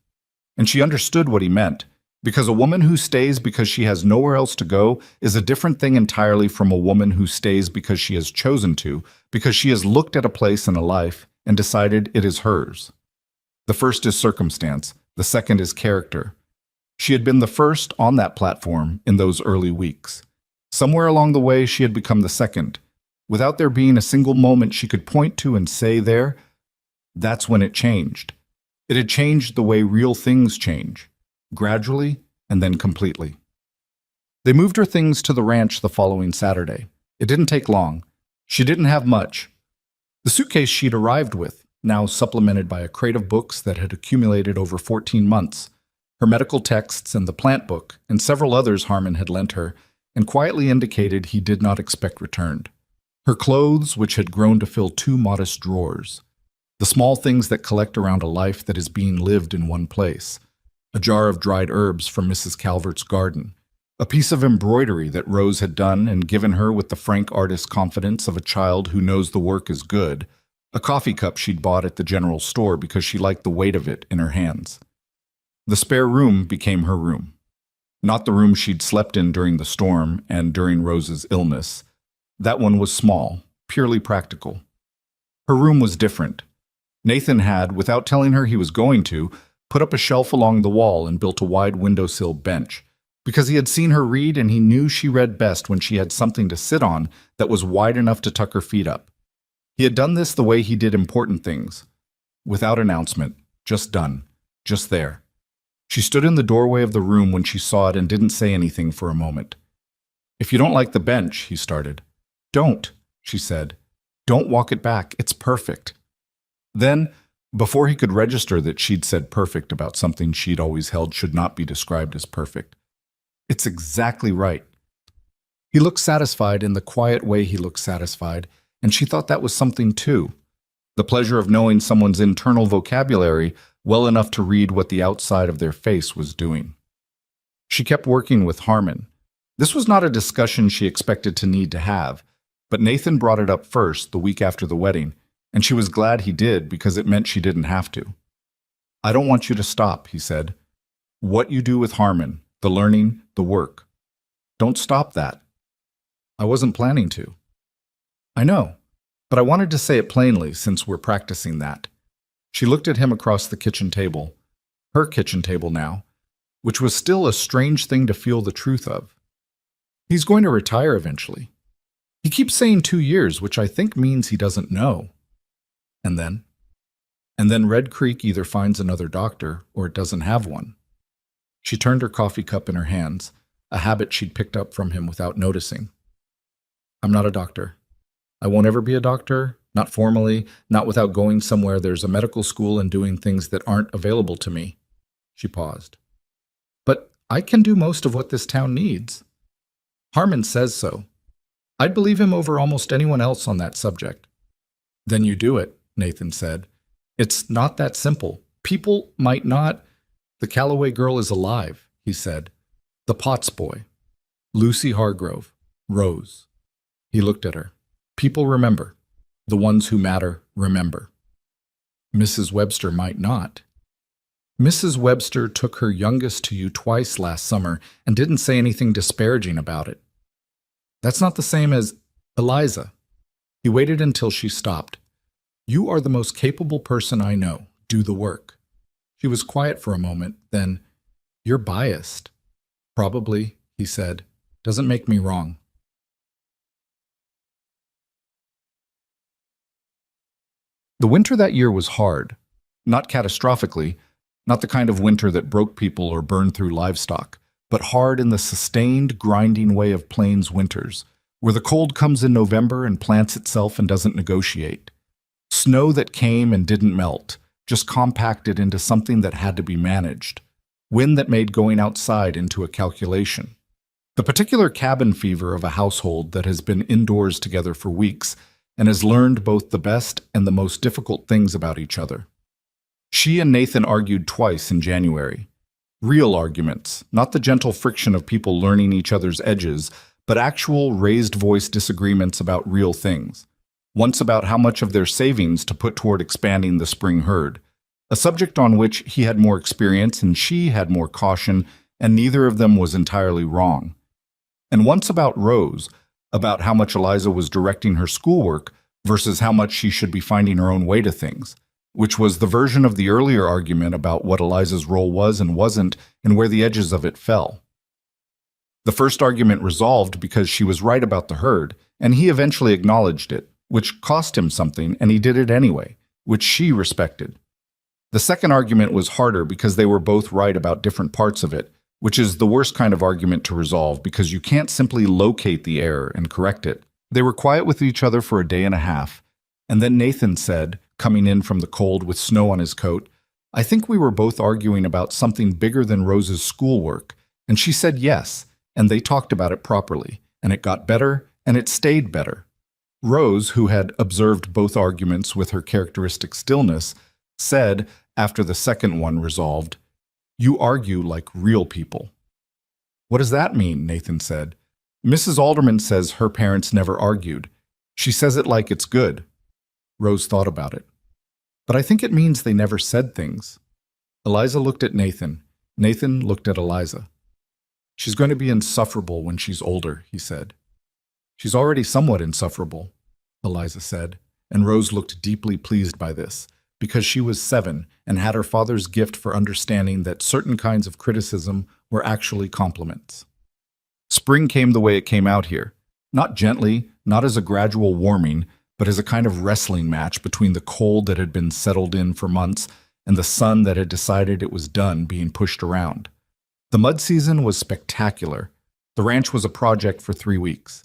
And she understood what he meant, because a woman who stays because she has nowhere else to go is a different thing entirely from a woman who stays because she has chosen to, because she has looked at a place in a life and decided it is hers. The first is circumstance, the second is character. She had been the first on that platform in those early weeks. Somewhere along the way, she had become the second. Without there being a single moment she could point to and say there, that's when it changed. It had changed the way real things change, gradually and then completely. They moved her things to the ranch the following Saturday. It didn't take long. She didn't have much. The suitcase she'd arrived with, now supplemented by a crate of books that had accumulated over 14 months, her medical texts and the plant book, and several others Harmon had lent her, and quietly indicated he did not expect returned. Her clothes, which had grown to fill 2 modest drawers. The small things that collect around a life that is being lived in one place. A jar of dried herbs from Mrs. Calvert's garden. A piece of embroidery that Rose had done and given her with the frank artist's confidence of a child who knows the work is good. A coffee cup she'd bought at the general store because she liked the weight of it in her hands. The spare room became her room. Not the room she'd slept in during the storm and during Rose's illness. That one was small, purely practical. Her room was different. Nathan had, without telling her he was going to, put up a shelf along the wall and built a wide windowsill bench, because he had seen her read and he knew she read best when she had something to sit on that was wide enough to tuck her feet up. He had done this the way he did important things, without announcement, just done, just there. She stood in the doorway of the room when she saw it and didn't say anything for a moment. "If you don't like the bench," he started. "Don't," she said. "Don't walk it back. It's perfect." Then, before he could register that she'd said perfect about something she'd always held should not be described as perfect, "It's exactly right." He looked satisfied in the quiet way he looked satisfied, and she thought that was something too. The pleasure of knowing someone's internal vocabulary well enough to read what the outside of their face was doing. She kept working with Harmon. This was not a discussion she expected to need to have, but Nathan brought it up first the week after the wedding, and she was glad he did because it meant she didn't have to. "I don't want you to stop," he said. "What you do with Harmon, the learning, the work. Don't stop that." "I wasn't planning to." "I know, but I wanted to say it plainly since we're practicing that." She looked at him across the kitchen table, her kitchen table now, which was still a strange thing to feel the truth of. He's going to retire eventually. He keeps saying 2 years, which I think means he doesn't know. And then Red Creek either finds another doctor or it doesn't have one. She turned her coffee cup in her hands, a habit she'd picked up from him without noticing. "I'm not a doctor. I won't ever be a doctor, not formally, not without going somewhere there's a medical school and doing things that aren't available to me." She paused. "But I can do most of what this town needs." "Harmon says so. I'd believe him over almost anyone else on that subject." "Then you do it," Nathan said. "It's not that simple. People might not—" "The Calloway girl is alive," he said. "The Potts boy. Lucy Hargrove. Rose." He looked at her. "People remember. The ones who matter remember." "Mrs. Webster might not." "Mrs. Webster took her youngest to you twice last summer and didn't say anything disparaging about it." "That's not the same as Eliza." He waited until she stopped. "You are the most capable person I know. Do the work." She was quiet for a moment, then, "You're biased." "Probably," he said. "Doesn't make me wrong." The winter that year was hard. Not catastrophically, not the kind of winter that broke people or burned through livestock, but hard in the sustained, grinding way of plains winters, where the cold comes in November and plants itself and doesn't negotiate. Snow that came and didn't melt, just compacted into something that had to be managed. Wind that made going outside into a calculation. The particular cabin fever of a household that has been indoors together for weeks and has learned both the best and the most difficult things about each other. She and Nathan argued twice in January. Real arguments, not the gentle friction of people learning each other's edges, but actual raised-voice disagreements about real things. Once about how much of their savings to put toward expanding the spring herd, a subject on which he had more experience and she had more caution, and neither of them was entirely wrong. And once about Rose, about how much Eliza was directing her schoolwork versus how much she should be finding her own way to things, which was the version of the earlier argument about what Eliza's role was and wasn't and where the edges of it fell. The first argument resolved because she was right about the herd, and he eventually acknowledged it, which cost him something, and he did it anyway, which she respected. The second argument was harder because they were both right about different parts of it, which is the worst kind of argument to resolve because you can't simply locate the error and correct it. They were quiet with each other for a day and a half, and then Nathan said, coming in from the cold with snow on his coat, "I think we were both arguing about something bigger than Rose's schoolwork, and she said yes, and they talked about it properly, and it got better, and it stayed better." Rose, who had observed both arguments with her characteristic stillness, said, after the second one resolved, "You argue like real people." "What does that mean?" Nathan said. "Mrs. Alderman says her parents never argued. She says it like it's good." Rose thought about it. "But I think it means they never said things." Eliza looked at Nathan. Nathan looked at Eliza. "She's going to be insufferable when she's older," he said. "She's already somewhat insufferable," Eliza said, and Rose looked deeply pleased by this, because she was 7 and had her father's gift for understanding that certain kinds of criticism were actually compliments. Spring came the way it came out here, not gently, not as a gradual warming, but as a kind of wrestling match between the cold that had been settled in for months and the sun that had decided it was done being pushed around. The mud season was spectacular. The ranch was a project for 3 weeks.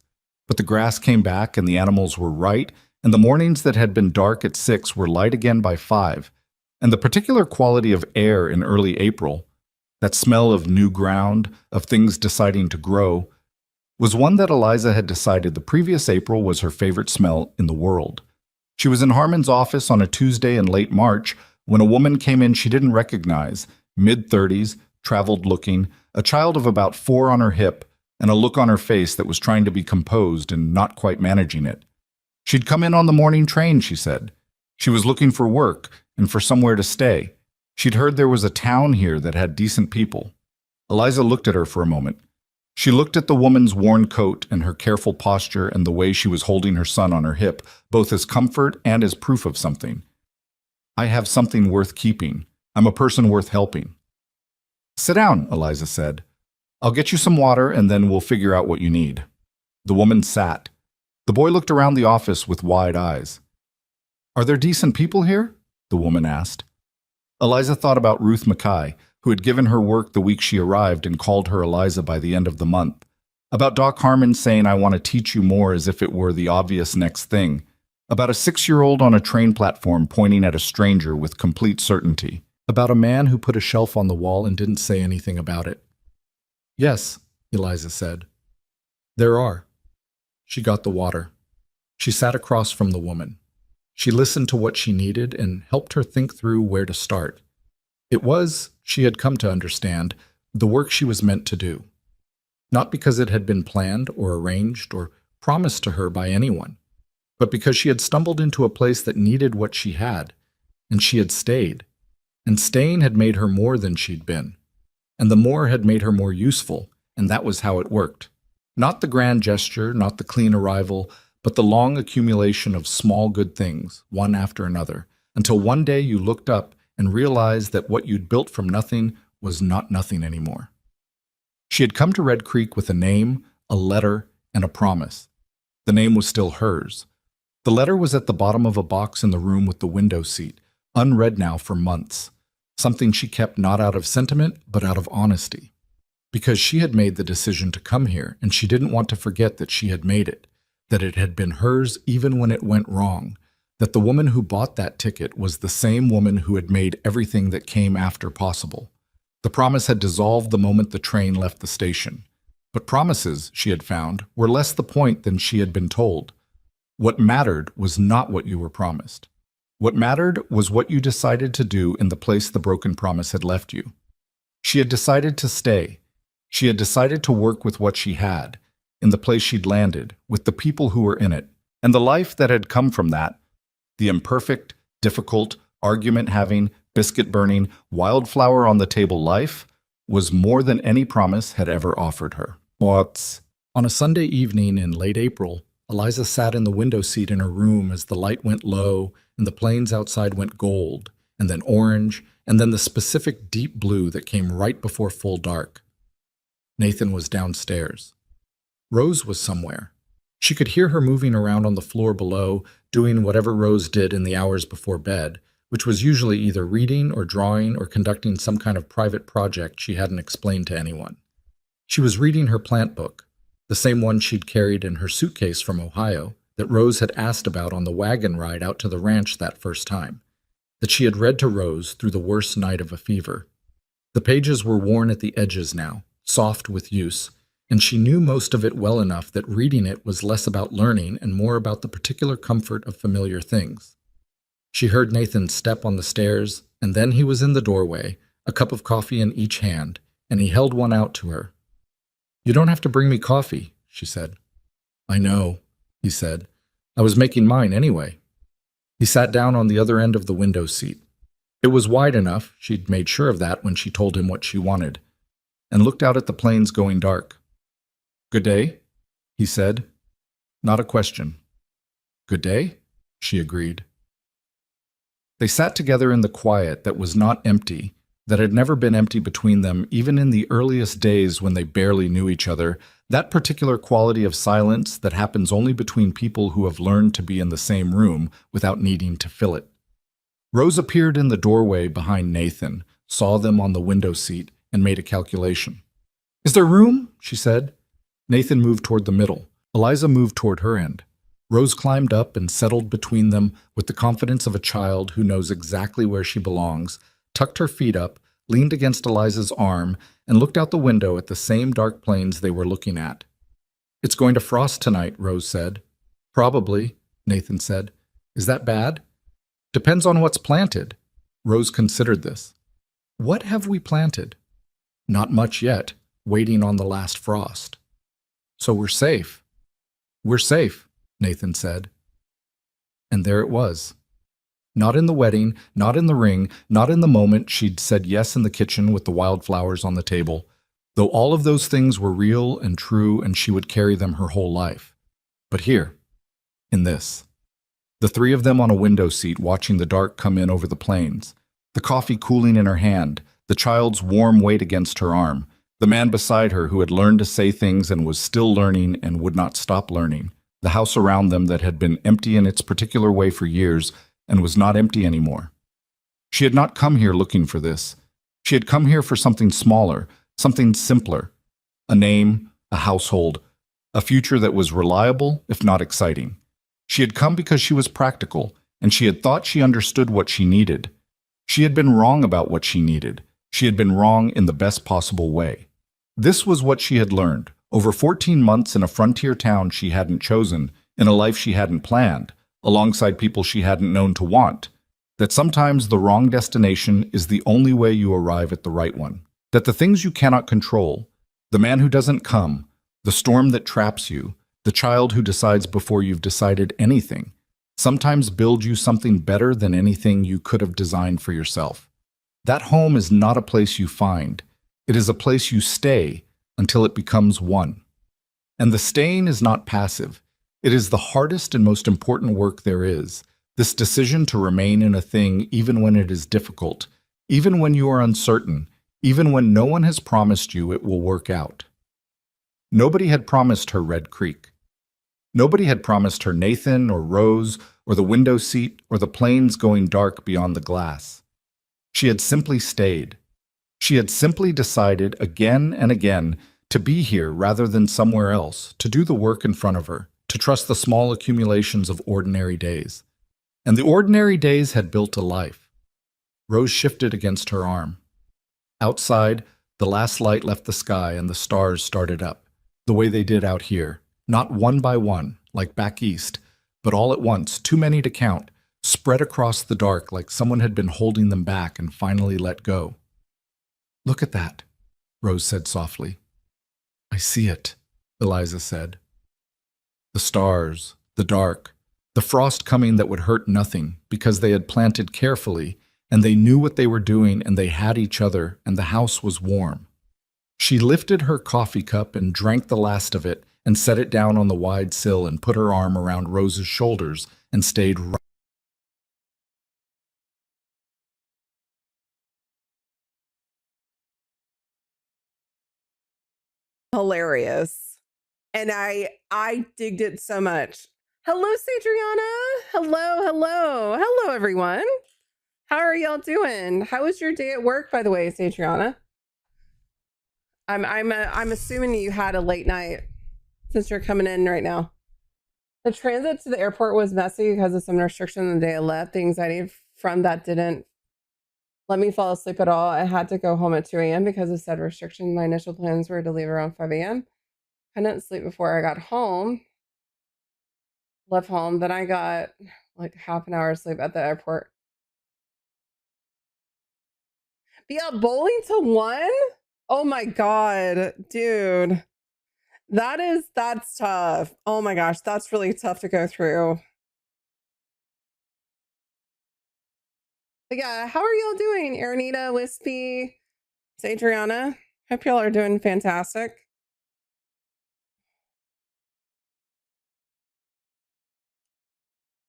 But the grass came back and the animals were right, and the mornings that had been dark at 6 were light again by 5. And the particular quality of air in early April, that smell of new ground, of things deciding to grow, was one that Eliza had decided the previous April was her favorite smell in the world. She was in Harmon's office on a Tuesday in late March when a woman came in she didn't recognize, mid-30s, traveled-looking, a child of about 4 on her hip, and a look on her face that was trying to be composed and not quite managing it. She'd come in on the morning train, she said. She was looking for work and for somewhere to stay. She'd heard there was a town here that had decent people. Eliza looked at her for a moment. She looked at the woman's worn coat and her careful posture and the way she was holding her son on her hip, both as comfort and as proof of something. "I have something worth keeping. I'm a person worth helping." "Sit down," Eliza said. "I'll get you some water and then we'll figure out what you need." The woman sat. The boy looked around the office with wide eyes. "Are there decent people here?" the woman asked. Eliza thought about Ruth Mackay, who had given her work the week she arrived and called her Eliza by the end of the month. About Doc Harmon saying, "I want to teach you more," as if it were the obvious next thing. About a 6-year-old on a train platform pointing at a stranger with complete certainty. About a man who put a shelf on the wall and didn't say anything about it. "Yes," Eliza said. "There are." She got the water. She sat across from the woman. She listened to what she needed and helped her think through where to start. It was, she had come to understand, the work she was meant to do. Not because it had been planned or arranged or promised to her by anyone, but because she had stumbled into a place that needed what she had, and she had stayed. And staying had made her more than she'd been. And the more had made her more useful, and that was how it worked. Not the grand gesture, not the clean arrival, but the long accumulation of small good things, one after another, until one day you looked up and realized that what you'd built from nothing was not nothing anymore. She had come to Red Creek with a name, a letter, and a promise. The name was still hers. The letter was at the bottom of a box in the room with the window seat, unread now for months, something she kept not out of sentiment, but out of honesty. Because she had made the decision to come here, and she didn't want to forget that she had made it, that it had been hers even when it went wrong, that the woman who bought that ticket was the same woman who had made everything that came after possible. The promise had dissolved the moment the train left the station. But promises, she had found, were less the point than she had been told. What mattered was not what you were promised. What mattered was what you decided to do in the place the broken promise had left you. She had decided to stay. She had decided to work with what she had, in the place she'd landed, with the people who were in it, and the life that had come from that, the imperfect, difficult, argument-having, biscuit-burning, wildflower-on-the-table life, was more than any promise had ever offered her. What? On a Sunday evening in late April, Eliza sat in the window seat in her room as the light went low and the plains outside went gold, and then orange, and then the specific deep blue that came right before full dark. Nathan was downstairs. Rose was somewhere. She could hear her moving around on the floor below, doing whatever Rose did in the hours before bed, which was usually either reading or drawing or conducting some kind of private project she hadn't explained to anyone. She was reading her plant book. the same one she'd carried in her suitcase from Ohio, that Rose had asked about on the wagon ride out to the ranch that first time, that she had read to Rose through the worst night of a fever. The pages were worn at the edges now, soft with use, and she knew most of it well enough that reading it was less about learning and more about the particular comfort of familiar things. She heard Nathan's step on the stairs, and then he was in the doorway, a cup of coffee in each hand, and he held one out to her. "You don't have to bring me coffee," she said. "I know," he said. "I was making mine anyway." He sat down on the other end of the window seat. It was wide enough, she'd made sure of that when she told him what she wanted, and looked out at the plains going dark. "Good day," he said. Not a question. "Good day," she agreed. They sat together in the quiet that was not empty, that had never been empty between them even in the earliest days when they barely knew each other, that particular quality of silence that happens only between people who have learned to be in the same room without needing to fill it. Rose appeared in the doorway behind Nathan, saw them on the window seat, and made a calculation. "Is there room?" she said. Nathan moved toward the middle. Eliza moved toward her end. Rose climbed up and settled between them with the confidence of a child who knows exactly where she belongs, tucked her feet up, leaned against Eliza's arm, and looked out the window at the same dark plains they were looking at. "It's going to frost tonight," Rose said. "Probably," Nathan said. "Is that bad?" "Depends on what's planted." Rose considered this. "What have we planted?" "Not much yet, waiting on the last frost." "So we're safe." "We're safe," Nathan said. And there it was. Not in the wedding, not in the ring, not in the moment she'd said yes in the kitchen with the wildflowers on the table, though all of those things were real and true and she would carry them her whole life. But here, in this. The three of them on a window seat watching the dark come in over the plains, the coffee cooling in her hand, the child's warm weight against her arm, the man beside her who had learned to say things and was still learning and would not stop learning, the house around them that had been empty in its particular way for years and was not empty anymore. She had not come here looking for this. She had come here for something smaller, something simpler, a name, a household, a future that was reliable, if not exciting. She had come because she was practical, and she had thought she understood what she needed. She had been wrong about what she needed. She had been wrong in the best possible way. This was what she had learned, over 14 months in a frontier town she hadn't chosen, in a life she hadn't planned, alongside people she hadn't known to want, that sometimes the wrong destination is the only way you arrive at the right one, that the things you cannot control, the man who doesn't come, the storm that traps you, the child who decides before you've decided anything, sometimes build you something better than anything you could have designed for yourself. That home is not a place you find. It is a place you stay until it becomes one. And the staying is not passive. It is the hardest and most important work there is, this decision to remain in a thing even when it is difficult, even when you are uncertain, even when no one has promised you it will work out. Nobody had promised her Red Creek. Nobody had promised her Nathan or Rose or the window seat or the plains going dark beyond the glass. She had simply stayed. She had simply decided again and again to be here rather than somewhere else, to do the work in front of her, to trust the small accumulations of ordinary days. And the ordinary days had built a life. Rose shifted against her arm. Outside, the last light left the sky and the stars started up, the way they did out here, not one by one, like back east, but all at once, too many to count, spread across the dark like someone had been holding them back and finally let go. "Look at that," Rose said softly. "I see it," Eliza said. The stars, the dark, the frost coming that would hurt nothing because they had planted carefully and they knew what they were doing and they had each other and the house was warm. She lifted her coffee cup and drank the last of it and set it down on the wide sill and put her arm around Rose's shoulders and stayed right. Hilarious. And I digged it so much. Hello, Sadriana. Hello, everyone. How are y'all doing? How was your day at work, by the way, Sadriana? I'm assuming you had a late night. since you're coming in right now. The transit to the airport was messy because of some restriction the day I left. The anxiety from that didn't let me fall asleep at all. I had to go home at 2 a.m. because of said restriction. My initial plans were to leave around 5 a.m. I didn't sleep before I got home. Left home. Then I got like half an hour of sleep at the airport. Be up bowling till 1? Oh my God, dude. That's tough. Oh my gosh, that's really tough to go through. But yeah, how are y'all doing? Aranita, Wispy, Adriana? Hope y'all are doing fantastic.